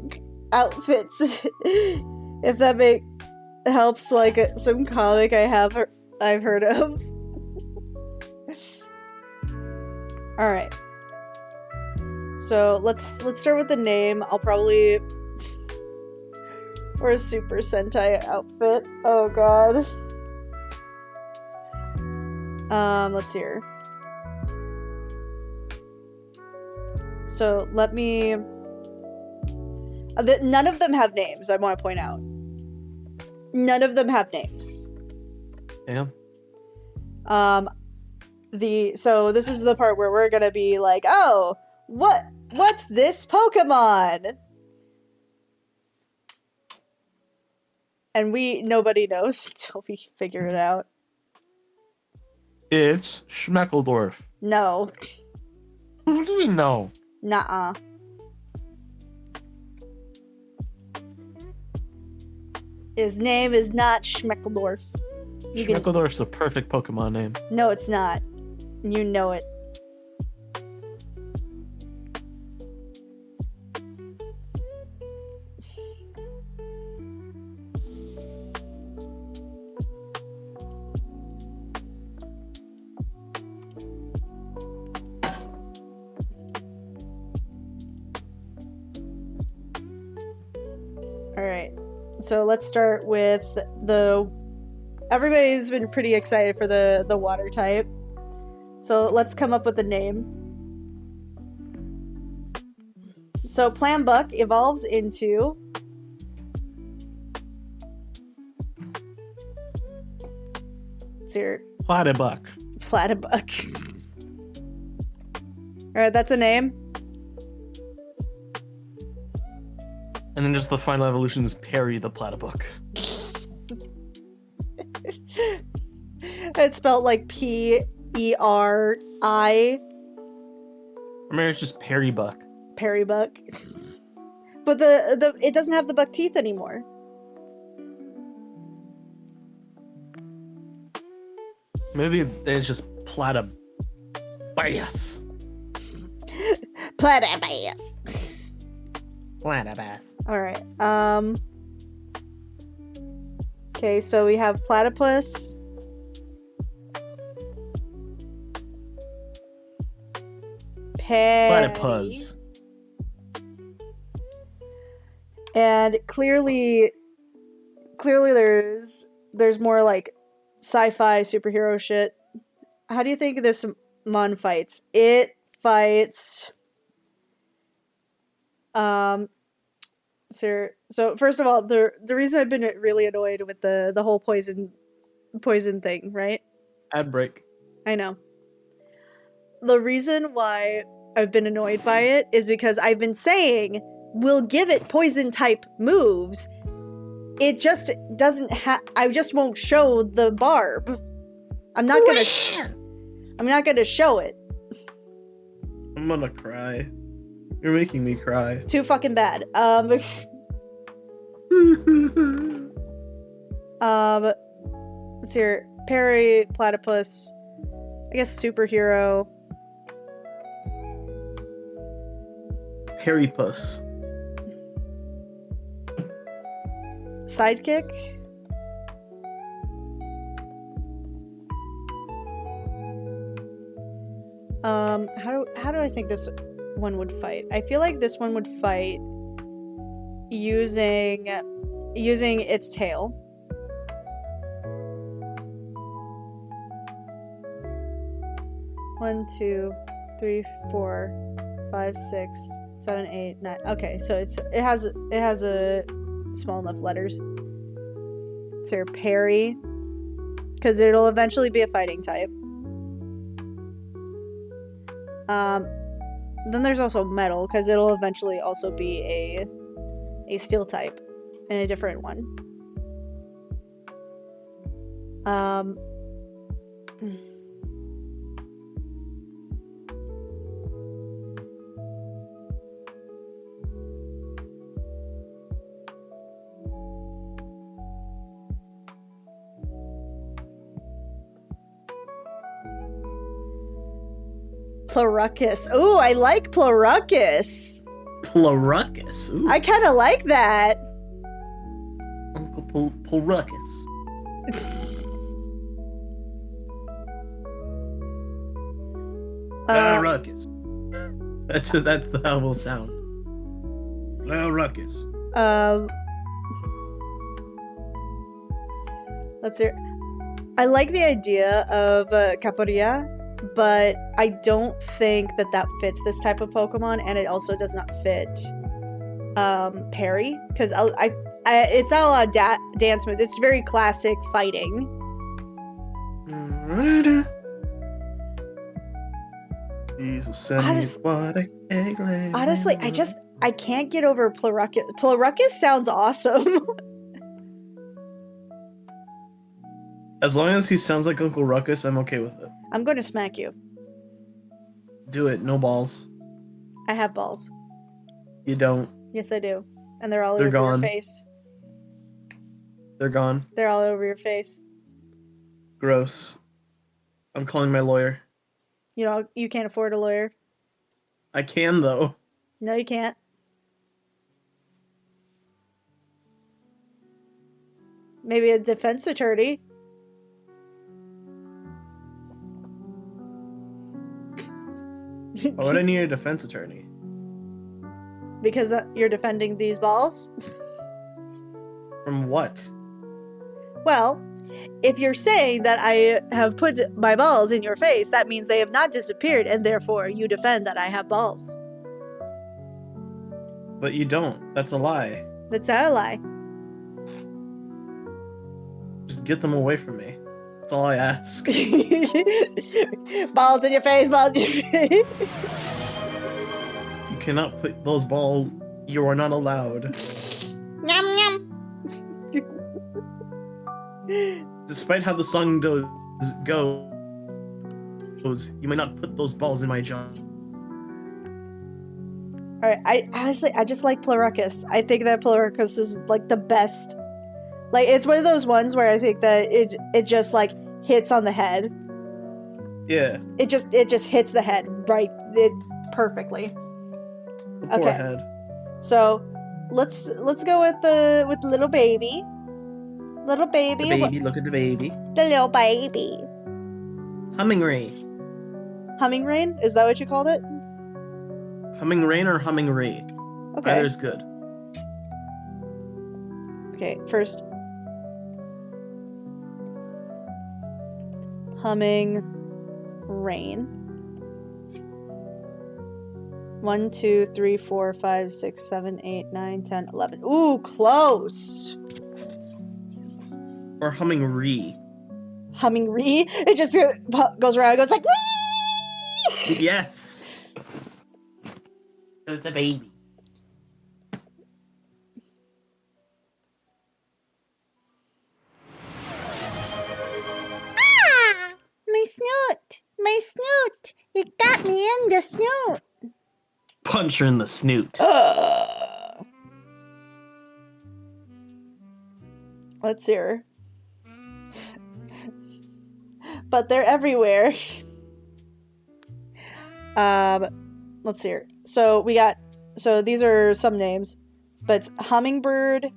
[SPEAKER 2] outfits if that helps, like some comic I've heard of. All right. So let's start with the name. I'll probably or a Super Sentai outfit. Oh god. Let's see here. So let me. None of them have names. I want to point out. None of them have names.
[SPEAKER 1] Yeah.
[SPEAKER 2] So this is the part where we're gonna be like, oh, what's this Pokemon? And nobody knows until we figure it out.
[SPEAKER 1] It's Schmeckledorf.
[SPEAKER 2] No.
[SPEAKER 1] What do we know?
[SPEAKER 2] Nuh-uh. His name is not Schmeckledorf.
[SPEAKER 1] Schmeckledorf's a perfect Pokemon name.
[SPEAKER 2] No, it's not. You know it. Alright. So let's start with everybody's been pretty excited for the water type. So let's come up with a name. So Planbuck evolves into
[SPEAKER 1] Platybuck.
[SPEAKER 2] Platybuck. Alright, that's a name.
[SPEAKER 1] And then just the final evolution is Perry the Platybuck.
[SPEAKER 2] It's spelled like P-E-R-I.
[SPEAKER 1] Or maybe it's just Perry Buck.
[SPEAKER 2] Perry Buck. But the it doesn't have the buck teeth anymore.
[SPEAKER 1] Maybe it's just Platybass.
[SPEAKER 2] Platybass.
[SPEAKER 1] Platybass.
[SPEAKER 2] Alright. Okay, so we have platypus.
[SPEAKER 1] Platypus.
[SPEAKER 2] And clearly clearly there's more like sci-fi superhero shit. How do you think this mon fights? It fights so first of all, the reason I've been really annoyed with the whole poison thing, right?
[SPEAKER 1] Ad break.
[SPEAKER 2] I know. The reason why I've been annoyed by it is because I've been saying we'll give it poison type moves. It just doesn't I just won't show the barb. I'm not gonna show it.
[SPEAKER 1] I'm gonna cry. You're making me cry.
[SPEAKER 2] Too fucking bad. Let's hear Perry, Platypus, I guess superhero.
[SPEAKER 1] Harry Puss.
[SPEAKER 2] Sidekick. How do I think this one would fight? I feel like this one would fight using its tail. One, 2, 3, 4, 5, 6, 7, 8, 9. Okay, so it has a small enough letters. So parry, because it'll eventually be a fighting type. Then there's also metal, because it'll eventually also be a steel type, and a different one. Pleurucus. Ooh, I like Pleurucus.
[SPEAKER 1] Pleurucus. Ooh.
[SPEAKER 2] I kind of like that.
[SPEAKER 1] Uncle Pleurucus. Pleurucus. That's how it will sound. Pleurucus.
[SPEAKER 2] Let's hear. I like the idea of Caporia, but I don't think that fits this type of Pokemon, and it also does not fit Parry, because it's not a lot of dance moves. It's very classic fighting. Honestly, I can't get over Pleurucus. Pleurucus sounds awesome.
[SPEAKER 1] As long as he sounds like Uncle Ruckus, I'm okay with it.
[SPEAKER 2] I'm going to smack you.
[SPEAKER 1] Do it. No balls.
[SPEAKER 2] I have balls.
[SPEAKER 1] You don't.
[SPEAKER 2] Yes, I do. And they're all
[SPEAKER 1] They're
[SPEAKER 2] over
[SPEAKER 1] gone.
[SPEAKER 2] your face.
[SPEAKER 1] They're gone.
[SPEAKER 2] They're all over your face.
[SPEAKER 1] Gross. I'm calling my lawyer.
[SPEAKER 2] You know, you can't afford a lawyer.
[SPEAKER 1] I can, though.
[SPEAKER 2] No, you can't. Maybe a defense attorney.
[SPEAKER 1] Why would I need a defense attorney?
[SPEAKER 2] Because you're defending these balls?
[SPEAKER 1] From what?
[SPEAKER 2] Well, if you're saying that I have put my balls in your face, that means they have not disappeared, and therefore you defend that I have balls.
[SPEAKER 1] But you don't. That's a lie.
[SPEAKER 2] That's not a lie.
[SPEAKER 1] Just get them away from me. That's all I ask.
[SPEAKER 2] Balls in your face, balls in your face.
[SPEAKER 1] You cannot put those balls. You are not allowed.
[SPEAKER 2] Yum, yum.
[SPEAKER 1] Despite how the song goes, you may not put those balls in my jaw.
[SPEAKER 2] Alright, I just like Pleurucus. I think that Pleurucus is like the best. Like, it's one of those ones where I think that it just like hits on the head.
[SPEAKER 1] Yeah.
[SPEAKER 2] It just hits the head right perfectly.
[SPEAKER 1] The poor
[SPEAKER 2] Okay.
[SPEAKER 1] head.
[SPEAKER 2] So let's go with the little baby. Little baby.
[SPEAKER 1] The baby, look at the baby.
[SPEAKER 2] The little baby.
[SPEAKER 1] Humming Ray.
[SPEAKER 2] Humming rain? Is that what you called it?
[SPEAKER 1] Humming Rain or Humming Ray?
[SPEAKER 2] Okay.
[SPEAKER 1] Either's good.
[SPEAKER 2] Okay, first humming rain. 1, 2, 3, 4, 5, 6, 7, 8, 9, 10, 11. Ooh, close.
[SPEAKER 1] Or humming re.
[SPEAKER 2] Humming re. It just goes around. It goes like wee.
[SPEAKER 1] Yes. It's a baby.
[SPEAKER 2] My snoot. My snoot. It got me in the snoot.
[SPEAKER 1] Punch her in the snoot.
[SPEAKER 2] Let's see her. But they're everywhere. Let's see her. So these are some names, but it's hummingbird.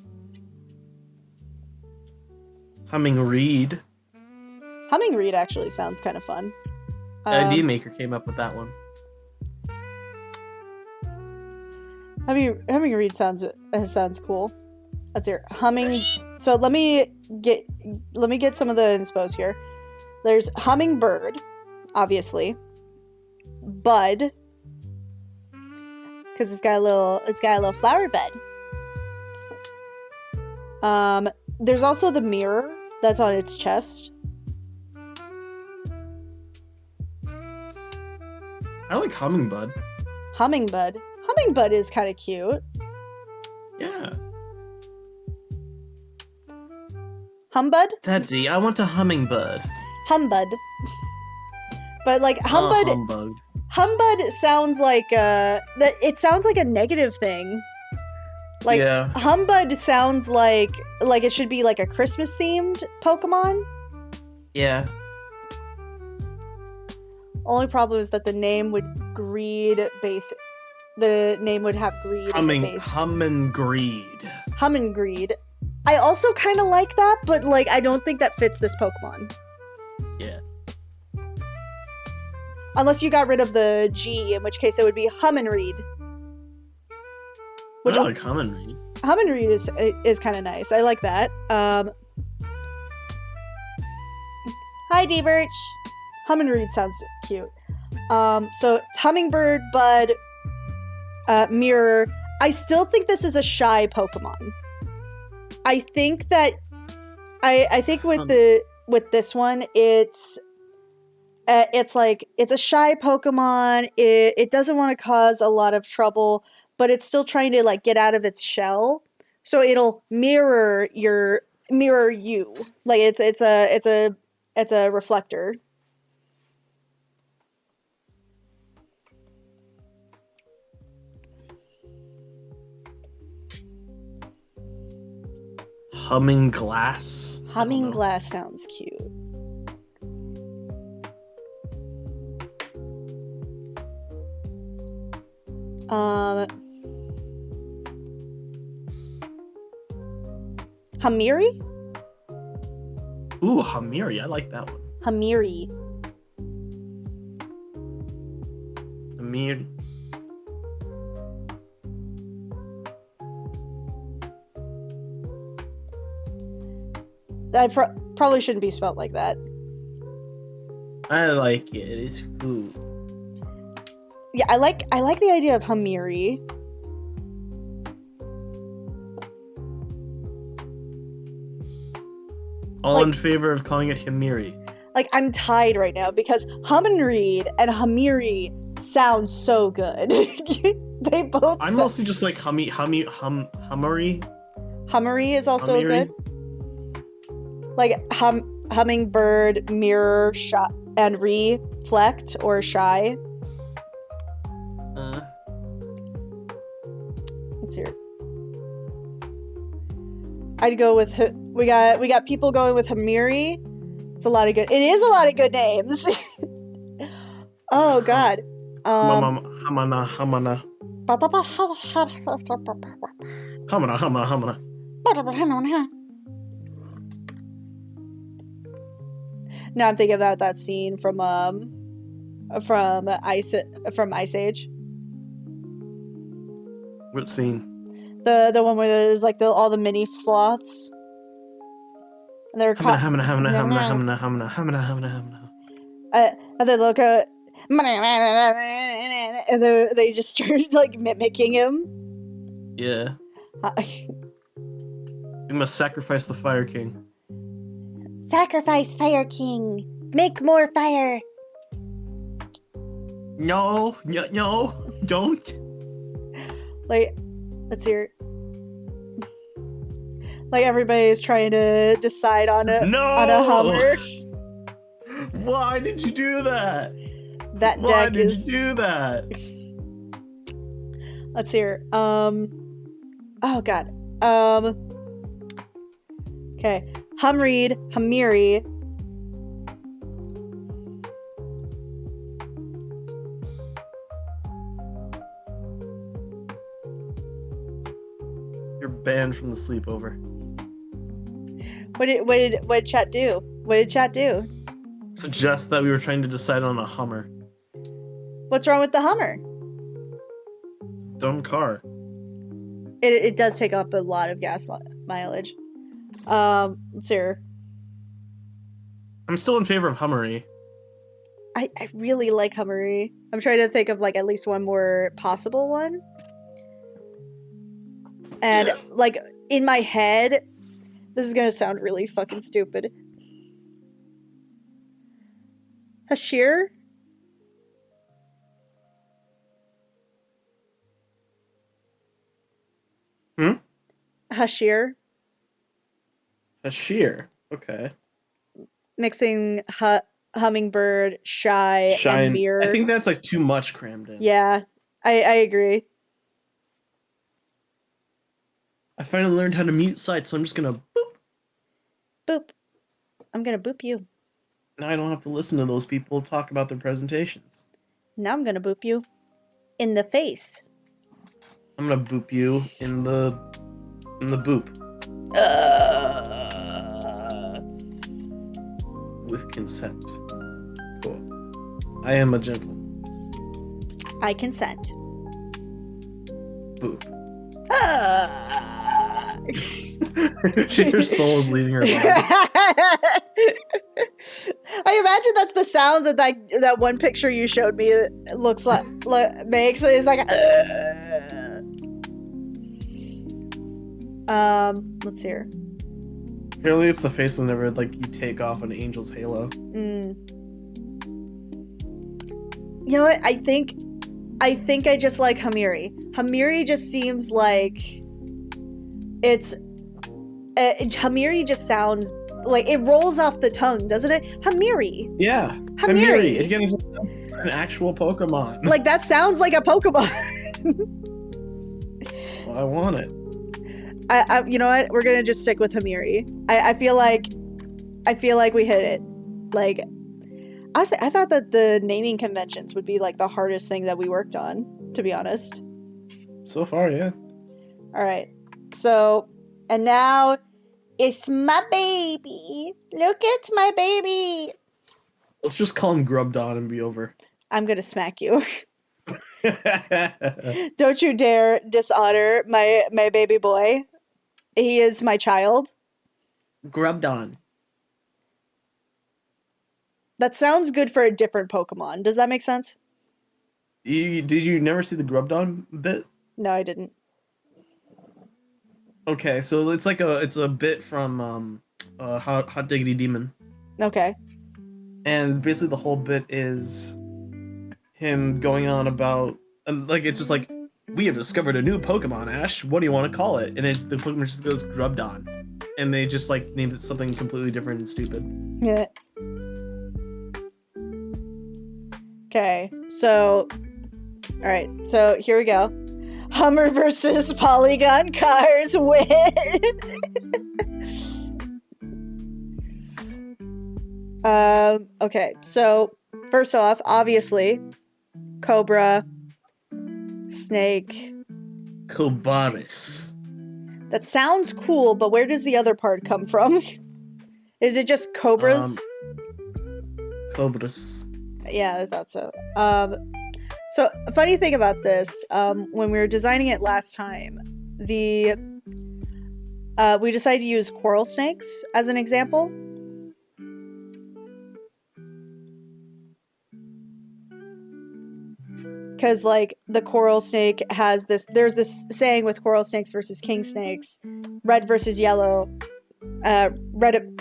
[SPEAKER 1] Humming reed.
[SPEAKER 2] Humming reed actually sounds kind of fun.
[SPEAKER 1] Idea Maker came up with that one.
[SPEAKER 2] Humming reed sounds cool. Let's hear humming. So let me get some of the inspos here. There's hummingbird, obviously. Bud, because it's got a little flower bed. There's also the mirror that's on its chest.
[SPEAKER 1] I like hummingbud.
[SPEAKER 2] Hummingbud. Hummingbud is kind of cute.
[SPEAKER 1] Yeah.
[SPEAKER 2] Humbud?
[SPEAKER 1] Daddy, I want a hummingbird.
[SPEAKER 2] Humbud. But like humbud,
[SPEAKER 1] Humbugged.
[SPEAKER 2] humbud sounds like it sounds like a negative thing. Like
[SPEAKER 1] Yeah.
[SPEAKER 2] humbud sounds like it should be like a Christmas themed Pokemon.
[SPEAKER 1] Yeah.
[SPEAKER 2] Only problem is that the name would greed base. The name would have greed in the base.
[SPEAKER 1] Hummingreed.
[SPEAKER 2] Hummingreed. I also kind of like that, but like I don't think that fits this Pokemon.
[SPEAKER 1] Yeah.
[SPEAKER 2] Unless you got rid of the G, in which case it would be Humminreed. Which
[SPEAKER 1] I like Humminreed.
[SPEAKER 2] Humminreed is kind of nice. I like that. Hi, D-Birch. Humminreed sounds cute. So Hummingbird, Bud, Mirror. I still think this is a shy Pokemon. I think that I think with this one, it's like it's a shy Pokemon. It doesn't want to cause a lot of trouble, but it's still trying to like get out of its shell. So it'll mirror you. Like it's a reflector.
[SPEAKER 1] Humming glass.
[SPEAKER 2] Humming glass sounds cute. Hamiri?
[SPEAKER 1] Ooh, Hamiri. I like that one.
[SPEAKER 2] Hamiri.
[SPEAKER 1] Hamiri.
[SPEAKER 2] I probably shouldn't be spelled like that.
[SPEAKER 1] I like it. It's cool.
[SPEAKER 2] Yeah, I like the idea of Hamiri.
[SPEAKER 1] All in favor of calling it Hamiri.
[SPEAKER 2] Like, I'm tied right now because Humminreed and Hamiri sound so good. They both.
[SPEAKER 1] I'm mostly just like Hummery.
[SPEAKER 2] Hummery is also
[SPEAKER 1] Hummery?
[SPEAKER 2] good. Like hummingbird, mirror, shot, and reflect or shy. Let's hear it. I'd go with we got people going with Hamiri. It's a lot of good. It is a lot of good names. Oh God.
[SPEAKER 1] Hamana.
[SPEAKER 2] Now I'm thinking about that scene from Ice Age.
[SPEAKER 1] What scene?
[SPEAKER 2] The one where there's like all the mini sloths. And they're
[SPEAKER 1] Hamana.
[SPEAKER 2] And then look at and then they just started like mimicking him.
[SPEAKER 1] Yeah. We must sacrifice the Fire King.
[SPEAKER 2] Sacrifice Fire King. Make more fire.
[SPEAKER 1] No, don't.
[SPEAKER 2] Like, let's hear. Like everybody's trying to decide on a Hummer.
[SPEAKER 1] Why did you do that?
[SPEAKER 2] That
[SPEAKER 1] Why
[SPEAKER 2] deck
[SPEAKER 1] did
[SPEAKER 2] is.
[SPEAKER 1] you do that?
[SPEAKER 2] Let's hear. Oh god. Okay. Humreed, Hamiri.
[SPEAKER 1] You're banned from the sleepover.
[SPEAKER 2] What did chat do? What did chat do?
[SPEAKER 1] Suggest that we were trying to decide on a Hummer.
[SPEAKER 2] What's wrong with the Hummer?
[SPEAKER 1] Dumb car.
[SPEAKER 2] It does take up a lot of gas mileage. Let's hear.
[SPEAKER 1] I'm still in favor of Hummery.
[SPEAKER 2] I really like Hummery. I'm trying to think of like at least one more possible one. And like in my head, this is gonna sound really fucking stupid. Hashir? Hashir.
[SPEAKER 1] Hashir. Okay.
[SPEAKER 2] Mixing hummingbird, shy, and mirror.
[SPEAKER 1] I think that's like too much crammed in.
[SPEAKER 2] Yeah, I agree.
[SPEAKER 1] I finally learned how to mute sites, so I'm just gonna boop.
[SPEAKER 2] Boop. I'm gonna boop you.
[SPEAKER 1] Now I don't have to listen to those people talk about their presentations.
[SPEAKER 2] Now I'm gonna boop you in the face.
[SPEAKER 1] I'm gonna boop you in the boop. With consent. Cool. I am a gentleman.
[SPEAKER 2] I consent.
[SPEAKER 1] Boop.
[SPEAKER 2] Your
[SPEAKER 1] Her soul is leaving her body.
[SPEAKER 2] I imagine that's the sound that one picture you showed me looks like makes. It's like let's hear.
[SPEAKER 1] Apparently it's the face whenever like you take off an angel's halo.
[SPEAKER 2] You know what? I think I just like Hamiri. Hamiri just seems like it's Hamiri just sounds like it rolls off the tongue, doesn't it? Hamiri.
[SPEAKER 1] Yeah.
[SPEAKER 2] Hamiri.
[SPEAKER 1] It's getting an actual Pokemon.
[SPEAKER 2] Like that sounds like a Pokemon.
[SPEAKER 1] Well, I want it.
[SPEAKER 2] I you know what? We're gonna just stick with Hamiri. I feel like we hit it. Like honestly, I thought that the naming conventions would be like the hardest thing that we worked on, to be honest.
[SPEAKER 1] So far, yeah.
[SPEAKER 2] All right. So, and now it's my baby. Look at my baby.
[SPEAKER 1] Let's just call him Grubdon and be over.
[SPEAKER 2] I'm gonna smack you. Don't you dare dishonor my baby boy. He is my child.
[SPEAKER 1] Grubdon.
[SPEAKER 2] That sounds good for a different Pokemon. Does that make sense?
[SPEAKER 1] Did you never see the Grubdon bit?
[SPEAKER 2] No, I didn't.
[SPEAKER 1] Okay, so it's a bit from Hot Diggity Demon.
[SPEAKER 2] Okay.
[SPEAKER 1] And basically the whole bit is him going on about like it's just like, we have discovered a new Pokemon, Ash. What do you want to call it? And the Pokemon just goes Grubdon. And they just like names it something completely different and stupid.
[SPEAKER 2] Yeah. Okay, so all right, so here we go. Hummer versus Polygon cars win. Okay, so first off, obviously, Cobra, Snake.
[SPEAKER 1] Kobaris.
[SPEAKER 2] That sounds cool, but where does the other part come from? Is it just Cobras?
[SPEAKER 1] Cobras.
[SPEAKER 2] Yeah, I thought so. So a funny thing about this, when we were designing it last time, we decided to use coral snakes as an example. because like the coral snake has this. There's this saying with coral snakes versus king snakes, red versus yellow. Red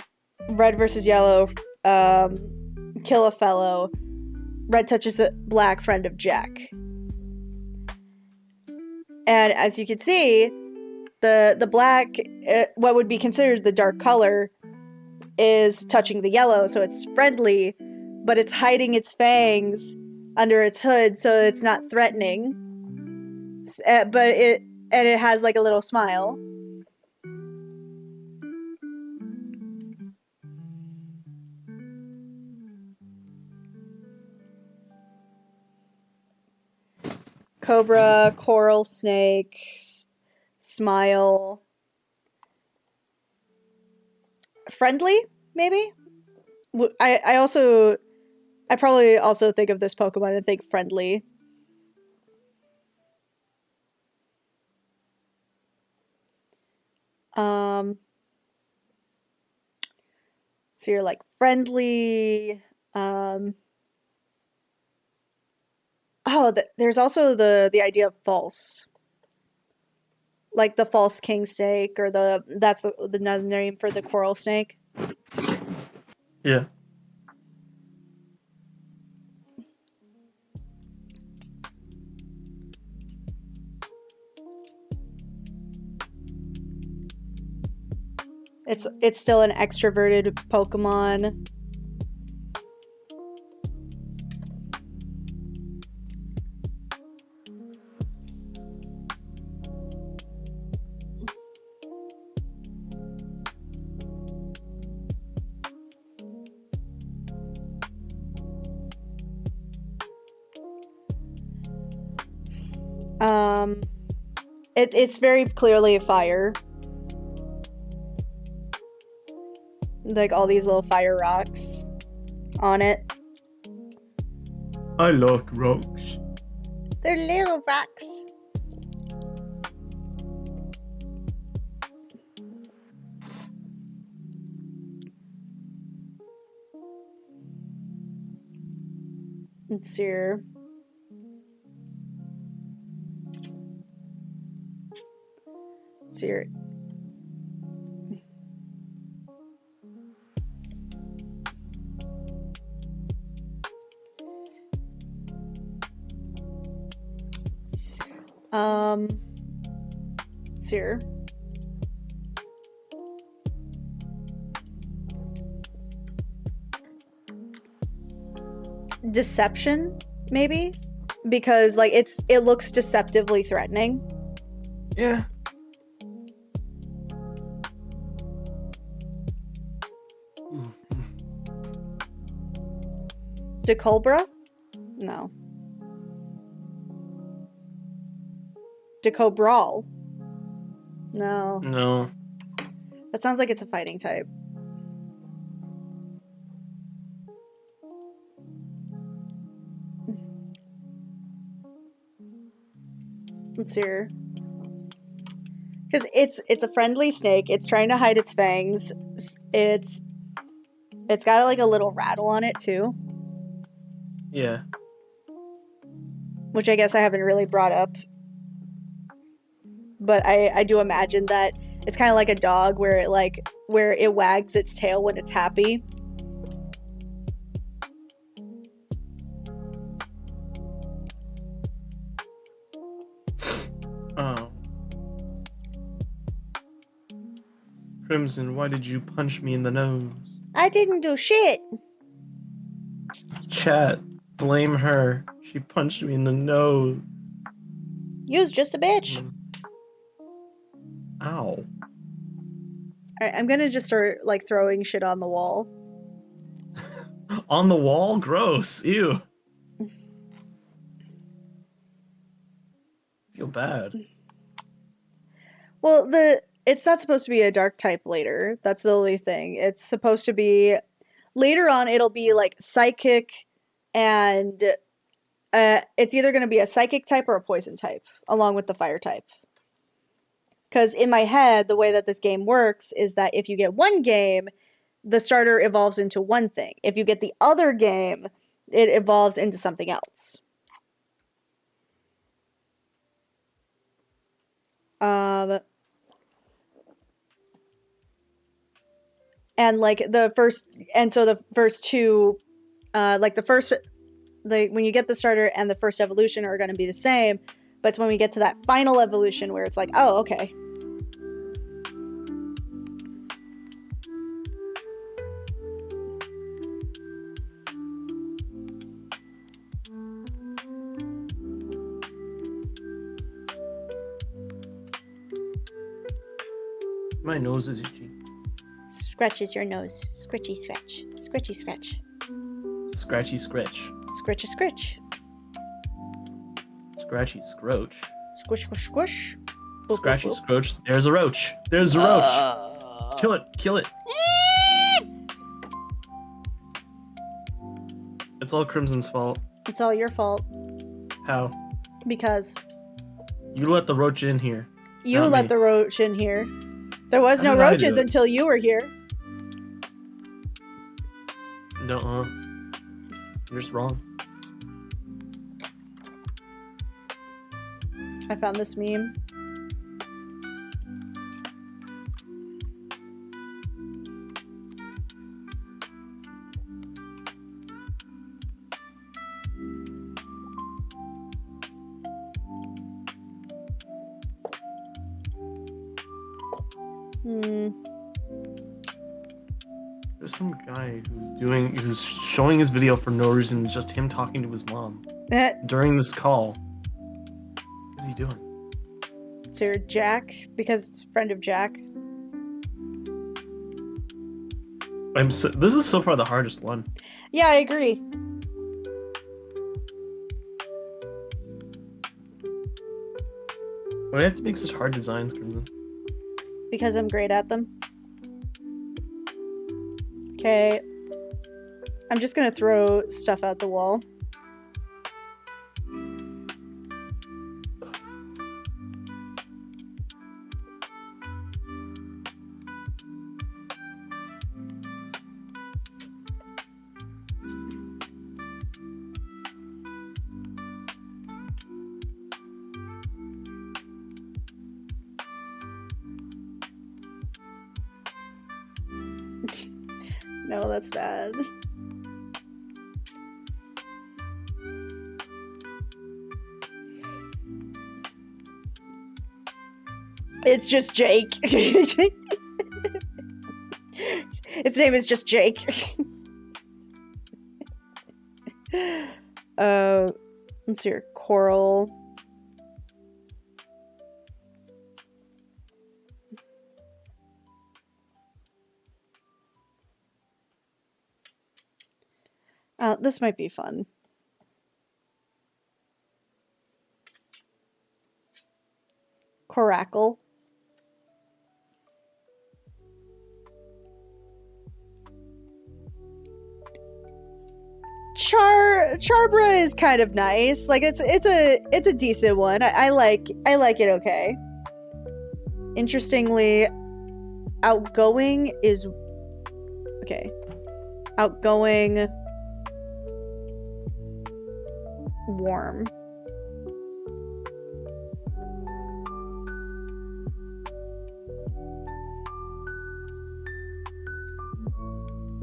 [SPEAKER 2] versus yellow. Kill a fellow. Red touches a black, friend of Jack. And as you can see, the black, what would be considered the dark color, is touching the yellow, so it's friendly, but it's hiding its fangs under its hood, so it's not threatening. But it has like a little smile. Cobra, coral snake, smile. Friendly, maybe? I probably also think of this Pokemon and think friendly. So you're like friendly. There's also the idea of false. Like the false king snake, or that's the name for the coral snake.
[SPEAKER 1] Yeah.
[SPEAKER 2] It's still an extroverted Pokemon. It's very clearly fire. Like all these little fire rocks on it.
[SPEAKER 1] I like rocks.
[SPEAKER 2] They're little rocks. Let's see here. Let's see here. Let's see here. Deception, maybe? Because like it looks deceptively threatening.
[SPEAKER 1] Yeah.
[SPEAKER 2] Decobra? No. Decobral? No.
[SPEAKER 1] No.
[SPEAKER 2] That sounds like it's a fighting type. Let's see here. Because it's a friendly snake. It's trying to hide its fangs. It's got like a little rattle on it too.
[SPEAKER 1] Yeah.
[SPEAKER 2] Which I guess I haven't really brought up. But I do imagine that it's kind of like a dog where it wags its tail when it's happy.
[SPEAKER 1] Oh. Crimson, why did you punch me in the nose?
[SPEAKER 2] I didn't do shit.
[SPEAKER 1] Chat, blame her. She punched me in the nose.
[SPEAKER 2] You's just a bitch.
[SPEAKER 1] Ow.
[SPEAKER 2] Alright, I'm gonna just start like throwing shit on the wall.
[SPEAKER 1] On the wall? Gross. Ew. Feel bad.
[SPEAKER 2] Well, it's not supposed to be a dark type later. That's the only thing. It's supposed to be later on. It'll be like psychic, and it's either going to be a psychic type or a poison type, along with the fire type. Because in my head, the way that this game works is that if you get one game, the starter evolves into one thing. If you get the other game, it evolves into something else. And like the first two, like when you get the starter and the first evolution are going to be the same, but it's when we get to that final evolution where it's like, oh, okay.
[SPEAKER 1] My nose is itchy.
[SPEAKER 2] Scratches your nose. Scritchy scratch. Scritchy scratch.
[SPEAKER 1] Scratchy scritch.
[SPEAKER 2] Scritch a scritch.
[SPEAKER 1] Scratchy scroach.
[SPEAKER 2] Squish squish squish. Boop,
[SPEAKER 1] Scratchy
[SPEAKER 2] boop, boop.
[SPEAKER 1] scroach. There's a roach. There's a roach. Kill it. Kill it. It's all Crimson's fault.
[SPEAKER 2] It's all your fault
[SPEAKER 1] How?
[SPEAKER 2] because
[SPEAKER 1] You let the roach in here.
[SPEAKER 2] you
[SPEAKER 1] Not
[SPEAKER 2] let
[SPEAKER 1] me.
[SPEAKER 2] the roach in here. There was
[SPEAKER 1] I
[SPEAKER 2] no
[SPEAKER 1] don't know how to do
[SPEAKER 2] roaches
[SPEAKER 1] it.
[SPEAKER 2] until you were here.
[SPEAKER 1] No, you're just wrong.
[SPEAKER 2] I found this meme.
[SPEAKER 1] There's some guy who's showing his video for no reason, just him talking to his mom during this call. What is he doing?
[SPEAKER 2] It's your Jack, because it's a friend of Jack.
[SPEAKER 1] This is so far the hardest one.
[SPEAKER 2] Yeah, I agree.
[SPEAKER 1] Why do you have to make such hard designs, Crimson?
[SPEAKER 2] Because I'm great at them. Okay. I'm just gonna throw stuff at the wall. No, that's bad. It's just Jake. Its name is just Jake. Let's see here. Coral. This might be fun. Coracle. Charbra is kind of nice. Like it's a decent one. I like it okay. Interestingly, outgoing is okay. Outgoing, warm.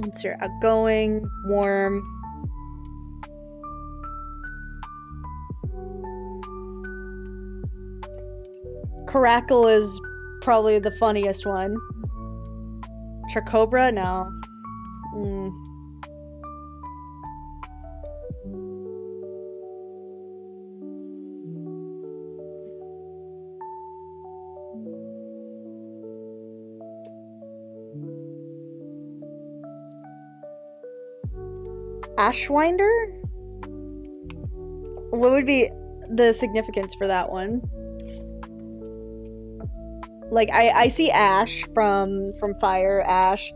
[SPEAKER 2] It's your outgoing, warm. Caracal is probably the funniest one. Chocobra? No. Ashwinder? What would be the significance for that one? Like, I see Ash from Fire, Ash,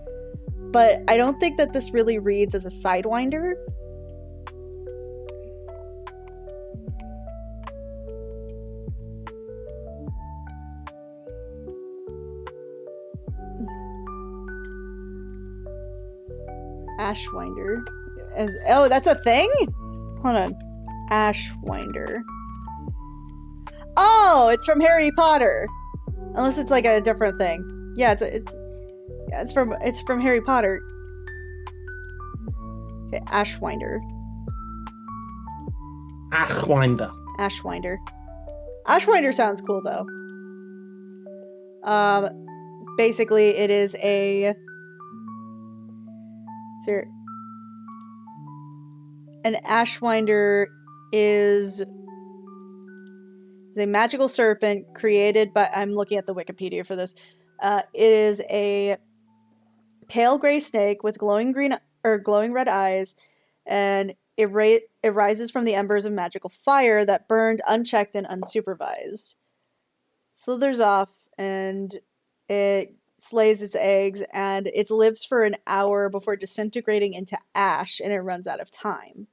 [SPEAKER 2] but I don't think that this really reads as a Sidewinder. Ashwinder. Oh, that's a thing? Hold on. Ashwinder. Oh, it's from Harry Potter. Unless it's like a different thing. Yeah, it's from Harry Potter. Okay, Ashwinder.
[SPEAKER 1] Achwinder.
[SPEAKER 2] Ashwinder. Ashwinder sounds cool though. Basically it is an Ashwinder is a magical serpent created by, I'm looking at the Wikipedia for this. It is a pale gray snake with glowing red eyes, and it rises from the embers of magical fire that burned unchecked and unsupervised. Slithers off and it slays its eggs, and it lives for an hour before disintegrating into ash, and it runs out of time.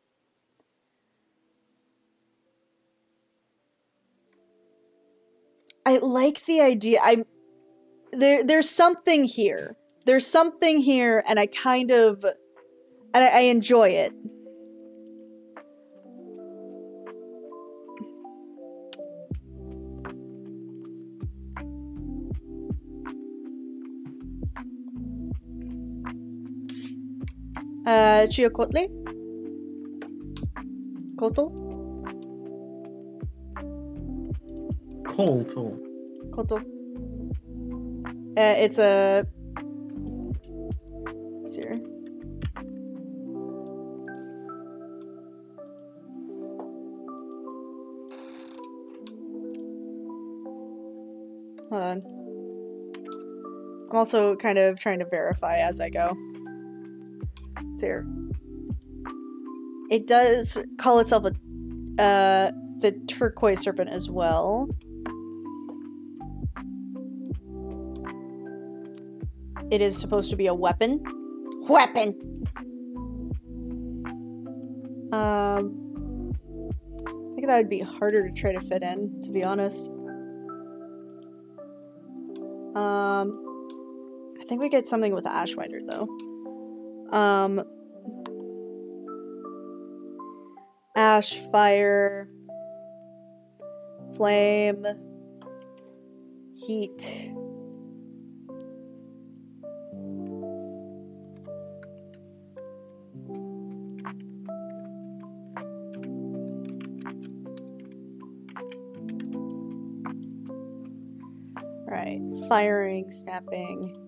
[SPEAKER 2] I like the idea. There's something here. There's something here, and I enjoy it. Chiocotli? Kotl?
[SPEAKER 1] Coltal.
[SPEAKER 2] Kotl. It's a... Let's see here. Hold on. I'm also kind of trying to verify as I go. Here. It does call itself the turquoise serpent as well. It is supposed to be a weapon. Weapon! I think that would be harder to try to fit in, to be honest. I think we get something with Ashwinder, though. Ash, fire, flame, heat. Right, firing, snapping.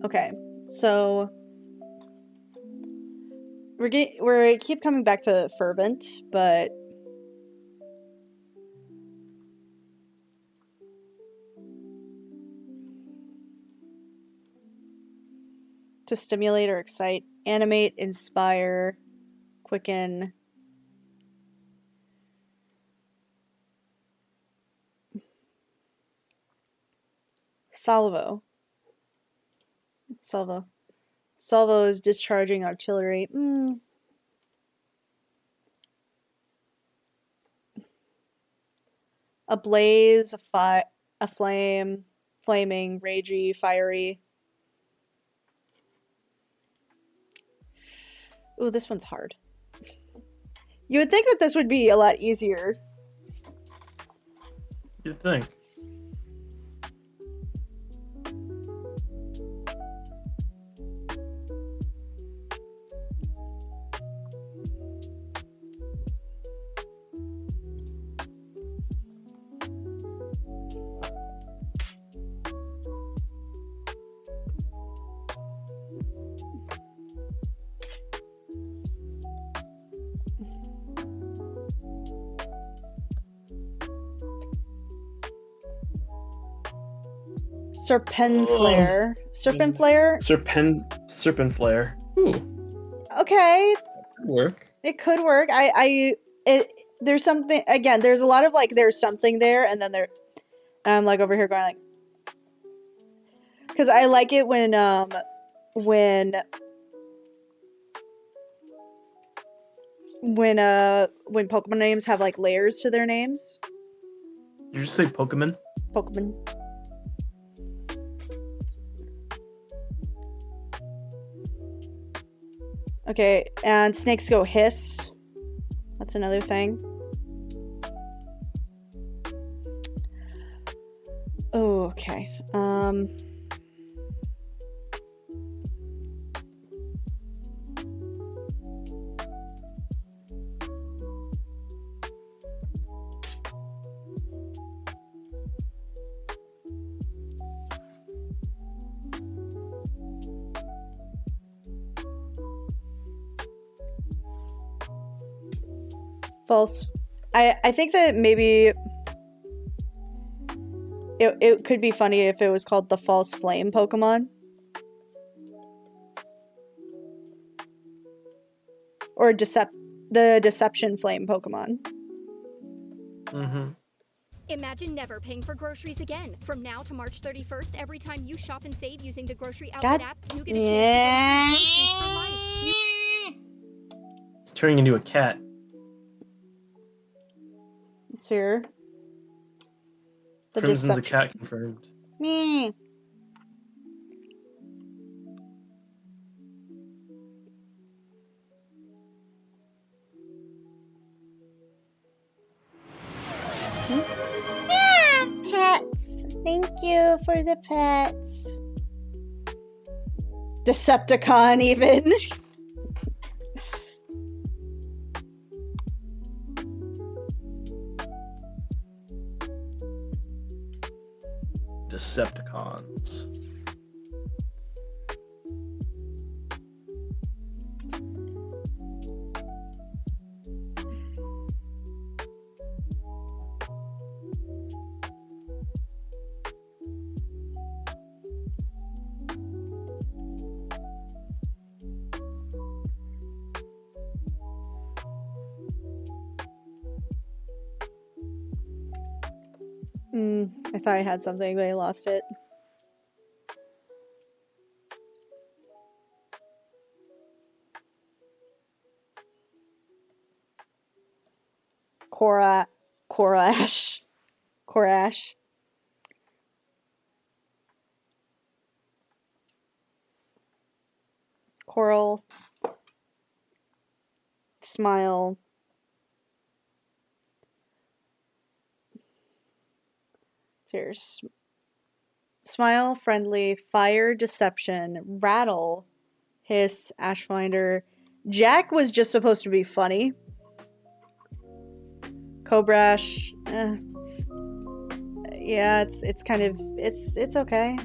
[SPEAKER 2] Okay, so we keep coming back to fervent, but to stimulate or excite, animate, inspire, quicken. Salvo. Salvo is discharging artillery. A blaze, a flame, flaming, ragey, fiery. Ooh, this one's hard. You would think that this would be a lot easier.
[SPEAKER 1] You'd think.
[SPEAKER 2] Serpent flare. Serpent flare?
[SPEAKER 1] Serpent flare. Ooh.
[SPEAKER 2] Okay.
[SPEAKER 1] Could work.
[SPEAKER 2] It could work. There's something, again, there's a lot of like, there's something there, and then and I'm like over here going like, because I like it when Pokemon names have like layers to their names.
[SPEAKER 1] Did you just say Pokemon?
[SPEAKER 2] Pokemon. Okay, and snakes go hiss. That's another thing. Oh, okay. False. I think that maybe it could be funny if it was called the False Flame Pokemon. Or the Deception Flame Pokemon.
[SPEAKER 1] Mm-hmm.
[SPEAKER 5] Imagine never paying for groceries again. From now to March 31st, every time you shop and save using the Grocery Outlet
[SPEAKER 2] God.
[SPEAKER 5] app, you get a chance to get groceries for life.
[SPEAKER 1] It's turning into a cat.
[SPEAKER 2] It's here. The
[SPEAKER 1] Crimson's a
[SPEAKER 2] Deception.
[SPEAKER 1] cat confirmed.
[SPEAKER 2] Me. Yeah, pets. Thank you for the pets. Decepticon, even.
[SPEAKER 1] Decepticons.
[SPEAKER 2] I thought I had something, but I lost it. Korash. Coral. Smile. Here's Smile, Friendly, Fire, Deception, Rattle, Hiss, Ashfinder. Jack was just supposed to be funny. Cobrash. It's kind of it's okay.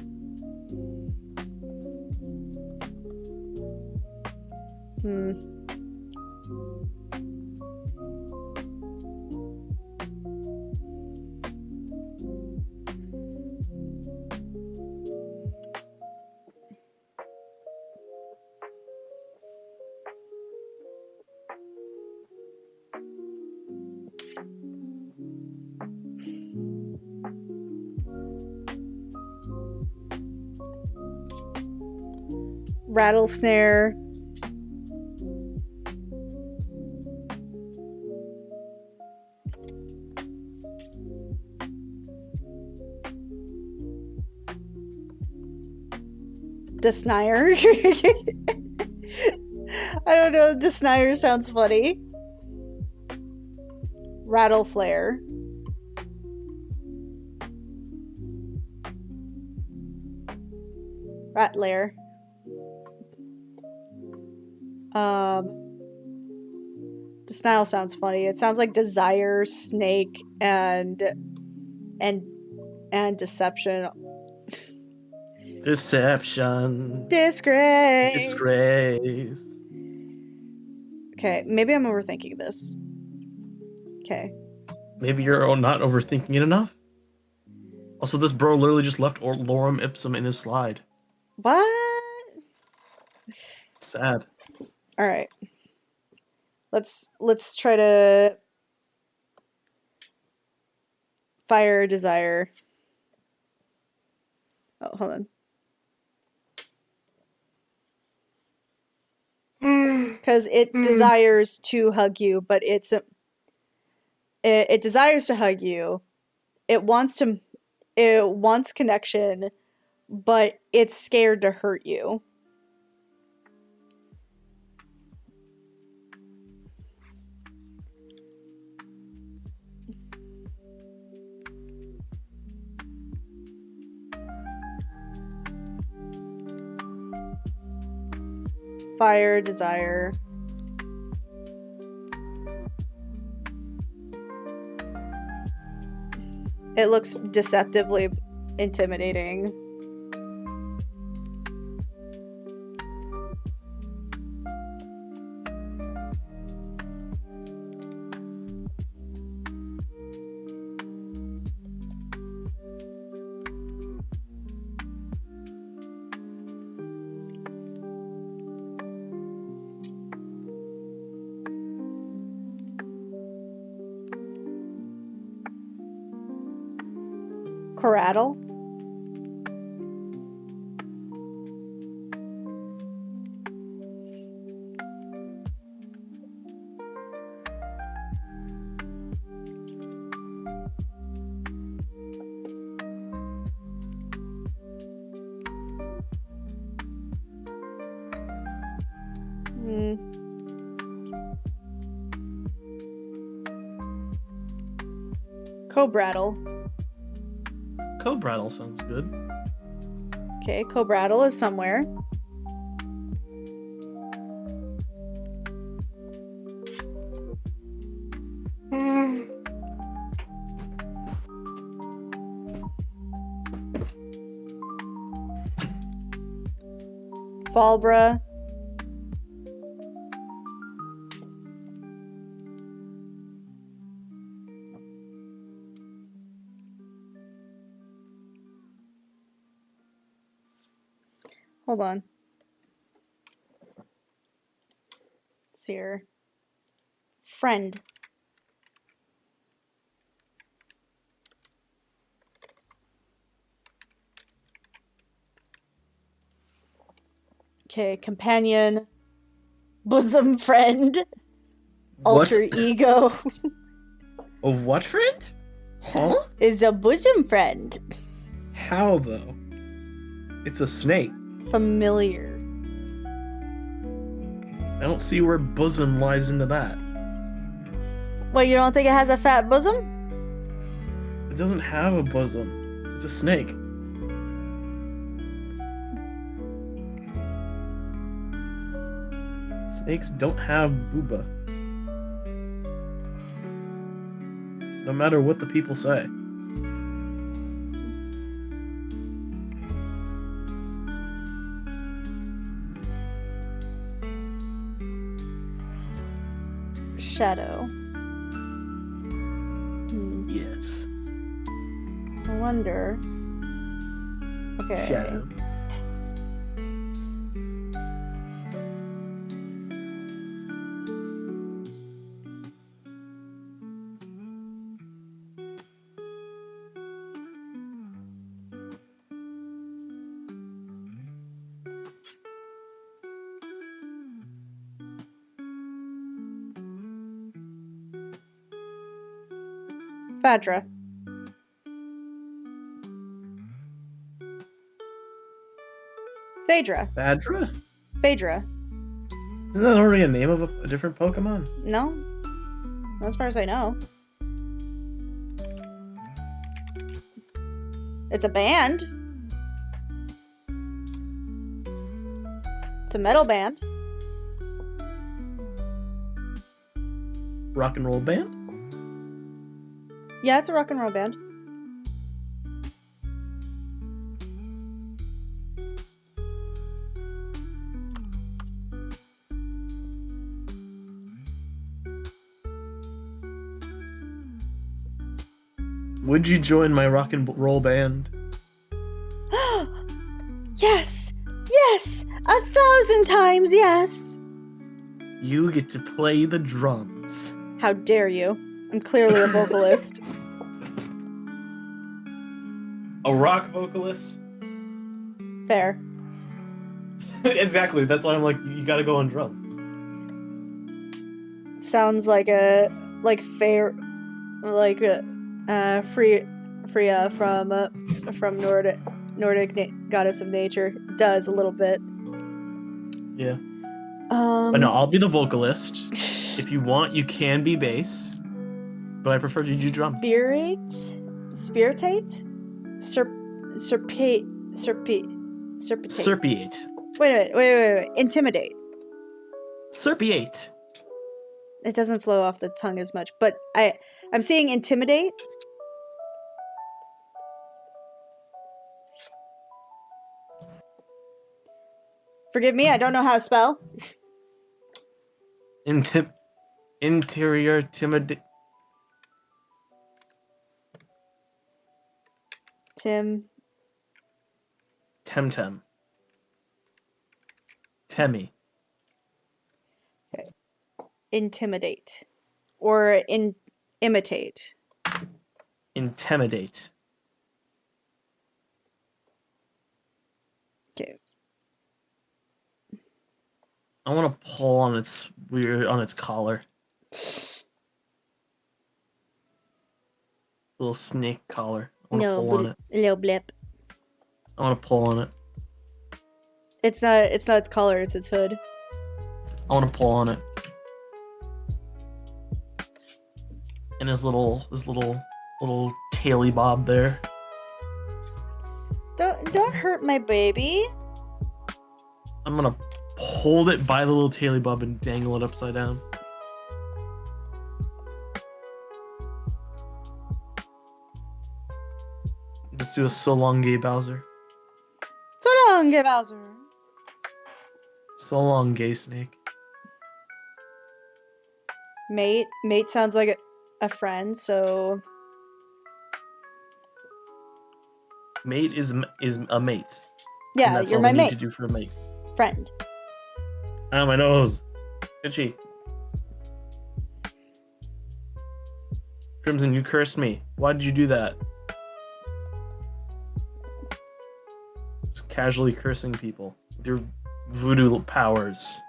[SPEAKER 2] Rattlesnare. Desnire. I don't know. Desnire sounds funny. Rattleflare. Rattler. Desnile sounds funny. It sounds like Desire, Snake, and Deception.
[SPEAKER 1] Deception.
[SPEAKER 2] Disgrace.
[SPEAKER 1] Disgrace.
[SPEAKER 2] Okay, maybe I'm overthinking this. Okay.
[SPEAKER 1] Maybe you're not overthinking it enough. Also, this bro literally just left Lorem Ipsum in his slide.
[SPEAKER 2] What?
[SPEAKER 1] Sad.
[SPEAKER 2] All right. Let's try to Fire Desire. Oh, hold on. Because it desires to hug you, but it desires to hug you. It wants connection, but it's scared to hurt you. Fire, desire. It looks deceptively intimidating. Corattle? Hmm. Cobrattle.
[SPEAKER 1] Cobrattle sounds good.
[SPEAKER 2] Okay, Cobrattle is somewhere. Falbra. Hold on. Let's see here. Friend. Okay, companion. Bosom friend. Alter ego
[SPEAKER 1] A what friend? Huh?
[SPEAKER 2] is a bosom friend.
[SPEAKER 1] How though? It's a snake.
[SPEAKER 2] Familiar.
[SPEAKER 1] I don't see where bosom lies into that.
[SPEAKER 2] Well, you don't think it has a fat bosom?
[SPEAKER 1] It doesn't have a bosom. It's a snake. Snakes don't have booba. No matter what the people say.
[SPEAKER 2] Shadow.
[SPEAKER 1] Yes.
[SPEAKER 2] I wonder. Okay.
[SPEAKER 1] Shadow.
[SPEAKER 2] Fadra. Phaedra.
[SPEAKER 1] Badra?
[SPEAKER 2] Phaedra.
[SPEAKER 1] Isn't that already a name of a different Pokemon?
[SPEAKER 2] No? As far as I know. It's a band. It's a metal band.
[SPEAKER 1] Rock and roll band?
[SPEAKER 2] Yeah, it's a rock and roll band.
[SPEAKER 1] Would you join my rock and roll band?
[SPEAKER 2] Yes! Yes! 1,000 times yes!
[SPEAKER 1] You get to play the drums.
[SPEAKER 2] How dare you? I'm clearly a vocalist.
[SPEAKER 1] A rock vocalist?
[SPEAKER 2] Fair.
[SPEAKER 1] Exactly, that's why I'm like, you gotta go on drum.
[SPEAKER 2] Sounds like a fair Freya from Nordic goddess of nature. Does a little bit.
[SPEAKER 1] Yeah. But no, I'll be the vocalist. If you want, you can be bass. But I prefer to do drums.
[SPEAKER 2] Spiritate? Serpiate.
[SPEAKER 1] Serpiate.
[SPEAKER 2] Wait. Intimidate.
[SPEAKER 1] Serpiate.
[SPEAKER 2] It doesn't flow off the tongue as much, but I'm seeing intimidate. Forgive me, I don't know how to spell.
[SPEAKER 1] Interior timid. Temtem. Temmie.
[SPEAKER 2] Intimidate. Or imitate.
[SPEAKER 1] Intimidate.
[SPEAKER 2] Okay.
[SPEAKER 1] I want to pull on its collar. Little snake collar. I want to pull on it.
[SPEAKER 2] Little blip.
[SPEAKER 1] I want to pull on it.
[SPEAKER 2] It's not its collar, it's its hood.
[SPEAKER 1] I want to pull on it. And his little taily bob there.
[SPEAKER 2] Don't hurt my baby.
[SPEAKER 1] I'm gonna hold it by the little taily bob and dangle it upside down. Just do a so long, gay Bowser.
[SPEAKER 2] So long, gay Bowser.
[SPEAKER 1] So long, gay snake.
[SPEAKER 2] Mate sounds like a friend, so
[SPEAKER 1] Mate is a mate.
[SPEAKER 2] yeah,
[SPEAKER 1] And that's
[SPEAKER 2] you're
[SPEAKER 1] all
[SPEAKER 2] my
[SPEAKER 1] we need
[SPEAKER 2] mate.
[SPEAKER 1] to do for a mate.
[SPEAKER 2] Friend.
[SPEAKER 1] Ah, my nose. Itchy. Crimson, you cursed me. Why did you do that? Just casually cursing people with your voodoo powers.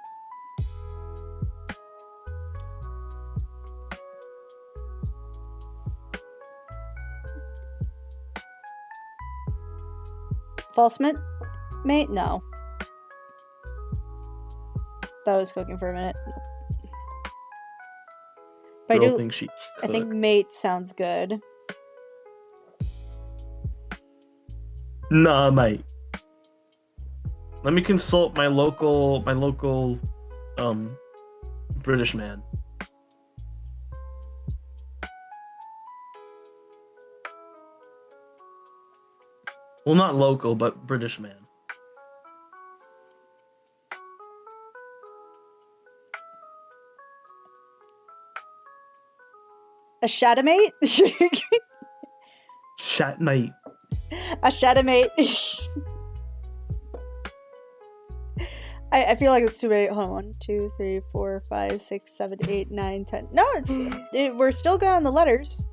[SPEAKER 2] False mate? No. That was cooking for a minute. But
[SPEAKER 1] Girl thinks she
[SPEAKER 2] I think
[SPEAKER 1] cook.
[SPEAKER 2] mate sounds good.
[SPEAKER 1] Nah, mate. Let me consult my local British man. Well, not local, but British man.
[SPEAKER 2] A shatamate?
[SPEAKER 1] Shat mate.
[SPEAKER 2] A shatamate. I feel like it's too many. Hold on. 1, 2, 3, 4, 5, 6, 7, 8, 9, 10. No, we're still good on the letters.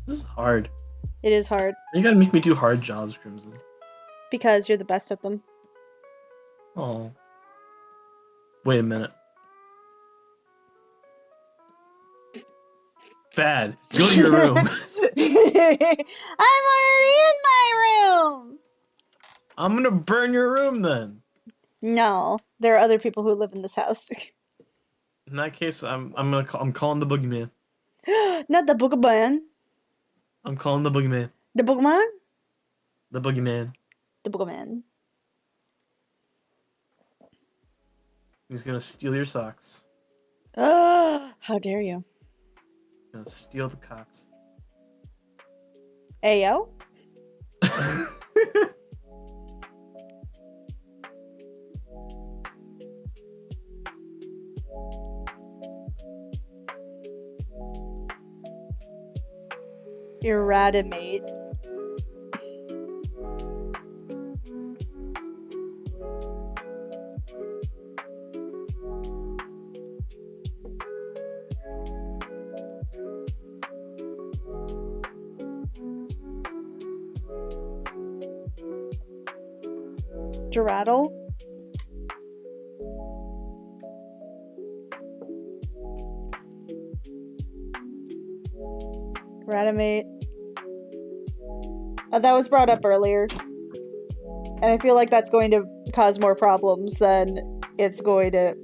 [SPEAKER 1] This is hard.
[SPEAKER 2] It is hard
[SPEAKER 1] You gotta make me do hard jobs, Crimson.
[SPEAKER 2] because you're the best at them.
[SPEAKER 1] Oh. Wait a minute. Bad. Go to your room.
[SPEAKER 2] I'm already in my room.
[SPEAKER 1] I'm gonna burn your room then.
[SPEAKER 2] No, there are other people who live in this house.
[SPEAKER 1] In that case, I'm calling the boogeyman.
[SPEAKER 2] Not the Boogeyman.
[SPEAKER 1] I'm calling the boogeyman.
[SPEAKER 2] The Boogeyman?
[SPEAKER 1] The boogeyman.
[SPEAKER 2] The Boogeyman.
[SPEAKER 1] He's gonna steal your socks.
[SPEAKER 2] How dare you?
[SPEAKER 1] He's gonna steal the cocks.
[SPEAKER 2] Ayo? Eradimate. Geraddle? Radimate. That was brought up earlier. And I feel like that's going to cause more problems than it's going to...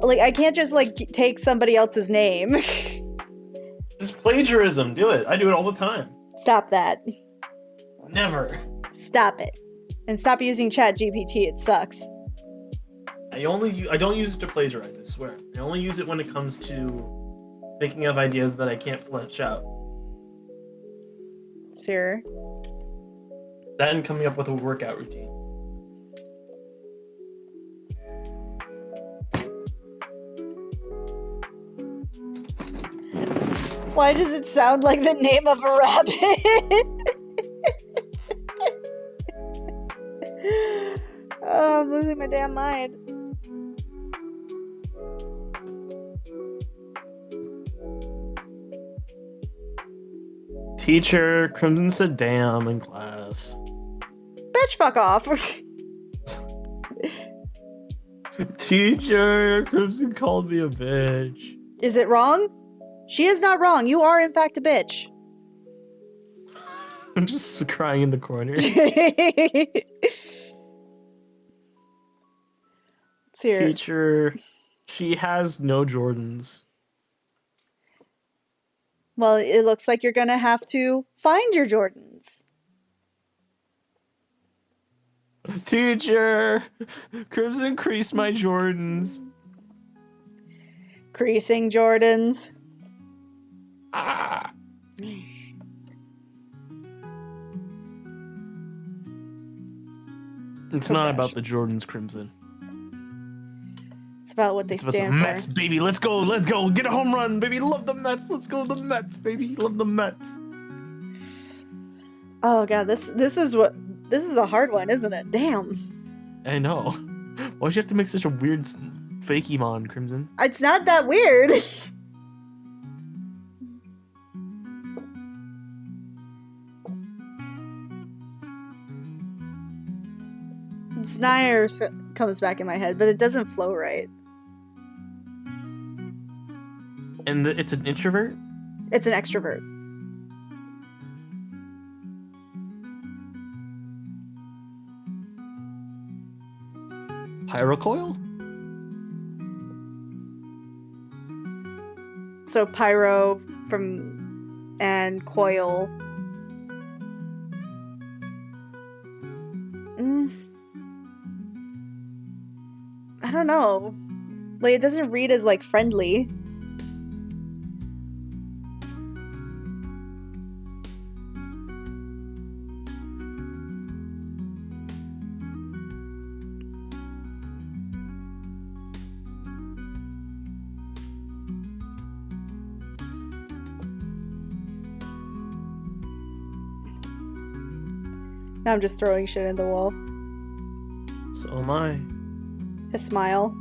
[SPEAKER 2] Like, I can't just, like, take somebody else's name.
[SPEAKER 1] This is plagiarism. Do it. I do it all the time.
[SPEAKER 2] Stop that.
[SPEAKER 1] Never.
[SPEAKER 2] Stop it. And stop using Chat GPT. It sucks.
[SPEAKER 1] I don't use it to plagiarize, I swear. I only use it when it comes to thinking of ideas that I can't flesh out.
[SPEAKER 2] Sir.
[SPEAKER 1] That and coming up with a workout routine.
[SPEAKER 2] Why does it sound like the name of a rabbit? Oh, I'm losing my damn mind.
[SPEAKER 1] Teacher, Crimson said damn in class.
[SPEAKER 2] Bitch, fuck off.
[SPEAKER 1] Teacher, Crimson called me a bitch.
[SPEAKER 2] Is it wrong? She is not wrong. You are, in fact, a bitch.
[SPEAKER 1] I'm just crying in the corner.
[SPEAKER 2] Here.
[SPEAKER 1] Teacher, she has no Jordans.
[SPEAKER 2] Well, it looks like you're gonna have to find your Jordans.
[SPEAKER 1] Teacher, Crimson creased my Jordans.
[SPEAKER 2] Creasing Jordans.
[SPEAKER 1] Ah. It's not about the Jordans, Crimson.
[SPEAKER 2] It's about what they
[SPEAKER 1] It's about the
[SPEAKER 2] stand
[SPEAKER 1] Mets,
[SPEAKER 2] for.
[SPEAKER 1] baby. Let's go. Get a home run, baby. Love the Mets. Let's go the Mets, baby. Love the Mets.
[SPEAKER 2] Oh god, this is a hard one, isn't it? Damn.
[SPEAKER 1] I know. Why'd you have to make such a weird fakemon, Crimson?
[SPEAKER 2] It's not that weird. Snyder comes back in my head, but it doesn't flow right.
[SPEAKER 1] And it's an introvert?
[SPEAKER 2] It's an extrovert.
[SPEAKER 1] Pyrocoil?
[SPEAKER 2] So pyro and coil. I don't know. Like, it doesn't read as, like, friendly. Now I'm just throwing shit in the wall.
[SPEAKER 1] So am I.
[SPEAKER 2] A smile.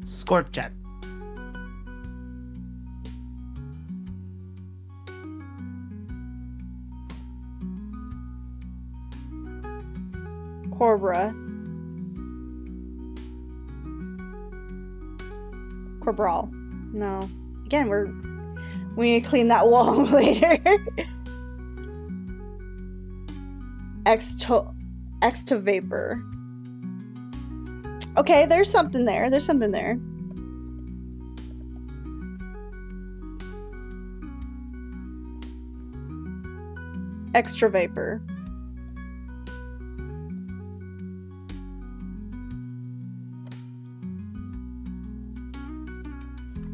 [SPEAKER 1] Scorp chat.
[SPEAKER 2] Corbra. Corbral. No. Again, we need to clean that wall later. Exto vapor. Okay, there's something there. There's something there. Extra vapor.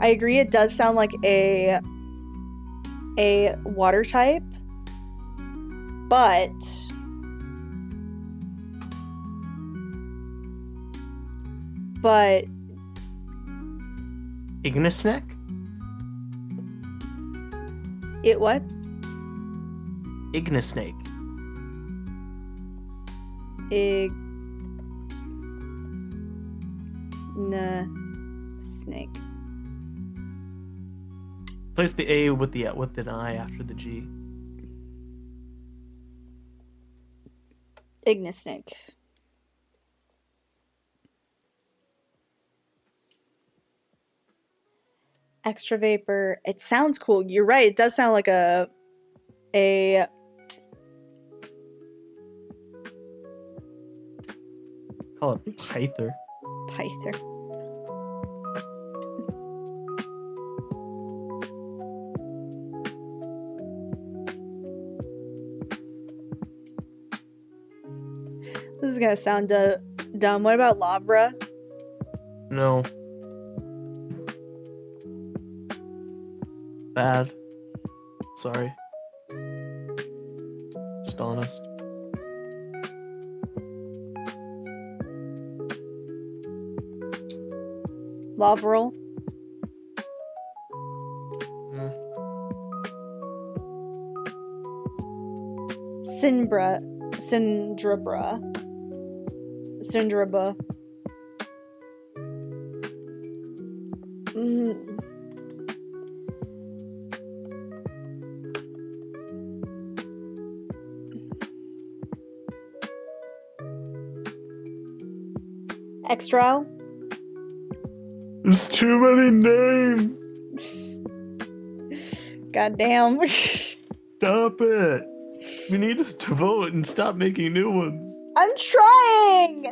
[SPEAKER 2] I agree, it does sound like a water type, but
[SPEAKER 1] Ignisneck?
[SPEAKER 2] it what?
[SPEAKER 1] Ignisnake.
[SPEAKER 2] Snake.
[SPEAKER 1] Place the A with an I after the G.
[SPEAKER 2] Ignisnake. Extra vapor. It sounds cool. You're right. It does sound like a
[SPEAKER 1] Call it Pyther.
[SPEAKER 2] pyther. This is gonna sound dumb. What about Labra?
[SPEAKER 1] No. Bad. Sorry. Just honest.
[SPEAKER 2] Lavril?
[SPEAKER 1] Mm.
[SPEAKER 2] Syndraba. Mm. Extra?
[SPEAKER 1] There's too many names.
[SPEAKER 2] Goddamn.
[SPEAKER 1] Stop it. We need to vote and stop making new ones.
[SPEAKER 2] I'm trying!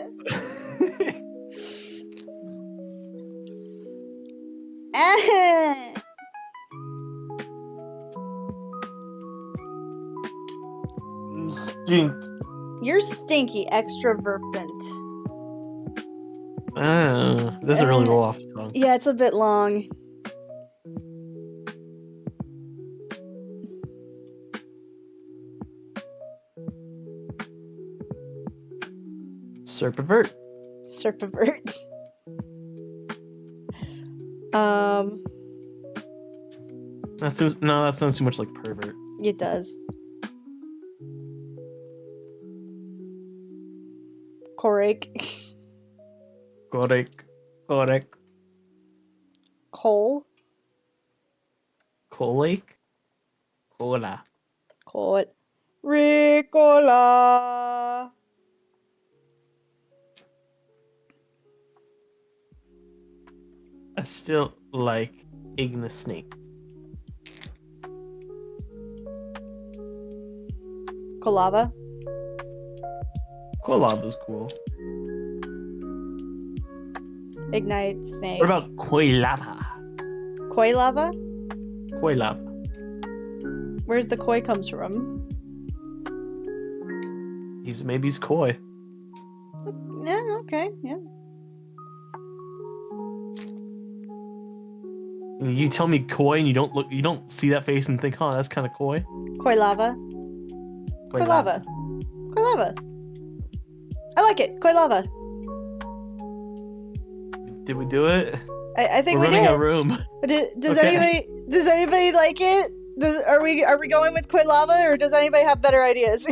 [SPEAKER 2] Ah.
[SPEAKER 1] Stink.
[SPEAKER 2] You're stinky, extroverpent.
[SPEAKER 1] Doesn't really roll off the tongue.
[SPEAKER 2] Yeah, it's a bit long.
[SPEAKER 1] Serpivert.
[SPEAKER 2] Serpivert.
[SPEAKER 1] That sounds too much like pervert.
[SPEAKER 2] It does. Korek.
[SPEAKER 1] Korek.
[SPEAKER 2] Cole.
[SPEAKER 1] Kolake? Cola.
[SPEAKER 2] Cole. Ricola.
[SPEAKER 1] I still like Ignis Snake.
[SPEAKER 2] Colava.
[SPEAKER 1] Kolava's cool.
[SPEAKER 2] Ignite snake.
[SPEAKER 1] What about Koilava?
[SPEAKER 2] Koi lava?
[SPEAKER 1] Koilava.
[SPEAKER 2] Where's the koi comes from?
[SPEAKER 1] Maybe he's koi.
[SPEAKER 2] Yeah, okay, yeah.
[SPEAKER 1] You tell me koi and you don't see that face and think, huh, that's kind of koi.
[SPEAKER 2] Koi lava. Koi lava. Koi lava. I like it. Koi lava.
[SPEAKER 1] Did we do it?
[SPEAKER 2] I think
[SPEAKER 1] We're
[SPEAKER 2] we
[SPEAKER 1] running
[SPEAKER 2] did.
[SPEAKER 1] a room.
[SPEAKER 2] Does
[SPEAKER 1] Okay.
[SPEAKER 2] anybody like it? Are we going with Koi lava, or does anybody have better ideas?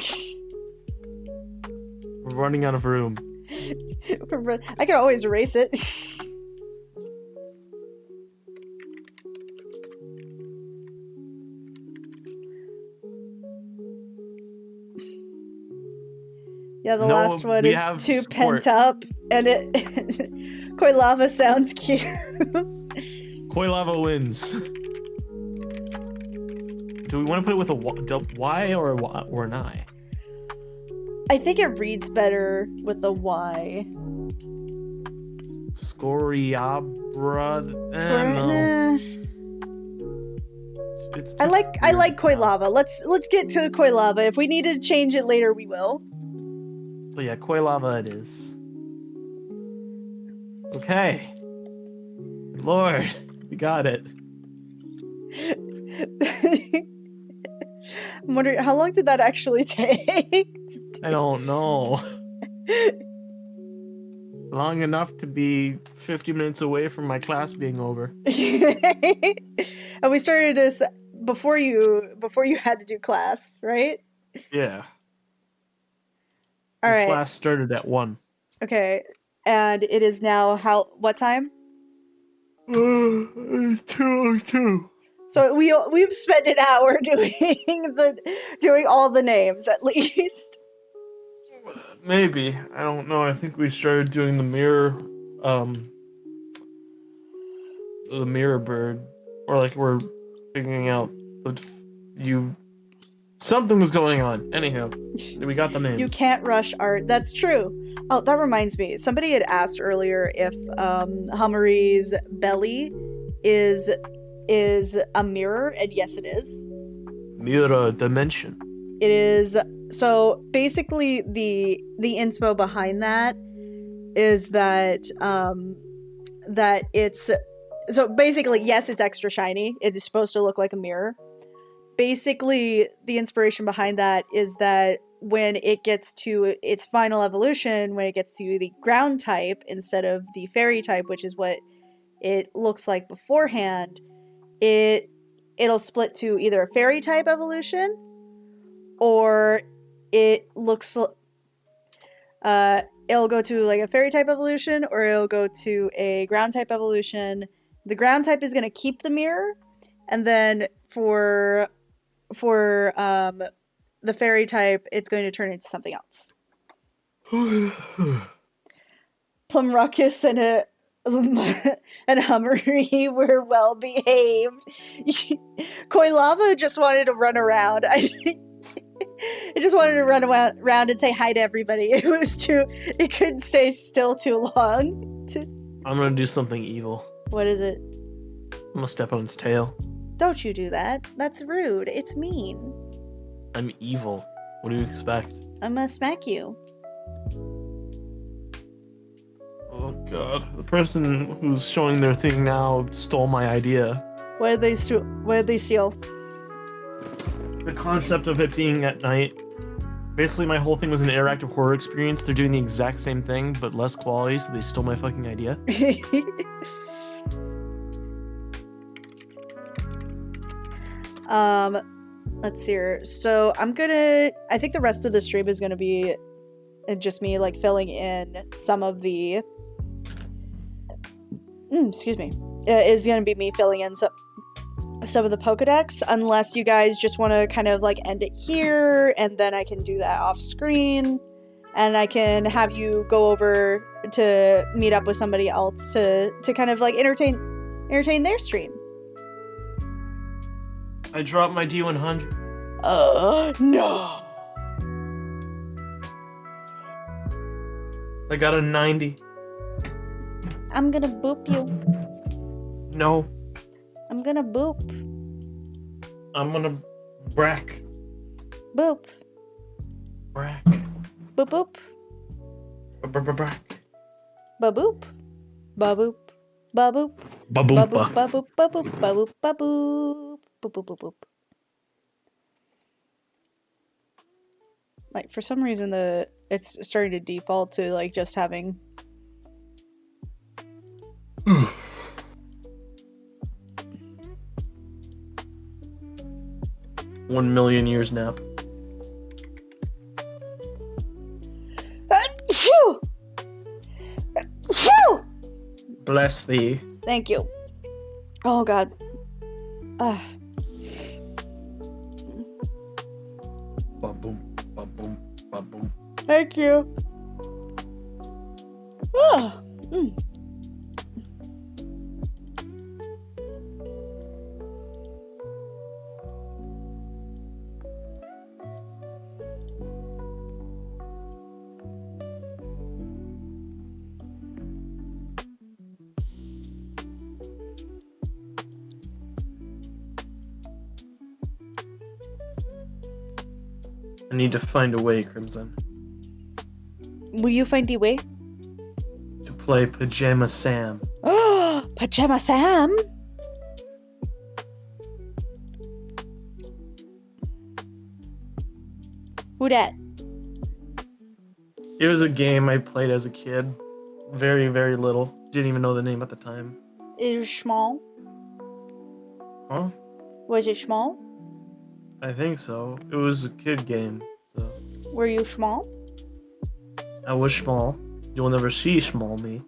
[SPEAKER 1] We're running out of room.
[SPEAKER 2] I can always erase it. Yeah, the
[SPEAKER 1] No,
[SPEAKER 2] last one
[SPEAKER 1] we
[SPEAKER 2] is
[SPEAKER 1] have
[SPEAKER 2] too
[SPEAKER 1] support.
[SPEAKER 2] pent up, and it Koi lava sounds cute.
[SPEAKER 1] Koi lava wins. Do we want to put it with a Y or an I?
[SPEAKER 2] I think it reads better with the Y.
[SPEAKER 1] Scoriabra. No.
[SPEAKER 2] Nah.
[SPEAKER 1] It's
[SPEAKER 2] I
[SPEAKER 1] just
[SPEAKER 2] like
[SPEAKER 1] weird
[SPEAKER 2] Koi
[SPEAKER 1] to
[SPEAKER 2] lava.
[SPEAKER 1] pronounce.
[SPEAKER 2] Let's get to Koi lava. If we need to change it later, we will.
[SPEAKER 1] So yeah, Koi lava it is. Okay. Lord, we got it.
[SPEAKER 2] I'm wondering, how long did that actually take?
[SPEAKER 1] I don't know. Long enough to be 50 minutes away from my class being over.
[SPEAKER 2] And we started this before you had to do class, right?
[SPEAKER 1] Yeah.
[SPEAKER 2] All
[SPEAKER 1] My
[SPEAKER 2] right.
[SPEAKER 1] class started at 1.
[SPEAKER 2] Okay. And it is now what time?
[SPEAKER 1] 2:02.
[SPEAKER 2] So we've spent an hour doing all the names at least.
[SPEAKER 1] Maybe. I don't know. I think we started doing the mirror bird. Or like we're figuring out something was going on. Anyhow, we got the names.
[SPEAKER 2] You can't rush art. That's true. Oh, that reminds me. Somebody had asked earlier if Hummery's belly is a mirror, and yes, it is.
[SPEAKER 1] Mirror dimension.
[SPEAKER 2] It is So basically, the inspo behind that is that that it's so basically yes, it's extra shiny. It is supposed to look like a mirror. Basically, the inspiration behind that is that when it gets to its final evolution, when it gets to the ground type instead of the fairy type, which is what it looks like beforehand, it'll split to either a fairy type evolution or it looks it'll go to like a fairy type evolution or it'll go to a ground type evolution. The ground type is going to keep the mirror, and then for the fairy type, it's going to turn into something else. Plum Ruckus and Hummery were well behaved. Coin Lava just wanted to run around. It just wanted to run around and say hi to everybody. It couldn't stay still too long.
[SPEAKER 1] I'm gonna do something evil.
[SPEAKER 2] What is it?
[SPEAKER 1] I'm gonna step on its tail.
[SPEAKER 2] Don't you do that. That's rude. It's mean.
[SPEAKER 1] I'm evil. What do you expect?
[SPEAKER 2] I'm gonna smack you.
[SPEAKER 1] Oh god. The person who's showing their thing now stole my idea.
[SPEAKER 2] What did they steal?
[SPEAKER 1] The concept of it being at night. Basically, my whole thing was an interactive horror experience. They're doing the exact same thing, but less quality, so they stole my fucking idea.
[SPEAKER 2] Let's see here. So I think the rest of the stream is gonna be just me like filling in some of the excuse me. Is gonna be me filling in some of the Pokedex, unless you guys just want to kind of like end it here, and then I can do that off screen, and I can have you go over to meet up with somebody else to kind of like entertain their stream.
[SPEAKER 1] I dropped my D100.
[SPEAKER 2] No.
[SPEAKER 1] I got a 90.
[SPEAKER 2] I'm gonna boop you.
[SPEAKER 1] No.
[SPEAKER 2] I'm gonna boop.
[SPEAKER 1] I'm gonna brack.
[SPEAKER 2] Boop.
[SPEAKER 1] Brack.
[SPEAKER 2] Boop boop.
[SPEAKER 1] Brack.
[SPEAKER 2] Ba boop. Ba boop. Ba boop. Ba
[SPEAKER 1] Baboompa.
[SPEAKER 2] boop. Ba boop. Ba boop. Ba boop. Ba boop. Boop boop boop boop. Like for some reason it's starting to default to like just having
[SPEAKER 1] 1 million years nap.
[SPEAKER 2] Achoo! Achoo!
[SPEAKER 1] Bless thee.
[SPEAKER 2] Thank you. Oh god.
[SPEAKER 1] Baboom. Baboom. Baboom.
[SPEAKER 2] Thank you. Oh.
[SPEAKER 1] I need to find a way, Crimson,
[SPEAKER 2] Will you find a way?
[SPEAKER 1] to play Pajama Sam.
[SPEAKER 2] Oh, Pajama Sam. Who dat?
[SPEAKER 1] It was a game I played as a kid. Very, very little. Didn't even know the name at the time.
[SPEAKER 2] Is it small?
[SPEAKER 1] Huh?
[SPEAKER 2] Was it small?
[SPEAKER 1] I think so. It was a kid game. So
[SPEAKER 2] Were you small?
[SPEAKER 1] I was small. You'll never see small me.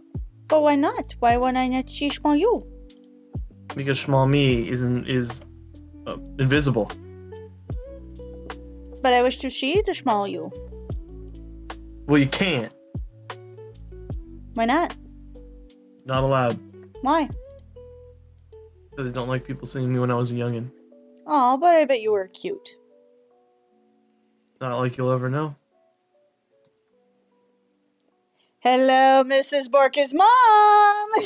[SPEAKER 2] But why not? Why would I not see small you?
[SPEAKER 1] Because small me is invisible.
[SPEAKER 2] But I wish to see the small you.
[SPEAKER 1] Well, you can't.
[SPEAKER 2] Why not?
[SPEAKER 1] Not allowed.
[SPEAKER 2] Why?
[SPEAKER 1] Because I don't like people seeing me when I was a youngin'.
[SPEAKER 2] Oh, but I bet you were cute.
[SPEAKER 1] Not like you'll ever know.
[SPEAKER 2] Hello, Mrs. Borka's mom!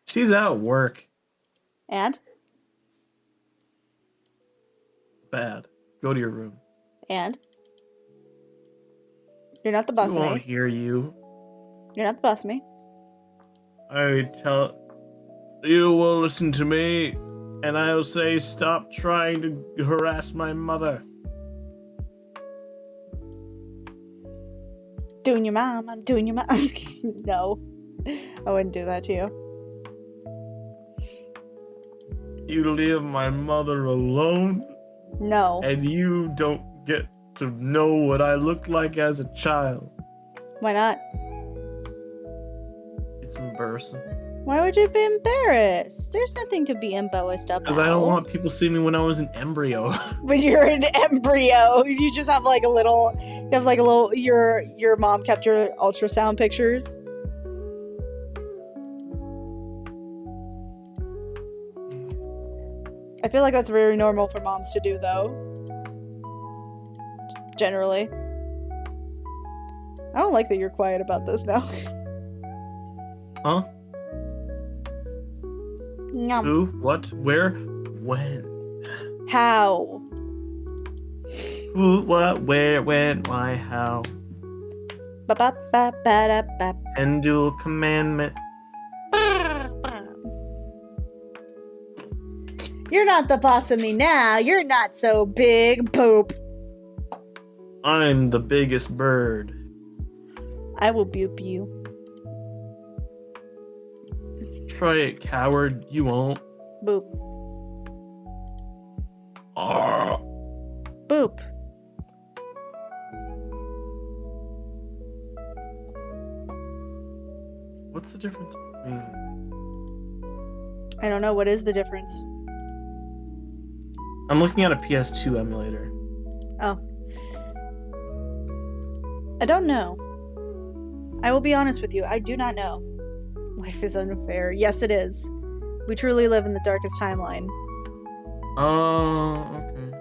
[SPEAKER 1] She's at work.
[SPEAKER 2] And?
[SPEAKER 1] Bad. Go to your room.
[SPEAKER 2] And? You're not the boss
[SPEAKER 1] You
[SPEAKER 2] of
[SPEAKER 1] won't
[SPEAKER 2] me.
[SPEAKER 1] hear you.
[SPEAKER 2] You're not the boss of me.
[SPEAKER 1] I tell you will listen to me, and I'll say stop trying to harass my mother.
[SPEAKER 2] Doing your mom. I'm doing your mom. No. I wouldn't do that to you.
[SPEAKER 1] You leave my mother alone,
[SPEAKER 2] No.
[SPEAKER 1] and you don't get to know what I looked like as a child.
[SPEAKER 2] Why not?
[SPEAKER 1] It's embarrassing.
[SPEAKER 2] Why would you be embarrassed? There's nothing to be embarrassed about.
[SPEAKER 1] Because I don't want people seeing me when I was an embryo.
[SPEAKER 2] When you're an embryo, you just have like a little. You have like a little. Your mom kept your ultrasound pictures. I feel like that's very normal for moms to do, though. Generally. I don't like that you're quiet about this now.
[SPEAKER 1] Huh?
[SPEAKER 2] Nom.
[SPEAKER 1] Who? What? Where? When?
[SPEAKER 2] How?
[SPEAKER 1] Who? What? Where? When? Why? How?
[SPEAKER 2] Ba ba ba ba da ba.
[SPEAKER 1] And dual commandment.
[SPEAKER 2] You're not the boss of me now. You're not so big. Boop.
[SPEAKER 1] I'm the biggest bird.
[SPEAKER 2] I will boop you.
[SPEAKER 1] Try it, coward. You won't.
[SPEAKER 2] Boop.
[SPEAKER 1] Ah.
[SPEAKER 2] Boop.
[SPEAKER 1] What's the difference between?
[SPEAKER 2] I don't know. What is the difference?
[SPEAKER 1] I'm looking at a PS2 emulator.
[SPEAKER 2] Oh. I don't know. I will be honest with you. I do not know. Life is unfair. Yes, it is. We truly live in the darkest timeline.
[SPEAKER 1] Oh, okay.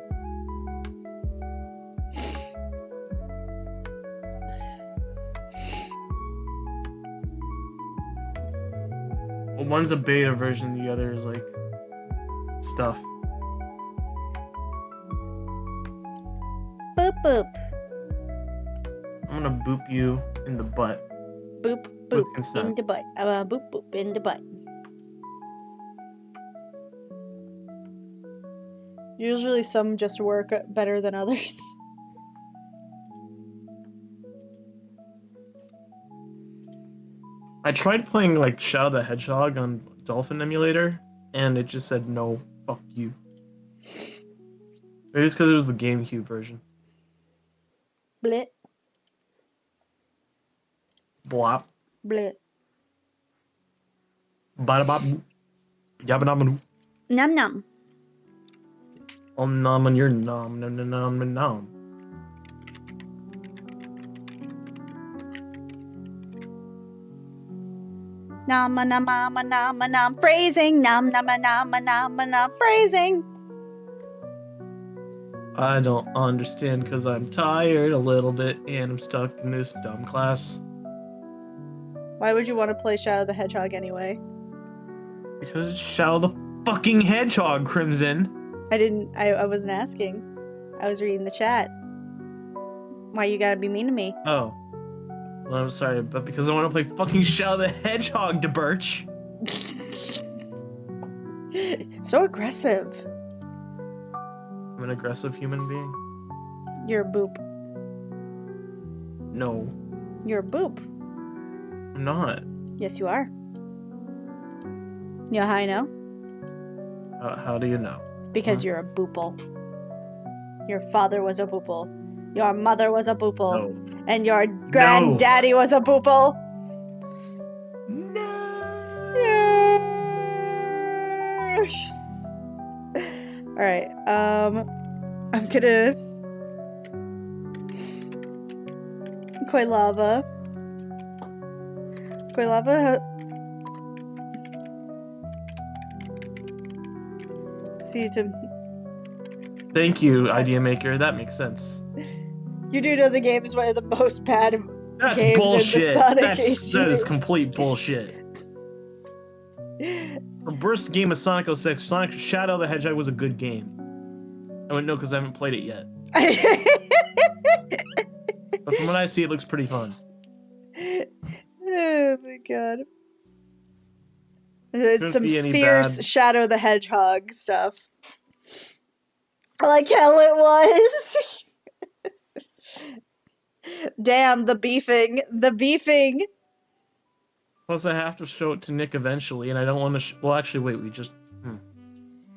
[SPEAKER 1] Well, one's a beta version, the other is like stuff.
[SPEAKER 2] Boop boop.
[SPEAKER 1] I'm gonna boop you in the butt.
[SPEAKER 2] Boop
[SPEAKER 1] With
[SPEAKER 2] boop
[SPEAKER 1] consent.
[SPEAKER 2] in the butt. Boop boop in the butt. Usually some just work better than others.
[SPEAKER 1] I tried playing like Shadow the Hedgehog on Dolphin emulator, and it just said no, fuck you. Maybe it's because it was the GameCube version.
[SPEAKER 2] Blit
[SPEAKER 1] Blop.
[SPEAKER 2] blit.
[SPEAKER 1] Bada bop. Yabba dabba doo.
[SPEAKER 2] Num num.
[SPEAKER 1] Nom on your nom nom nom nom nom.
[SPEAKER 2] Nama nama nama nam phrasing. Nam nama nama nama nam phrasing.
[SPEAKER 1] I don't understand because I'm tired a little bit and I'm stuck in this dumb class.
[SPEAKER 2] Why would you want to play Shadow the Hedgehog anyway?
[SPEAKER 1] Because it's Shadow the fucking Hedgehog, Crimson.
[SPEAKER 2] I wasn't asking. I was reading the chat. Why you gotta be mean to me?
[SPEAKER 1] Oh. Well, I'm sorry, but because I want to play fucking Shadow the Hedgehog, DeBurch.
[SPEAKER 2] So aggressive.
[SPEAKER 1] I'm an aggressive human being.
[SPEAKER 2] You're a boop.
[SPEAKER 1] No,
[SPEAKER 2] You're a boop.
[SPEAKER 1] I'm not.
[SPEAKER 2] Yes, you are. You know how I know?
[SPEAKER 1] How do you know?
[SPEAKER 2] Because
[SPEAKER 1] Huh?
[SPEAKER 2] you're a boople. Your father was a boople. Your mother was a boople.
[SPEAKER 1] No.
[SPEAKER 2] And your granddaddy was a boople.
[SPEAKER 1] No.
[SPEAKER 2] Yes. Alright, I'm gonna Koi Lava. Koi Lava see to
[SPEAKER 1] Thank you, Idea Maker. That makes sense.
[SPEAKER 2] you do know the game is one of the most bad
[SPEAKER 1] That's
[SPEAKER 2] games in the
[SPEAKER 1] bullshit.
[SPEAKER 2] Sonic
[SPEAKER 1] That is
[SPEAKER 2] series.
[SPEAKER 1] complete bullshit. The worst game of Sonic 06, Sonic Shadow the Hedgehog was a good game. I wouldn't know because I haven't played it yet. But from what I see, it looks pretty fun.
[SPEAKER 2] Oh my god. It's
[SPEAKER 1] Shouldn't
[SPEAKER 2] some
[SPEAKER 1] be any
[SPEAKER 2] fierce
[SPEAKER 1] bad-
[SPEAKER 2] Shadow the Hedgehog stuff. I like how it was. Damn, the beefing. The beefing.
[SPEAKER 1] Plus, I have to show it to Nick eventually, and I don't want to. Well, actually, wait. We just.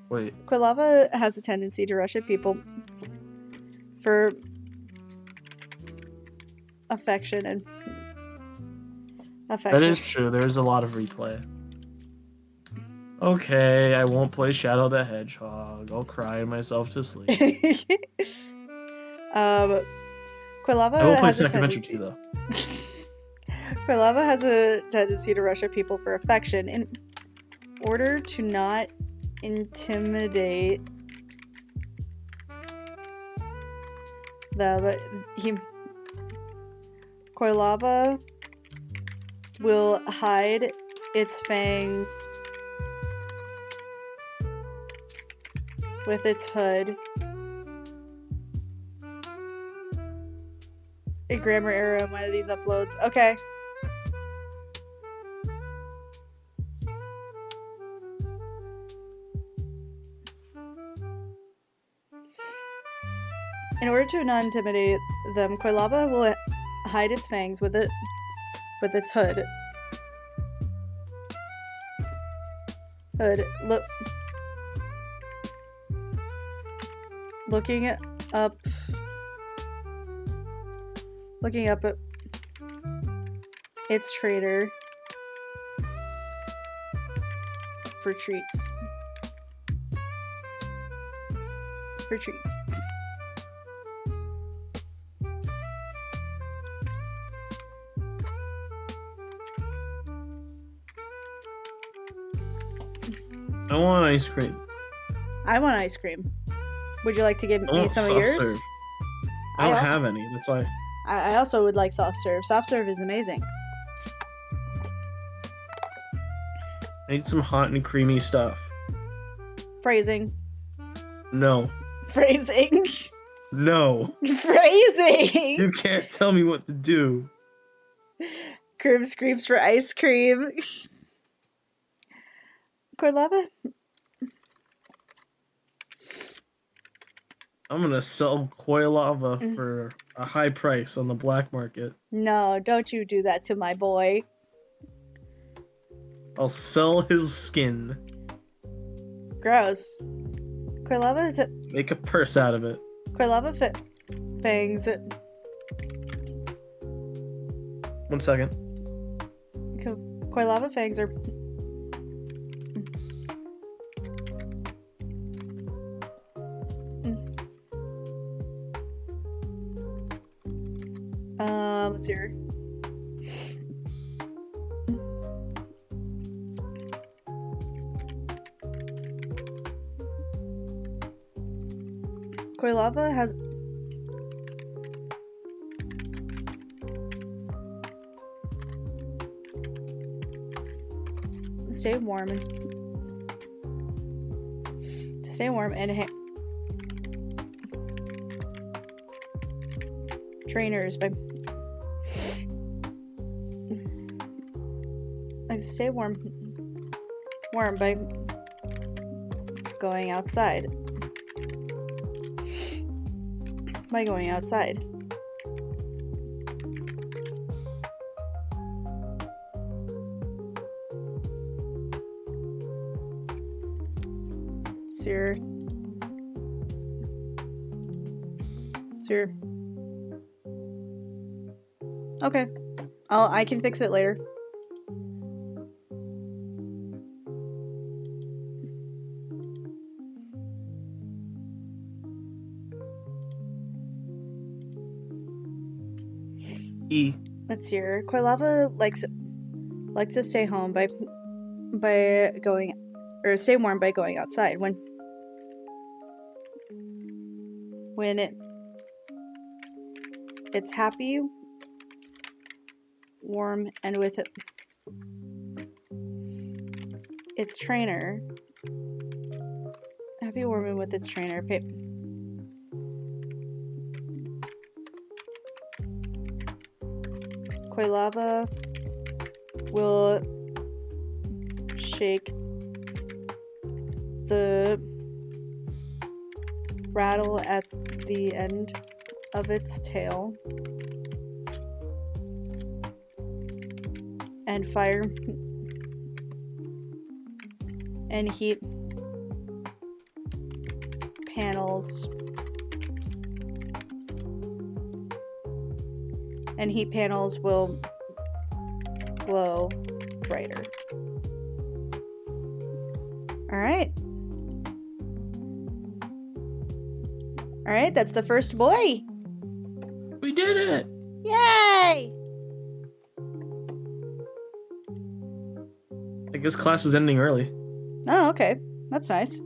[SPEAKER 1] Wait.
[SPEAKER 2] Quilava has a tendency to rush at people for affection and affection.
[SPEAKER 1] That is true. There's a lot of replay. Okay, I won't play Shadow the Hedgehog. I'll cry myself to sleep.
[SPEAKER 2] Quilava
[SPEAKER 1] I will play
[SPEAKER 2] has a
[SPEAKER 1] Sonic Adventure
[SPEAKER 2] tendency.
[SPEAKER 1] 2, though.
[SPEAKER 2] Quilava has a tendency to rush at people for affection in order to not intimidate them. But Quilava will hide its fangs with its hood. A grammar error on one of these uploads. Okay. In order to not intimidate them, Quilava will hide its fangs with its hood. Looking up at its trainer for treats.
[SPEAKER 1] I want ice cream.
[SPEAKER 2] I want ice cream. Would you like to give
[SPEAKER 1] I
[SPEAKER 2] me
[SPEAKER 1] want
[SPEAKER 2] some of
[SPEAKER 1] soft
[SPEAKER 2] yours?
[SPEAKER 1] serve.
[SPEAKER 2] I
[SPEAKER 1] I don't
[SPEAKER 2] also-
[SPEAKER 1] have any. That's why.
[SPEAKER 2] I also would like soft serve. Soft serve is amazing.
[SPEAKER 1] I need some hot and creamy stuff.
[SPEAKER 2] Phrasing.
[SPEAKER 1] No.
[SPEAKER 2] Phrasing.
[SPEAKER 1] No.
[SPEAKER 2] Phrasing.
[SPEAKER 1] You can't tell me what to do.
[SPEAKER 2] Crib screams for ice cream. Quilava?
[SPEAKER 1] I'm gonna sell Koi Lava for a high price on the black market.
[SPEAKER 2] No, don't you do that to my boy.
[SPEAKER 1] I'll sell his skin.
[SPEAKER 2] Gross. Quilava
[SPEAKER 1] Make a purse out of it.
[SPEAKER 2] fangs.
[SPEAKER 1] 1 second.
[SPEAKER 2] Quilava fangs are. Let's see here. Quilava has. Stay warm and trainers by stay warm by going outside. Sir. Okay. I can fix it later.
[SPEAKER 1] E.
[SPEAKER 2] Let's see here. Quilava likes to stay home by going or stay warm by going outside when it's happy, warm, and with its trainer. Happy, warm, and with its trainer. Quilava will shake the rattle at the end of its tail and fire and heat panels will glow brighter. All right, that's the first boy.
[SPEAKER 1] We did it!
[SPEAKER 2] Yay!
[SPEAKER 1] I guess class is ending early.
[SPEAKER 2] Oh, okay. That's nice.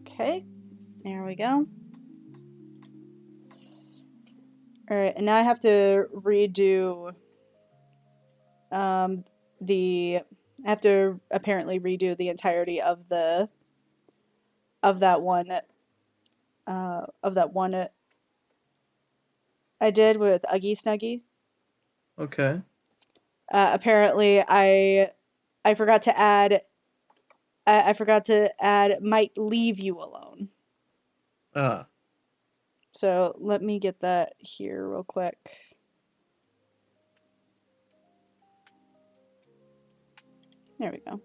[SPEAKER 2] Okay, there we go. All right, and now I have to redo I have to apparently redo the entirety of that one I did with Uggy Snuggy.
[SPEAKER 1] Okay.
[SPEAKER 2] Apparently I forgot to add might leave you alone.
[SPEAKER 1] Ah.
[SPEAKER 2] So let me get that here real quick. There we go.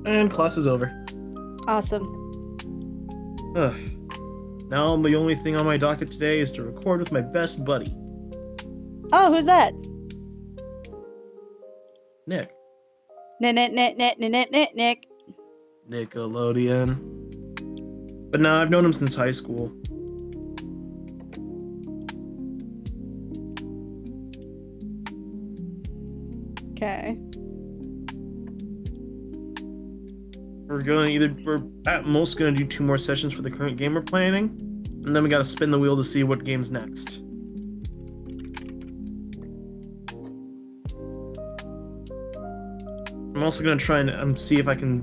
[SPEAKER 1] And class is over.
[SPEAKER 2] Awesome.
[SPEAKER 1] Ugh. Now the only thing on my docket today is to record with my best buddy,
[SPEAKER 2] Oh, who's that?
[SPEAKER 1] Nick.
[SPEAKER 2] Nick.
[SPEAKER 1] Nickelodeon. But no, I've known him since high school.
[SPEAKER 2] Okay.
[SPEAKER 1] We're at most gonna do 2 more sessions for the current game we're planning, and then we gotta spin the wheel to see what game's next. I'm also gonna try and see if I can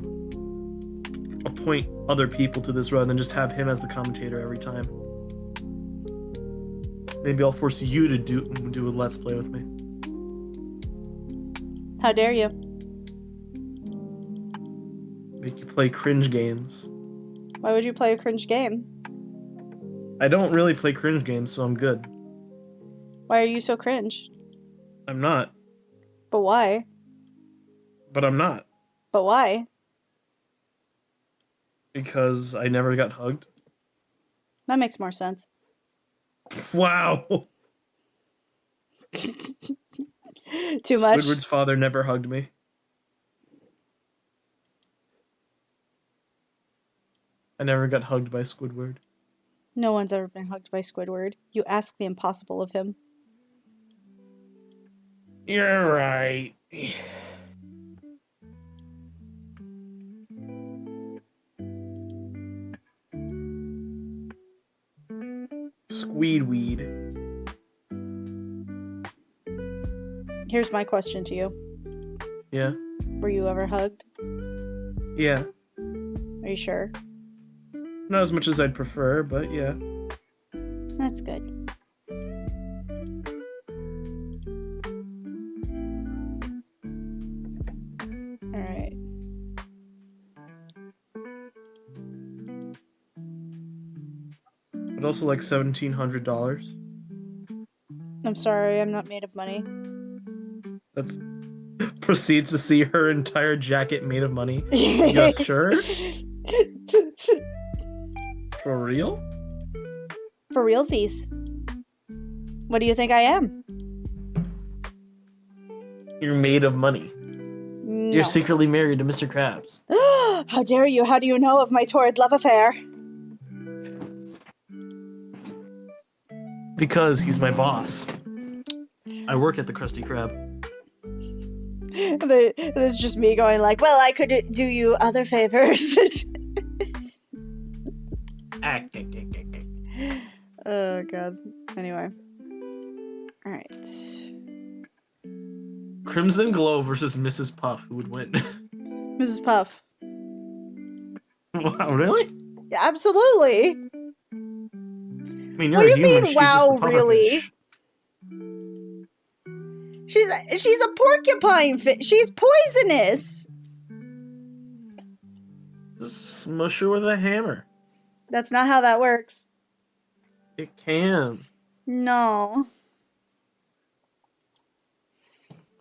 [SPEAKER 1] appoint other people to this rather than just have him as the commentator every time. Maybe I'll force you to do a Let's Play with me.
[SPEAKER 2] How dare you?
[SPEAKER 1] Make you play cringe games.
[SPEAKER 2] Why would you play a cringe game?
[SPEAKER 1] I don't really play cringe games, so I'm good.
[SPEAKER 2] Why are you so cringe?
[SPEAKER 1] I'm not.
[SPEAKER 2] But why?
[SPEAKER 1] But I'm not.
[SPEAKER 2] But why?
[SPEAKER 1] Because I never got hugged.
[SPEAKER 2] That makes more sense.
[SPEAKER 1] Wow.
[SPEAKER 2] Too much?
[SPEAKER 1] Squidward's father never hugged me. I never got hugged by Squidward.
[SPEAKER 2] No one's ever been hugged by Squidward. You ask the impossible of him.
[SPEAKER 1] You're right. Squidweed.
[SPEAKER 2] Here's my question to you.
[SPEAKER 1] Yeah.
[SPEAKER 2] Were you ever hugged?
[SPEAKER 1] Yeah.
[SPEAKER 2] Are you sure?
[SPEAKER 1] Not as much as I'd prefer, but yeah.
[SPEAKER 2] That's good. Alright.
[SPEAKER 1] I'd also like $1,700.
[SPEAKER 2] I'm sorry, I'm not made of money.
[SPEAKER 1] That's proceeds to see her entire jacket made of money. You got sure? For real?
[SPEAKER 2] For realsies. What do you think I am?
[SPEAKER 1] You're made of money.
[SPEAKER 2] No.
[SPEAKER 1] You're secretly married to Mr. Krabs.
[SPEAKER 2] How dare you? How do you know of my torrid love affair?
[SPEAKER 1] Because he's my boss. I work at the Krusty Krab.
[SPEAKER 2] There's just me going like, well, I could do you other favors. Oh god. Anyway. All right.
[SPEAKER 1] Crimson Glow versus Mrs. Puff. Who would win?
[SPEAKER 2] Mrs. Puff.
[SPEAKER 1] Wow, really?
[SPEAKER 2] Yeah, absolutely.
[SPEAKER 1] I mean,
[SPEAKER 2] What
[SPEAKER 1] you're
[SPEAKER 2] do
[SPEAKER 1] a
[SPEAKER 2] you
[SPEAKER 1] human.
[SPEAKER 2] mean,
[SPEAKER 1] She's
[SPEAKER 2] wow,
[SPEAKER 1] just a
[SPEAKER 2] really?
[SPEAKER 1] pufferfish.
[SPEAKER 2] She's a porcupine fish. She's poisonous.
[SPEAKER 1] Just smush her with a hammer.
[SPEAKER 2] That's not how that works.
[SPEAKER 1] It can.
[SPEAKER 2] No.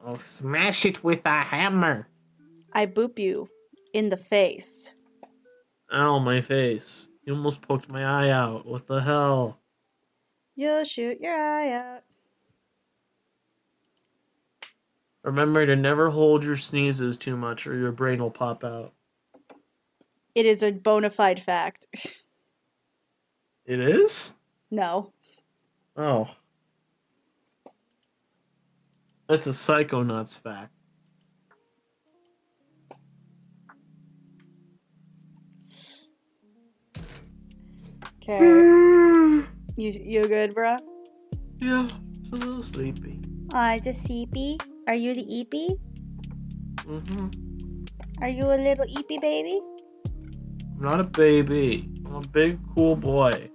[SPEAKER 1] I'll smash it with a hammer.
[SPEAKER 2] I boop you in the face.
[SPEAKER 1] Ow, my face. You almost poked my eye out. What the hell?
[SPEAKER 2] You'll shoot your eye out.
[SPEAKER 1] Remember to never hold your sneezes too much or your brain will pop out.
[SPEAKER 2] It is a bona fide fact.
[SPEAKER 1] It is?
[SPEAKER 2] No.
[SPEAKER 1] Oh. That's a Psychonauts fact.
[SPEAKER 2] Okay. You good, bro?
[SPEAKER 1] Yeah, it's a little sleepy.
[SPEAKER 2] The sleepy. Are you the eepy?
[SPEAKER 1] Mm-hmm.
[SPEAKER 2] Are you a little eepy baby?
[SPEAKER 1] I'm not a baby. I'm a big, cool boy.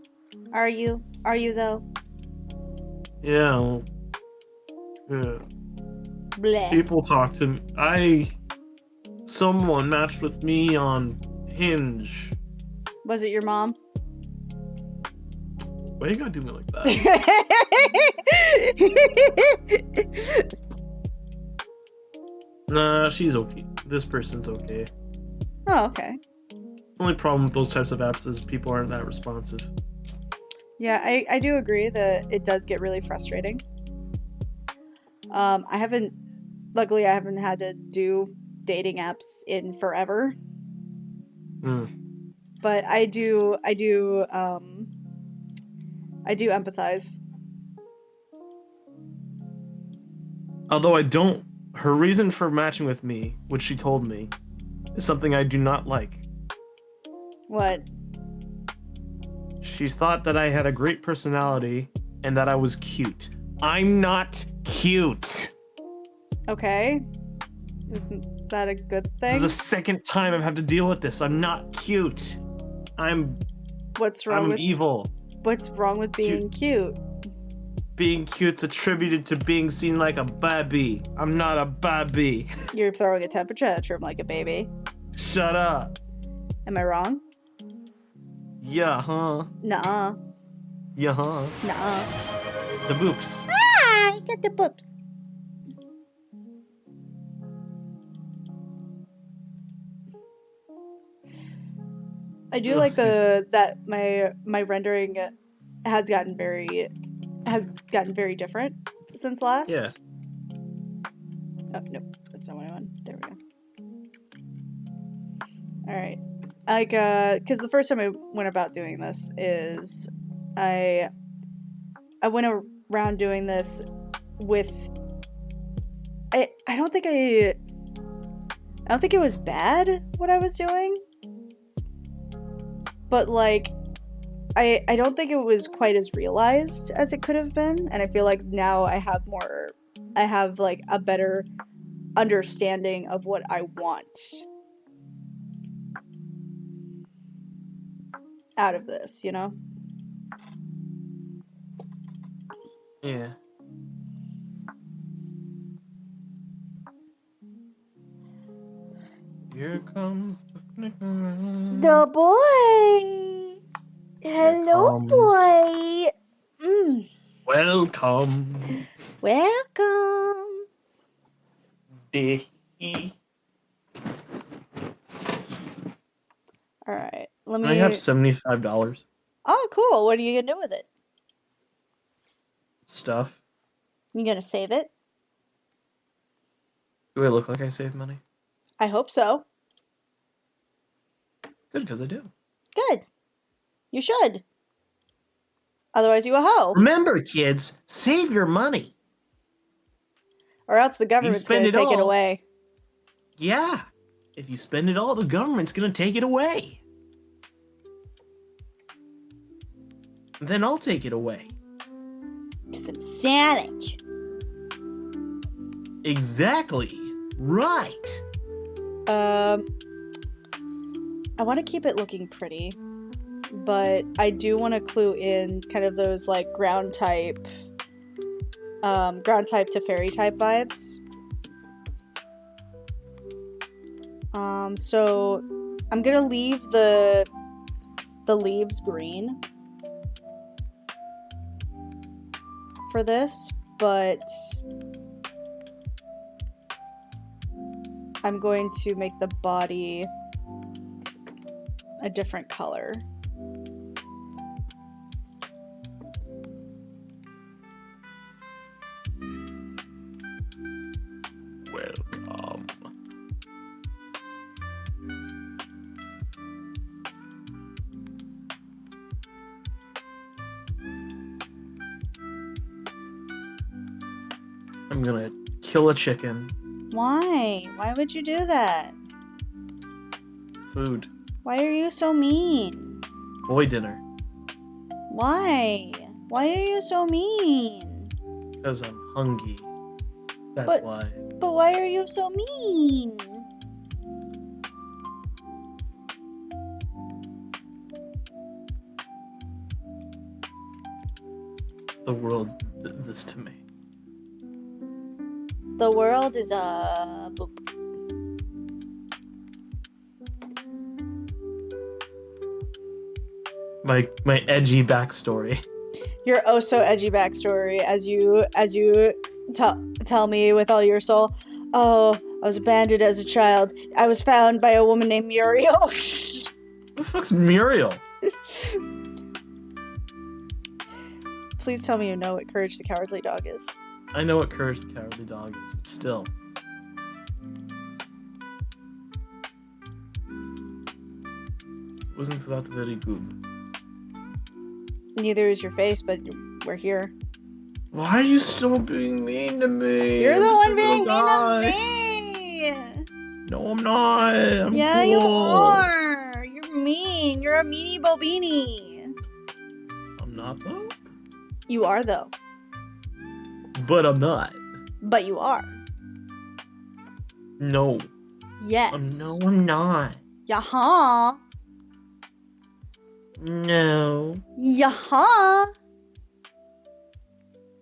[SPEAKER 2] Are you? Are you though?
[SPEAKER 1] Yeah. Yeah.
[SPEAKER 2] Bleh.
[SPEAKER 1] People talk to me. Someone matched with me on Hinge.
[SPEAKER 2] Was it your mom?
[SPEAKER 1] Why you gotta do me like that? Nah, she's okay. This person's okay.
[SPEAKER 2] Oh, okay.
[SPEAKER 1] Only problem with those types of apps is people aren't that responsive.
[SPEAKER 2] Yeah, I do agree that it does get really frustrating. Luckily I haven't had to do dating apps in forever. But I do empathize.
[SPEAKER 1] Although I don't, her reason for matching with me, which she told me, is something I do not like.
[SPEAKER 2] What?
[SPEAKER 1] She thought that I had a great personality and that I was cute. I'm not cute.
[SPEAKER 2] Okay. Isn't that a good
[SPEAKER 1] This
[SPEAKER 2] thing?
[SPEAKER 1] is the second time I've had to deal with this. I'm not cute. I'm
[SPEAKER 2] What's wrong with
[SPEAKER 1] evil.
[SPEAKER 2] What's wrong with being cute?
[SPEAKER 1] Being cute's attributed to being seen like a baby. I'm not a baby.
[SPEAKER 2] You're throwing a temper tantrum like a baby.
[SPEAKER 1] Shut up.
[SPEAKER 2] Am I wrong?
[SPEAKER 1] Yeah, huh?
[SPEAKER 2] Nuh-uh.
[SPEAKER 1] Yeah, huh?
[SPEAKER 2] Nuh-uh.
[SPEAKER 1] The boops.
[SPEAKER 2] Ah, you got the boops. I do
[SPEAKER 1] Oh,
[SPEAKER 2] like
[SPEAKER 1] excuse
[SPEAKER 2] that my rendering has gotten very different since last.
[SPEAKER 1] Yeah.
[SPEAKER 2] Oh no, that's not what I want. There we go. All right, like because the first time I went about doing this is I went around doing this with I don't think it was bad what I was doing. But like I don't think it was quite as realized as it could have been, and I feel like now I have like a better understanding of what I want out of this, you know?
[SPEAKER 1] Yeah. Here comes the flicker.
[SPEAKER 2] The boy. Hello,
[SPEAKER 1] comes-
[SPEAKER 2] boy.
[SPEAKER 1] Welcome.
[SPEAKER 2] Welcome. All right. Let me.
[SPEAKER 1] I have $75
[SPEAKER 2] Oh, cool. What are you gonna do with it?
[SPEAKER 1] stuff.
[SPEAKER 2] You gonna save it?
[SPEAKER 1] Do I look like I save money?
[SPEAKER 2] I hope so.
[SPEAKER 1] Good, because I do.
[SPEAKER 2] Good. You should. Otherwise, you a hoe.
[SPEAKER 1] Remember, kids, save your money.
[SPEAKER 2] Or else the government's
[SPEAKER 1] spend
[SPEAKER 2] gonna
[SPEAKER 1] it
[SPEAKER 2] take it
[SPEAKER 1] all.
[SPEAKER 2] away.
[SPEAKER 1] Yeah. If you spend it all, the government's going to take it away. Then I'll take it away.
[SPEAKER 2] Cause I'm savage.
[SPEAKER 1] Exactly. Right.
[SPEAKER 2] I want to keep it looking pretty, but I do want to clue in kind of those like ground type to fairy type vibes. So I'm gonna leave the leaves green for this, but I'm going to make the body a different color.
[SPEAKER 1] Welcome. I'm gonna kill a chicken.
[SPEAKER 2] Why? Why would you do that?
[SPEAKER 1] Food.
[SPEAKER 2] Why are you so mean?
[SPEAKER 1] Boy dinner.
[SPEAKER 2] Why? Why are you so mean?
[SPEAKER 1] Because I'm hungry. That's
[SPEAKER 2] But-
[SPEAKER 1] why.
[SPEAKER 2] But why are you so mean?
[SPEAKER 1] The world did this to me.
[SPEAKER 2] The world is a boop.
[SPEAKER 1] My edgy backstory.
[SPEAKER 2] Your oh so edgy backstory as you tell me with all your soul. Oh, I was abandoned as a child. I was found by a woman named Muriel.
[SPEAKER 1] What the fuck's Muriel?
[SPEAKER 2] Please tell me you know what Courage the Cowardly Dog is.
[SPEAKER 1] I know what Courage the Cowardly Dog is, but still. Wasn't that very good?
[SPEAKER 2] Neither is your face, but we're here.
[SPEAKER 1] Why are you still being mean to me?
[SPEAKER 2] You're
[SPEAKER 1] I'm
[SPEAKER 2] the
[SPEAKER 1] just a
[SPEAKER 2] one being
[SPEAKER 1] little
[SPEAKER 2] mean
[SPEAKER 1] guy.
[SPEAKER 2] to me.
[SPEAKER 1] No, I'm not. I'm
[SPEAKER 2] Yeah, you
[SPEAKER 1] cool.
[SPEAKER 2] are. You're mean. You're a meanie bobini.
[SPEAKER 1] I'm not though.
[SPEAKER 2] You are though.
[SPEAKER 1] But I'm not.
[SPEAKER 2] But you are.
[SPEAKER 1] No.
[SPEAKER 2] Yes.
[SPEAKER 1] I'm not.
[SPEAKER 2] Yaha.
[SPEAKER 1] No.
[SPEAKER 2] Yaha.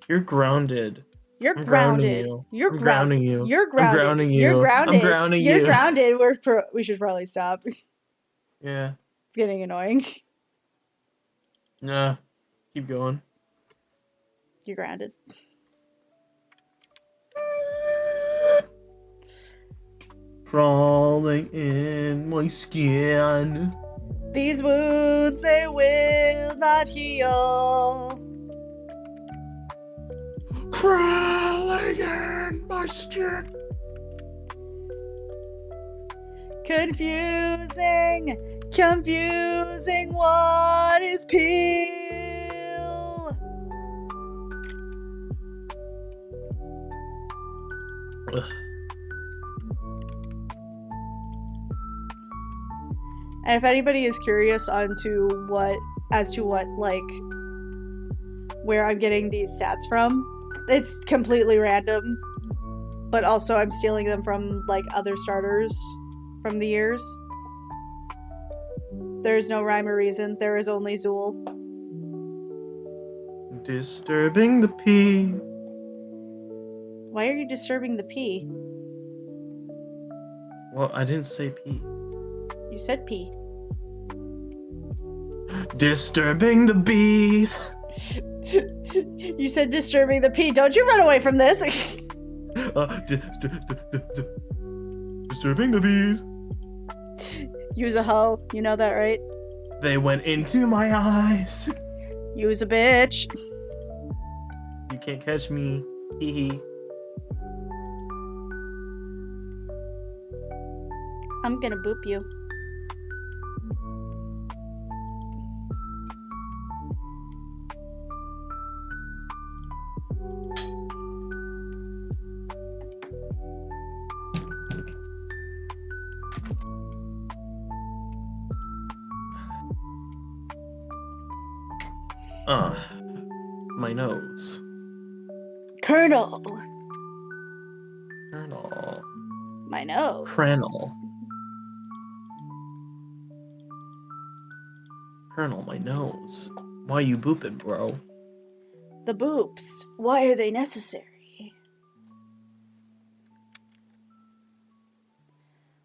[SPEAKER 1] You're grounded.
[SPEAKER 2] You're
[SPEAKER 1] I'm grounding
[SPEAKER 2] grounded.
[SPEAKER 1] you.
[SPEAKER 2] You're
[SPEAKER 1] I'm grounding you.
[SPEAKER 2] You're
[SPEAKER 1] I'm
[SPEAKER 2] grounded.
[SPEAKER 1] grounding you.
[SPEAKER 2] You're
[SPEAKER 1] I'm
[SPEAKER 2] grounded.
[SPEAKER 1] grounding
[SPEAKER 2] You're
[SPEAKER 1] you.
[SPEAKER 2] grounded. We should probably stop. It's
[SPEAKER 1] Yeah.
[SPEAKER 2] getting annoying.
[SPEAKER 1] Nah. Keep going.
[SPEAKER 2] You're grounded.
[SPEAKER 1] Crawling in my skin.
[SPEAKER 2] These wounds, they will not heal.
[SPEAKER 1] Crawling in my skin.
[SPEAKER 2] Confusing, confusing, what is peel?
[SPEAKER 1] Ugh.
[SPEAKER 2] And if anybody is curious as to what like where I'm getting these stats from, it's completely random. But also I'm stealing them from like other starters from the years. There is no rhyme or reason. There is only Zool.
[SPEAKER 1] Disturbing the peace.
[SPEAKER 2] Why are you disturbing the P?
[SPEAKER 1] Well, I didn't say pee.
[SPEAKER 2] You said P.
[SPEAKER 1] Disturbing the bees.
[SPEAKER 2] You said disturbing the P. Don't you run away from this.
[SPEAKER 1] Disturbing the bees.
[SPEAKER 2] Use a hoe. You know that, right?
[SPEAKER 1] They went into my eyes.
[SPEAKER 2] Use a bitch.
[SPEAKER 1] You can't catch me. Hee hee.
[SPEAKER 2] I'm gonna boop you.
[SPEAKER 1] My nose.
[SPEAKER 2] Colonel.
[SPEAKER 1] Colonel.
[SPEAKER 2] My nose.
[SPEAKER 1] Colonel. Colonel, my nose. Why you booping, bro?
[SPEAKER 2] The boops. Why are they necessary?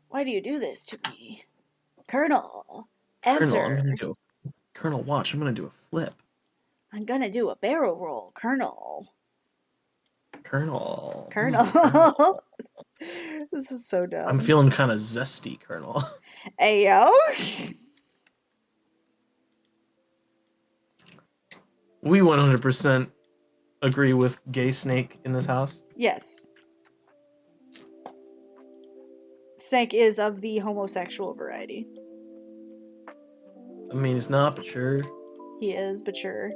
[SPEAKER 2] Why do you do this to me? Colonel, answer.
[SPEAKER 1] Colonel, watch, I'm gonna do a flip.
[SPEAKER 2] I'm gonna do a barrel roll, Colonel.
[SPEAKER 1] Colonel.
[SPEAKER 2] Colonel. This is so dumb.
[SPEAKER 1] I'm feeling kind of zesty, Colonel.
[SPEAKER 2] Ayo.
[SPEAKER 1] We 100% agree with gay snake in this house.
[SPEAKER 2] Yes. Snake is of the homosexual variety.
[SPEAKER 1] I mean, he's not, but sure.
[SPEAKER 2] He is, but sure.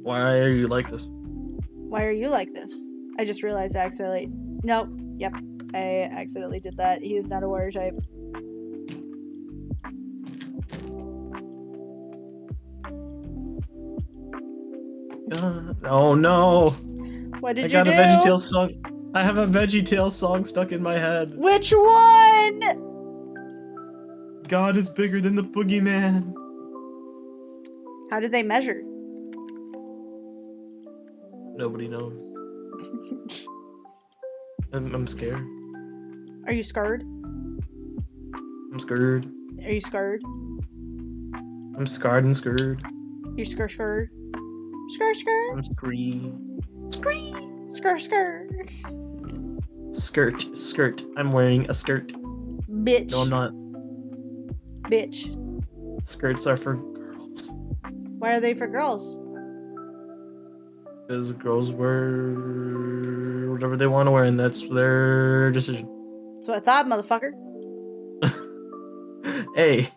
[SPEAKER 1] Why are you like this?
[SPEAKER 2] Why are you like this? I just realized I accidentally... Nope. Yep. I accidentally did that. He is not a warrior type.
[SPEAKER 1] Oh no!
[SPEAKER 2] What did
[SPEAKER 1] I
[SPEAKER 2] you
[SPEAKER 1] got
[SPEAKER 2] do?
[SPEAKER 1] a VeggieTales song. I have a VeggieTales song stuck in my head.
[SPEAKER 2] Which one?
[SPEAKER 1] God is bigger than the boogeyman.
[SPEAKER 2] How did they measure?
[SPEAKER 1] Nobody knows. I'm scared.
[SPEAKER 2] Are you scarred?
[SPEAKER 1] I'm scared.
[SPEAKER 2] Are you scarred?
[SPEAKER 1] I'm scarred and scared.
[SPEAKER 2] You're scar.
[SPEAKER 1] I'm scree.
[SPEAKER 2] Scar.
[SPEAKER 1] Skirt. I'm wearing a skirt.
[SPEAKER 2] Bitch.
[SPEAKER 1] No, I'm not.
[SPEAKER 2] Bitch.
[SPEAKER 1] Skirts are for girls.
[SPEAKER 2] Why are they for girls?
[SPEAKER 1] Because girls wear whatever they want to wear, and that's their decision.
[SPEAKER 2] That's what I thought, motherfucker.
[SPEAKER 1] Hey.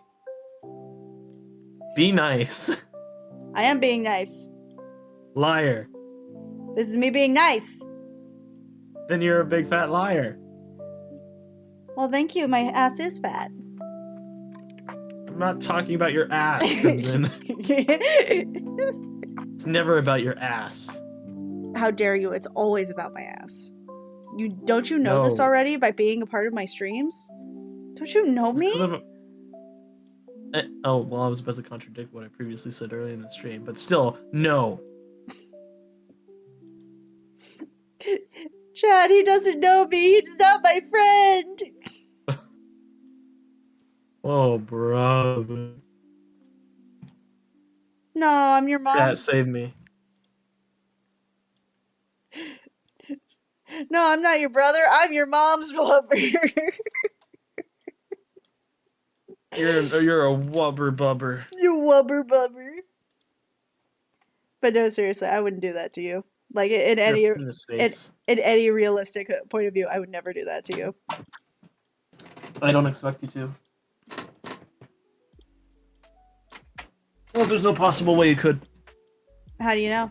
[SPEAKER 1] Be nice.
[SPEAKER 2] I am being nice.
[SPEAKER 1] Liar.
[SPEAKER 2] This is me being nice.
[SPEAKER 1] Then you're a big fat liar.
[SPEAKER 2] Well, thank you. My ass is fat.
[SPEAKER 1] I'm not talking about your ass, Crimson. It's never about your ass.
[SPEAKER 2] How dare you? It's always about my ass. Don't you know this
[SPEAKER 1] No.
[SPEAKER 2] already by being a part of my streams? Don't you know me?
[SPEAKER 1] Oh, well, I was about to contradict what I previously said earlier in the stream, but still, no.
[SPEAKER 2] Chad, he doesn't know me. He's not my friend.
[SPEAKER 1] Oh, brother.
[SPEAKER 2] No, I'm your mom.
[SPEAKER 1] That saved me.
[SPEAKER 2] No, I'm not your brother. I'm your mom's lover.
[SPEAKER 1] You're a wubber bubber.
[SPEAKER 2] You wubber bubber. But no, seriously, I wouldn't do that to you. Like in any
[SPEAKER 1] You're in his face.
[SPEAKER 2] in any realistic point of view, I would never do that to you.
[SPEAKER 1] I don't expect you to. Well, there's no possible way you could.
[SPEAKER 2] How do you know?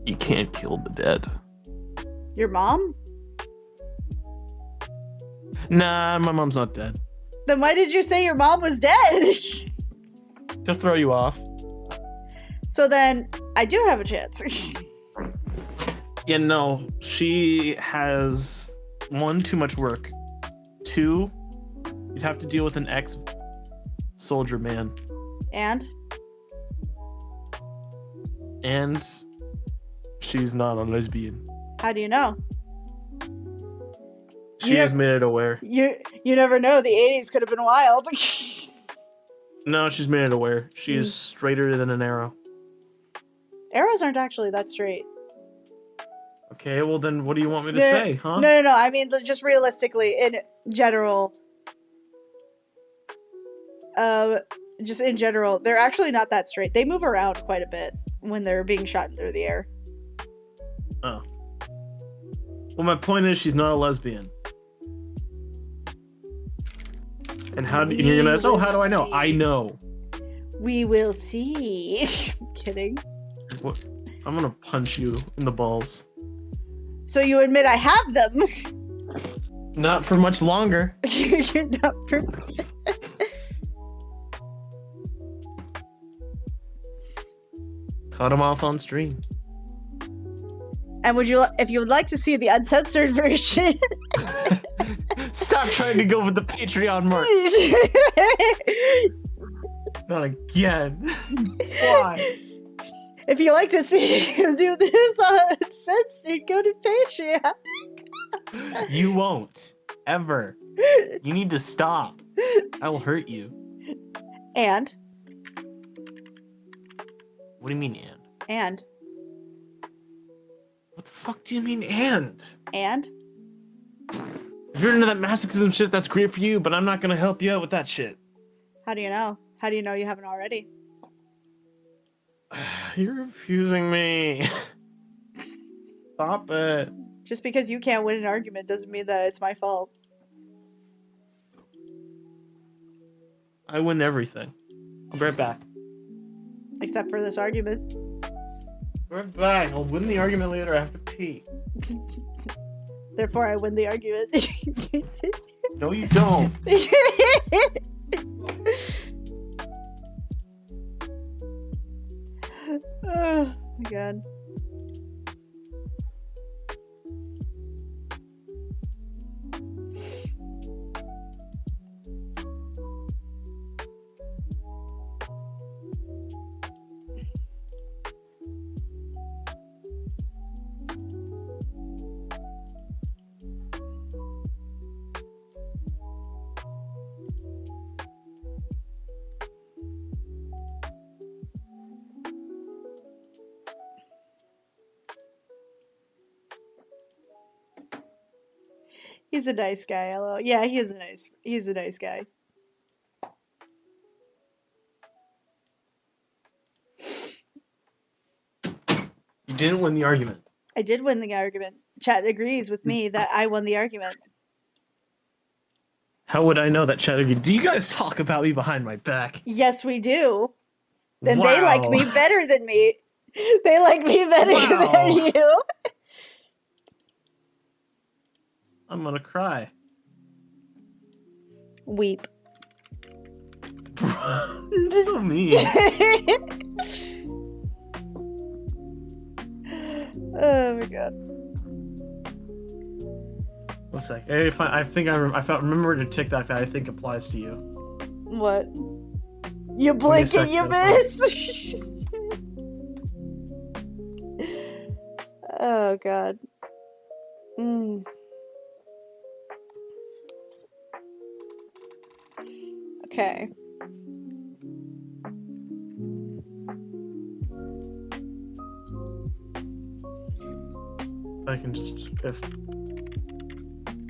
[SPEAKER 1] You can't kill the dead.
[SPEAKER 2] Your mom?
[SPEAKER 1] Nah, my mom's not dead.
[SPEAKER 2] Then why did you say your mom was dead?
[SPEAKER 1] To throw you off.
[SPEAKER 2] So then, I do have a chance.
[SPEAKER 1] Yeah, no. She has, 1, too much work. 2, you'd have to deal with an ex-soldier man.
[SPEAKER 2] And?
[SPEAKER 1] And she's not a lesbian.
[SPEAKER 2] How do you know?
[SPEAKER 1] She has made it aware.
[SPEAKER 2] You never know. The 80s could have been wild.
[SPEAKER 1] No, she's made it aware. She is straighter than an arrow.
[SPEAKER 2] Arrows aren't actually that straight.
[SPEAKER 1] Okay, well then what do you want me to say, huh?
[SPEAKER 2] No. I mean, just realistically, in general. Just in general, they're actually not that straight. They move around quite a bit when they're being shot through the air.
[SPEAKER 1] Oh. Well, my point is she's not a lesbian. And you're gonna ask, how do I know? I know.
[SPEAKER 2] We will see. I'm kidding.
[SPEAKER 1] What? I'm gonna punch you in the balls.
[SPEAKER 2] So you admit I have them.
[SPEAKER 1] Not for much longer.
[SPEAKER 2] You're not
[SPEAKER 1] Cut him off on stream.
[SPEAKER 2] And if you would like to see the uncensored version,
[SPEAKER 1] Stop trying to go with the Patreon mark. Not again. Why?
[SPEAKER 2] if you like to see him do this uncensored, go to Patreon.
[SPEAKER 1] You won't. Ever. You need to stop. I will hurt you.
[SPEAKER 2] And
[SPEAKER 1] What do you mean, and?
[SPEAKER 2] and
[SPEAKER 1] What the fuck do you mean, and?
[SPEAKER 2] and
[SPEAKER 1] If you're into that masochism shit, that's great for you, but I'm not gonna help you out with that shit.
[SPEAKER 2] how do you know? How do you know you haven't already?
[SPEAKER 1] You're confusing me. Stop it.
[SPEAKER 2] Just because you can't win an argument doesn't mean that it's my fault.
[SPEAKER 1] I win everything. I'll be right back.
[SPEAKER 2] Except for this argument.
[SPEAKER 1] Be right back. I'll win the argument later. I have to pee.
[SPEAKER 2] Therefore, I win the argument.
[SPEAKER 1] No, you don't.
[SPEAKER 2] Oh my god. He's a nice guy, LOL. Yeah, he's a nice guy.
[SPEAKER 1] You didn't win the argument.
[SPEAKER 2] I did win the argument. Chat agrees with me that I won the argument.
[SPEAKER 1] How would I know that, Chattergy? Do you guys talk about me behind my back?
[SPEAKER 2] Yes, we do. Then
[SPEAKER 1] Wow.
[SPEAKER 2] they like me better than me. They like me better
[SPEAKER 1] Wow.
[SPEAKER 2] than you.
[SPEAKER 1] I'm gonna cry.
[SPEAKER 2] Weep.
[SPEAKER 1] It's so mean.
[SPEAKER 2] Oh my god.
[SPEAKER 1] One sec. I think I remembered a TikTok that I think applies to you.
[SPEAKER 2] What? You blink
[SPEAKER 1] sec,
[SPEAKER 2] and you
[SPEAKER 1] that's
[SPEAKER 2] miss. Oh god. Mm. Okay.
[SPEAKER 1] I can just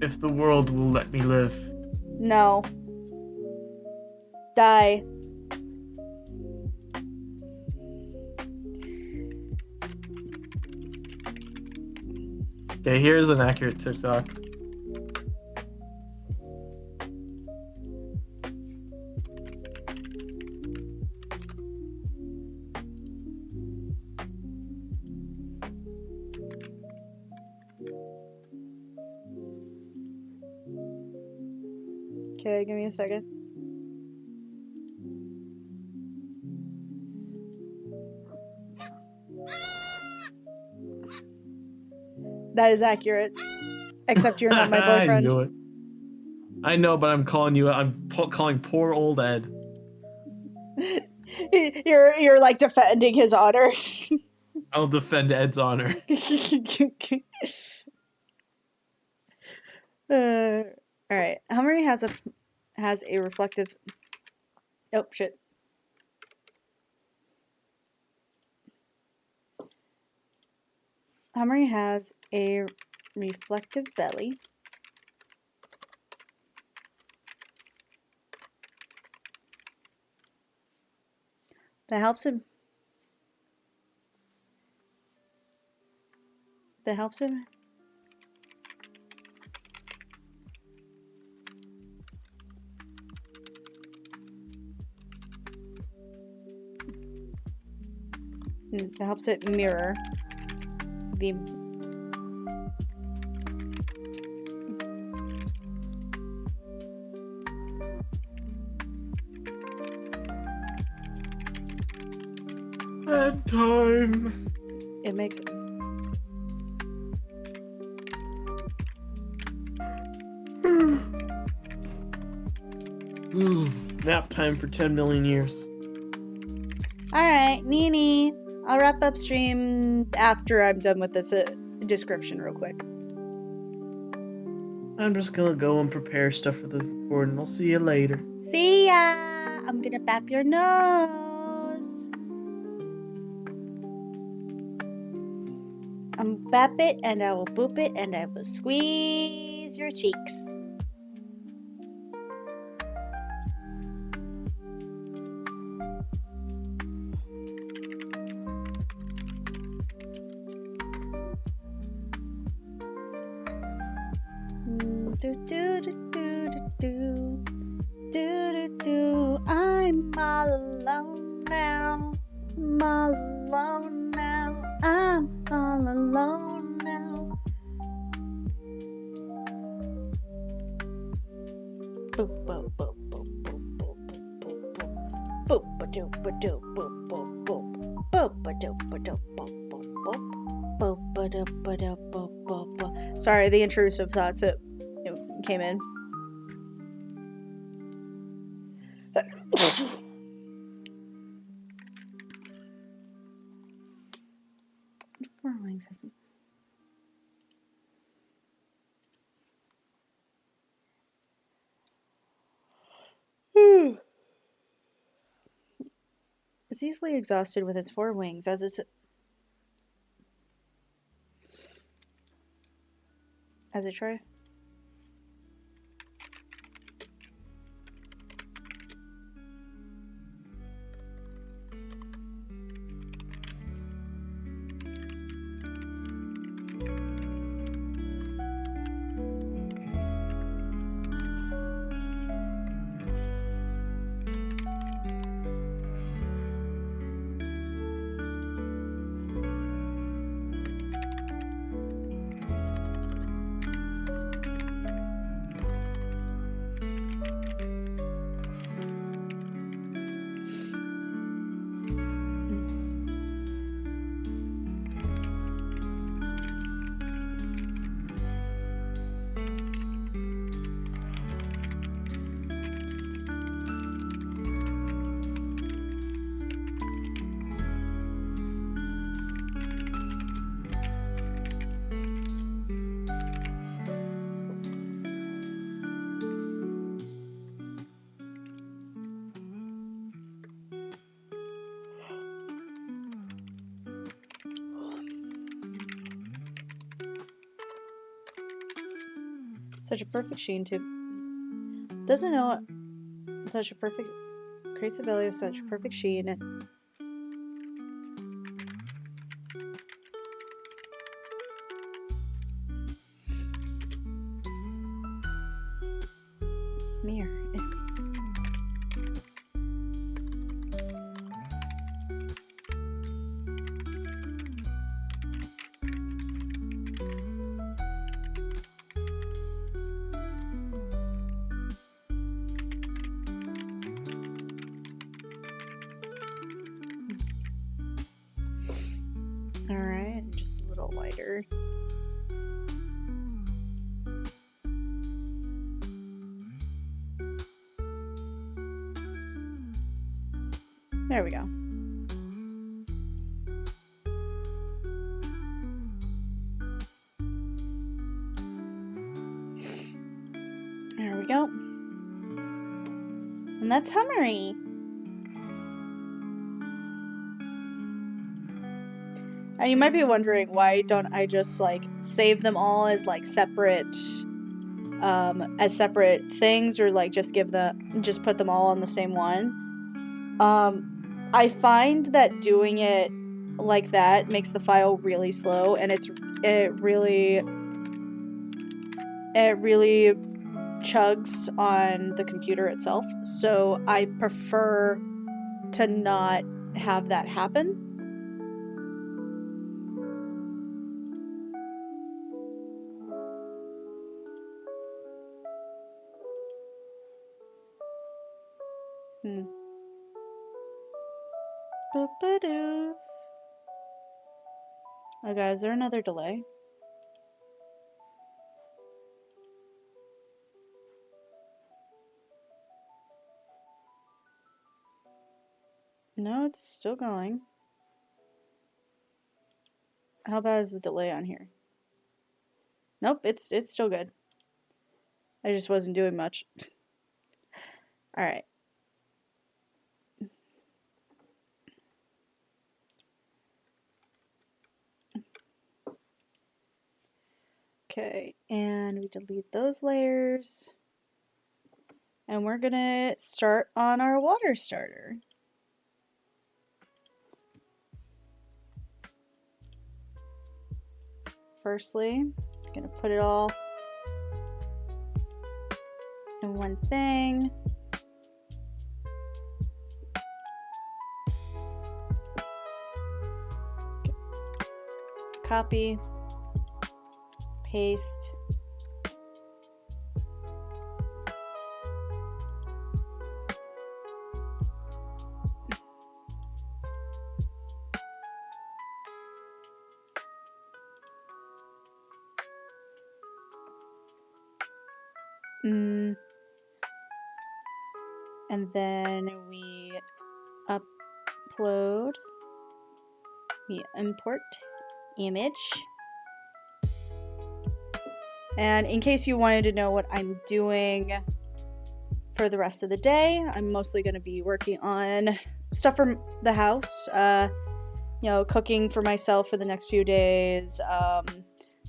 [SPEAKER 1] if the world will let me live.
[SPEAKER 2] No. Die.
[SPEAKER 1] Okay, here's an accurate TikTok.
[SPEAKER 2] Okay, give me a second. That is accurate. Except you're not my
[SPEAKER 1] I
[SPEAKER 2] boyfriend.
[SPEAKER 1] knew it. I know, but I'm calling you. Calling poor old Ed.
[SPEAKER 2] You're like defending his honor.
[SPEAKER 1] I'll defend Ed's honor.
[SPEAKER 2] All right. Hummery has a reflective. Oh shit. Hummery has a reflective belly. That helps him. That helps him. That helps it mirror the
[SPEAKER 1] Bedtime.
[SPEAKER 2] It makes
[SPEAKER 1] Nap time for 10 million years.
[SPEAKER 2] Alright, Nini. I'll wrap up stream after I'm done with this description real quick.
[SPEAKER 1] I'm just gonna go and prepare stuff for the recording. I'll see you later.
[SPEAKER 2] See ya! I'm gonna bap your nose. Bap it, and I will boop it, and I will squeeze your cheeks. Do do do do do do do do. I'm all alone now. I'm all alone now. I'm all alone now. Boop boop boop boop boop boop boop boop boop ba doop ba doop boop boop boop boop ba doop ba doop boop boop boop boop ba doop ba doop boop boop boop. Sorry, the intrusive thoughts that came in. Four wings hasn't. It's easily exhausted with its four wings, as it try. Such a perfect sheen to doesn't know such a perfect creates a belly of such perfect sheen. Mirror. Alright, just a little wider. There we go. There we go. And that's Hummery. And you might be wondering, why don't I just like save them all as like separate things, or like just put them all on the same one. I find that doing it like that makes the file really slow, and it really chugs on the computer itself. So I prefer to not have that happen. Boop-a-doo. Oh god, is there another delay? No, it's still going. How bad is the delay on here? Nope, it's still good. I just wasn't doing much. Alright. Okay, and we delete those layers. And we're gonna start on our water starter. Firstly, I'm gonna put it all in one thing. Copy, paste. And then we upload, we import image. And in case you wanted to know what I'm doing for the rest of the day, I'm mostly going to be working on stuff from the house, you know, cooking for myself for the next few days,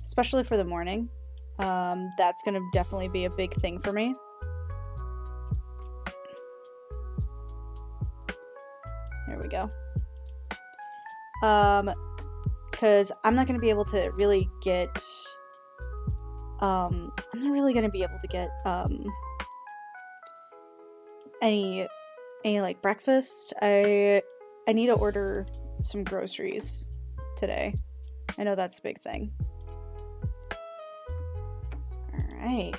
[SPEAKER 2] especially for the morning. That's going to definitely be a big thing for me. There we go. Because I'm not going to be able to really get, I'm not really going to be able to get, any like breakfast. I need to order some groceries today. I know that's a big thing. All right.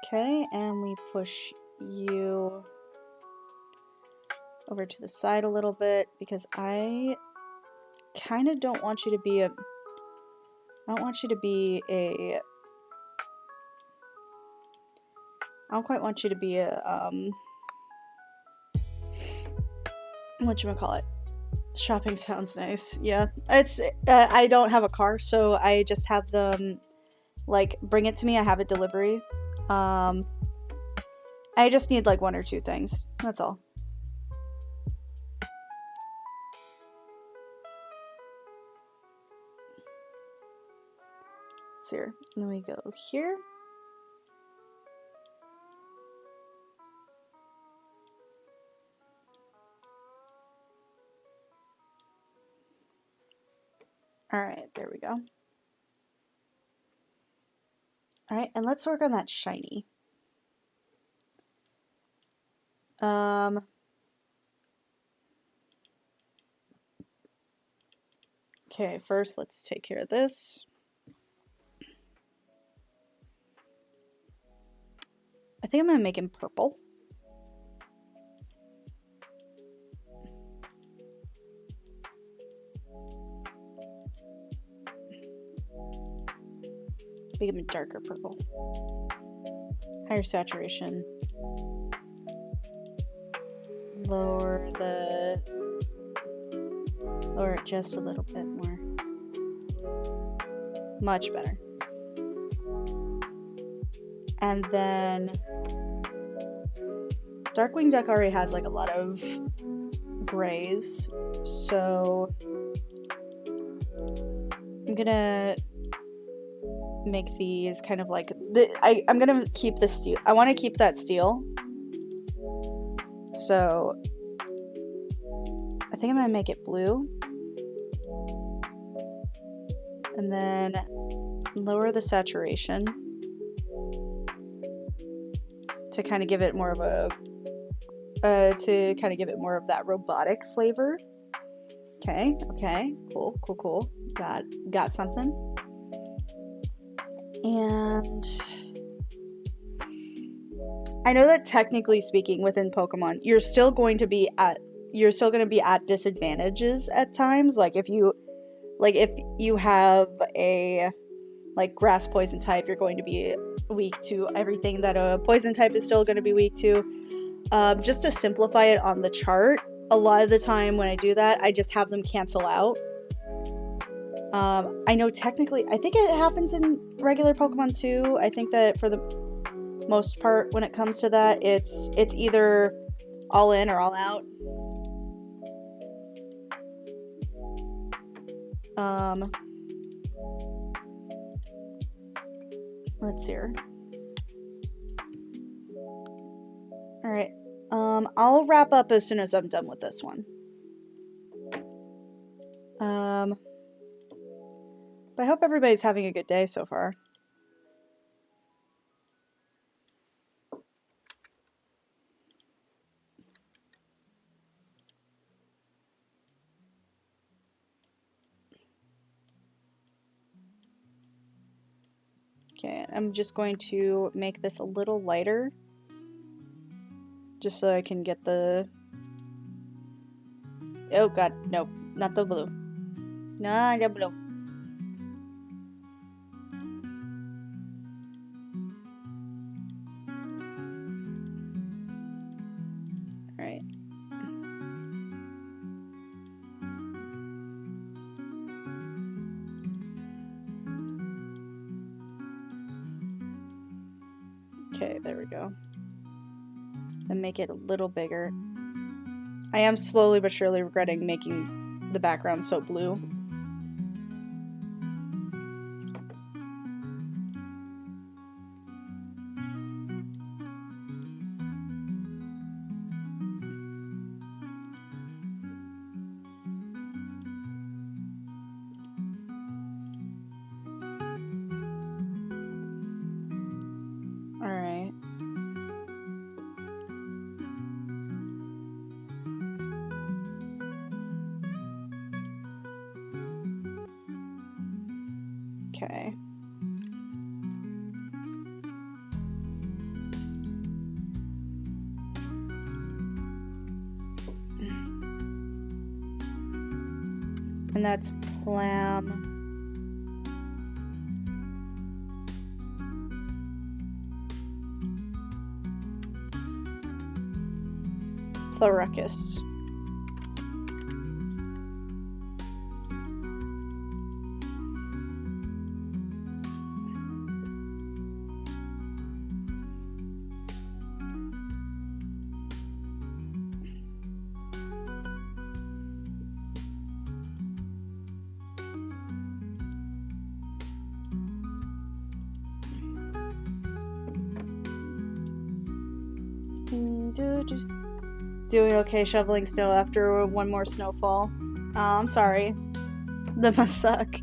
[SPEAKER 2] Okay, and we push you over to the side a little bit because I kind of don't want you to be a, I don't want you to be a, I don't quite want you to be a, whatchamacallit. Shopping sounds nice. Yeah, it's, I don't have a car, so I just have them, like, bring it to me. I have a delivery. I just need, like, one or two things. That's all. It's here. And then we go here. Alright, there we go. Alright, and let's work on that shiny. Okay, first let's take care of this. I think I'm gonna make him purple. Make him a darker purple. Higher saturation. Lower it just a little bit more. Much better. And then Darkwing Duck already has like a lot of grays, so I'm gonna make these kind of like I'm gonna keep the steel. I want to keep that steel, so I think I'm gonna make it blue, and then lower the saturation to kind of give it more of a more of that robotic flavor. Okay, cool. Got something. And I know that technically speaking within Pokemon, you're still going to be at disadvantages at times. Like if you have a like grass poison type, you're going to be weak to everything that a poison type is still going to be weak to. Just to simplify it on the chart, a lot of the time when I do that, I just have them cancel out. I know technically, I think it happens in regular Pokemon too. I think that for the most part, when it comes to that, it's either all in or all out. Let's see here. All right. I'll wrap up as soon as I'm done with this one. But I hope everybody's having a good day so far. Okay, I'm just going to make this a little lighter, just so I can get the... Oh god, no, not the blue. Not the blue. Alright. Okay, there we go. And make it a little bigger. I am slowly but surely regretting making the background so blue. Alright. Okay. And that's Plam. Pleurucus. Doing okay shoveling snow after one more snowfall. Oh, I'm sorry. That must suck.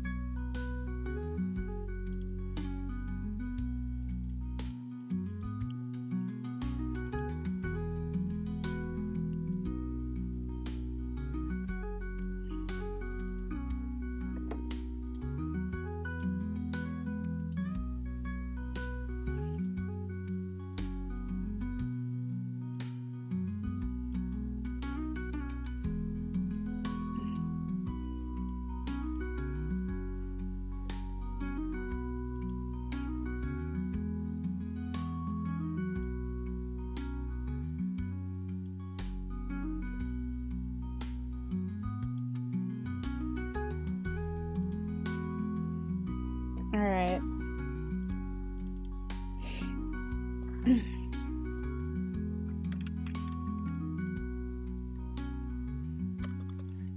[SPEAKER 2] Alright.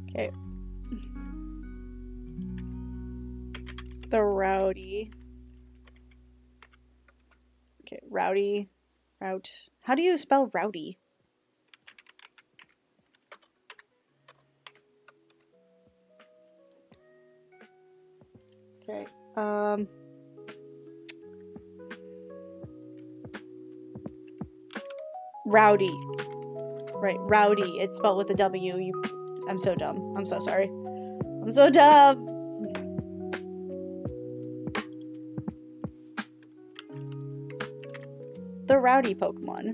[SPEAKER 2] Okay. The rowdy. Okay, rowdy. Route. How do you spell rowdy? Okay. Rowdy. Right, rowdy. It's spelled with a W. I'm so dumb. I'm so sorry. I'm so dumb. The rowdy Pokemon.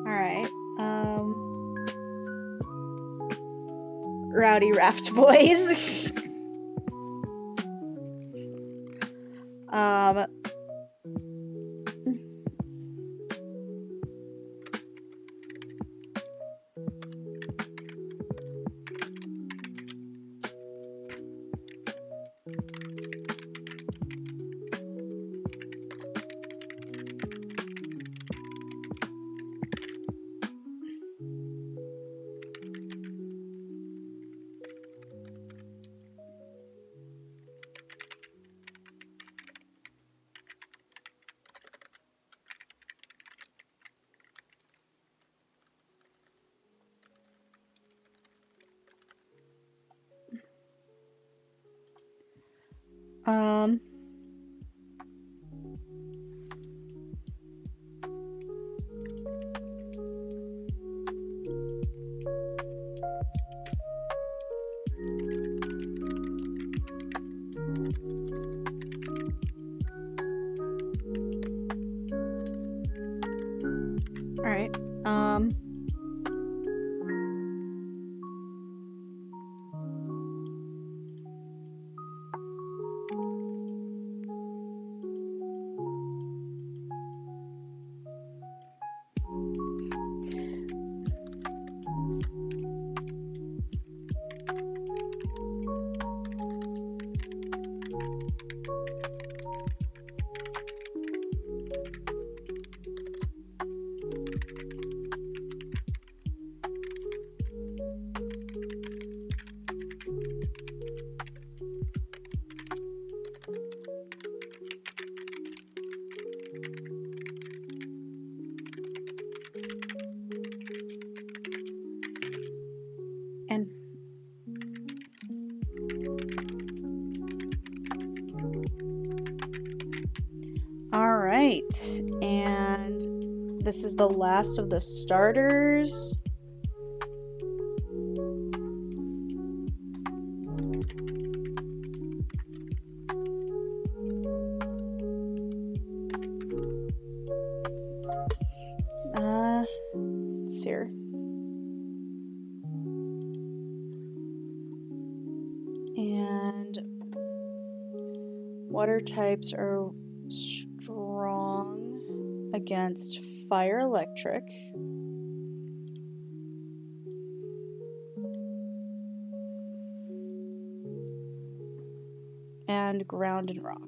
[SPEAKER 2] Alright. Rowdy Raft Boys. Um, all right. And all right, and this is the last of the starters. Let's see here. And water types are strong against fire, electric. And ground and rock.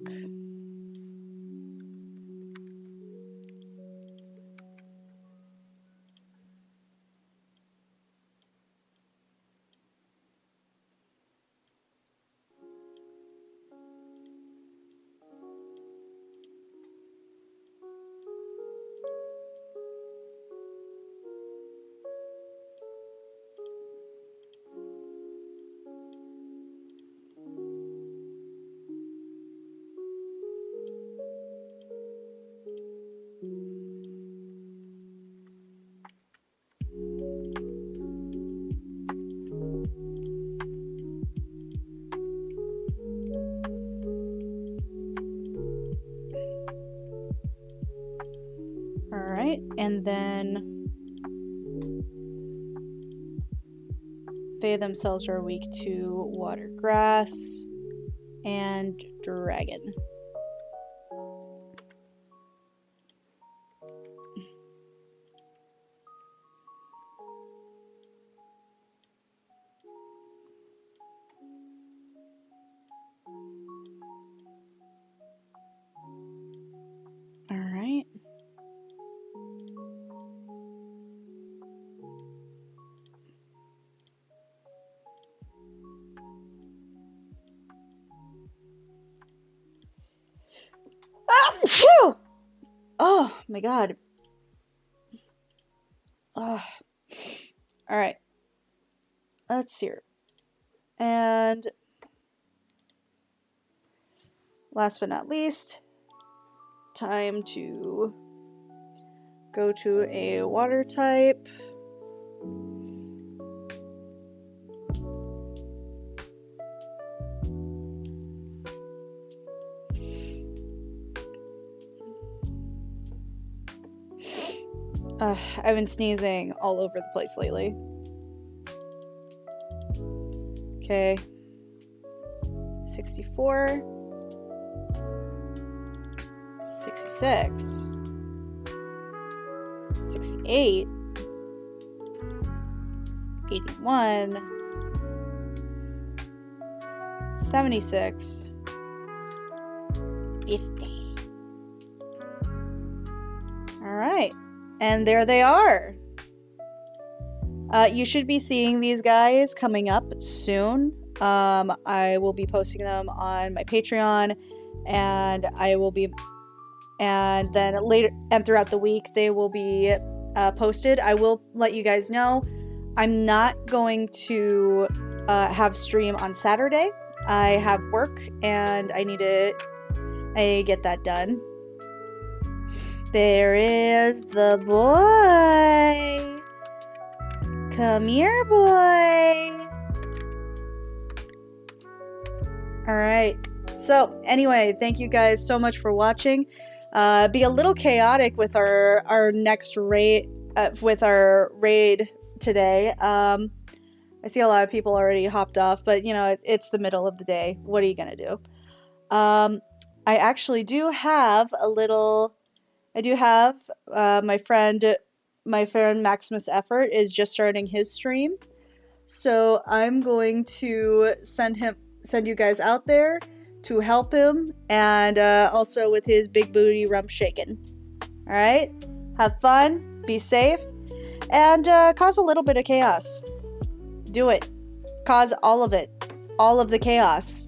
[SPEAKER 2] And then They themselves are weak to water, grass, and dragon. All right. Ah, phew! Oh my god. Oh. All right. Let's see here. And last but not least, time to go to a water type. I've been sneezing all over the place lately. Okay. 64. 66. 68. 81. 76. 50. Alright. And there they are. You should be seeing these guys coming up soon. I will be posting them on my Patreon, and then later and throughout the week they will be posted. I will let you guys know I'm not going to have stream on Saturday. I have work and I get that done. There is the boy. Come here, boy. Alright. So, anyway, thank you guys so much for watching. Be a little chaotic with our next raid, with our raid today. I see a lot of people already hopped off, but, you know, it's the middle of the day. What are you gonna do? I actually do have a little... I do have my friend Maximus Effort is just starting his stream, so I'm going to send you guys out there to help him, and also with his big booty rump shaking. All right, have fun, be safe, and cause a little bit of chaos. Do it, cause all of it, all of the chaos.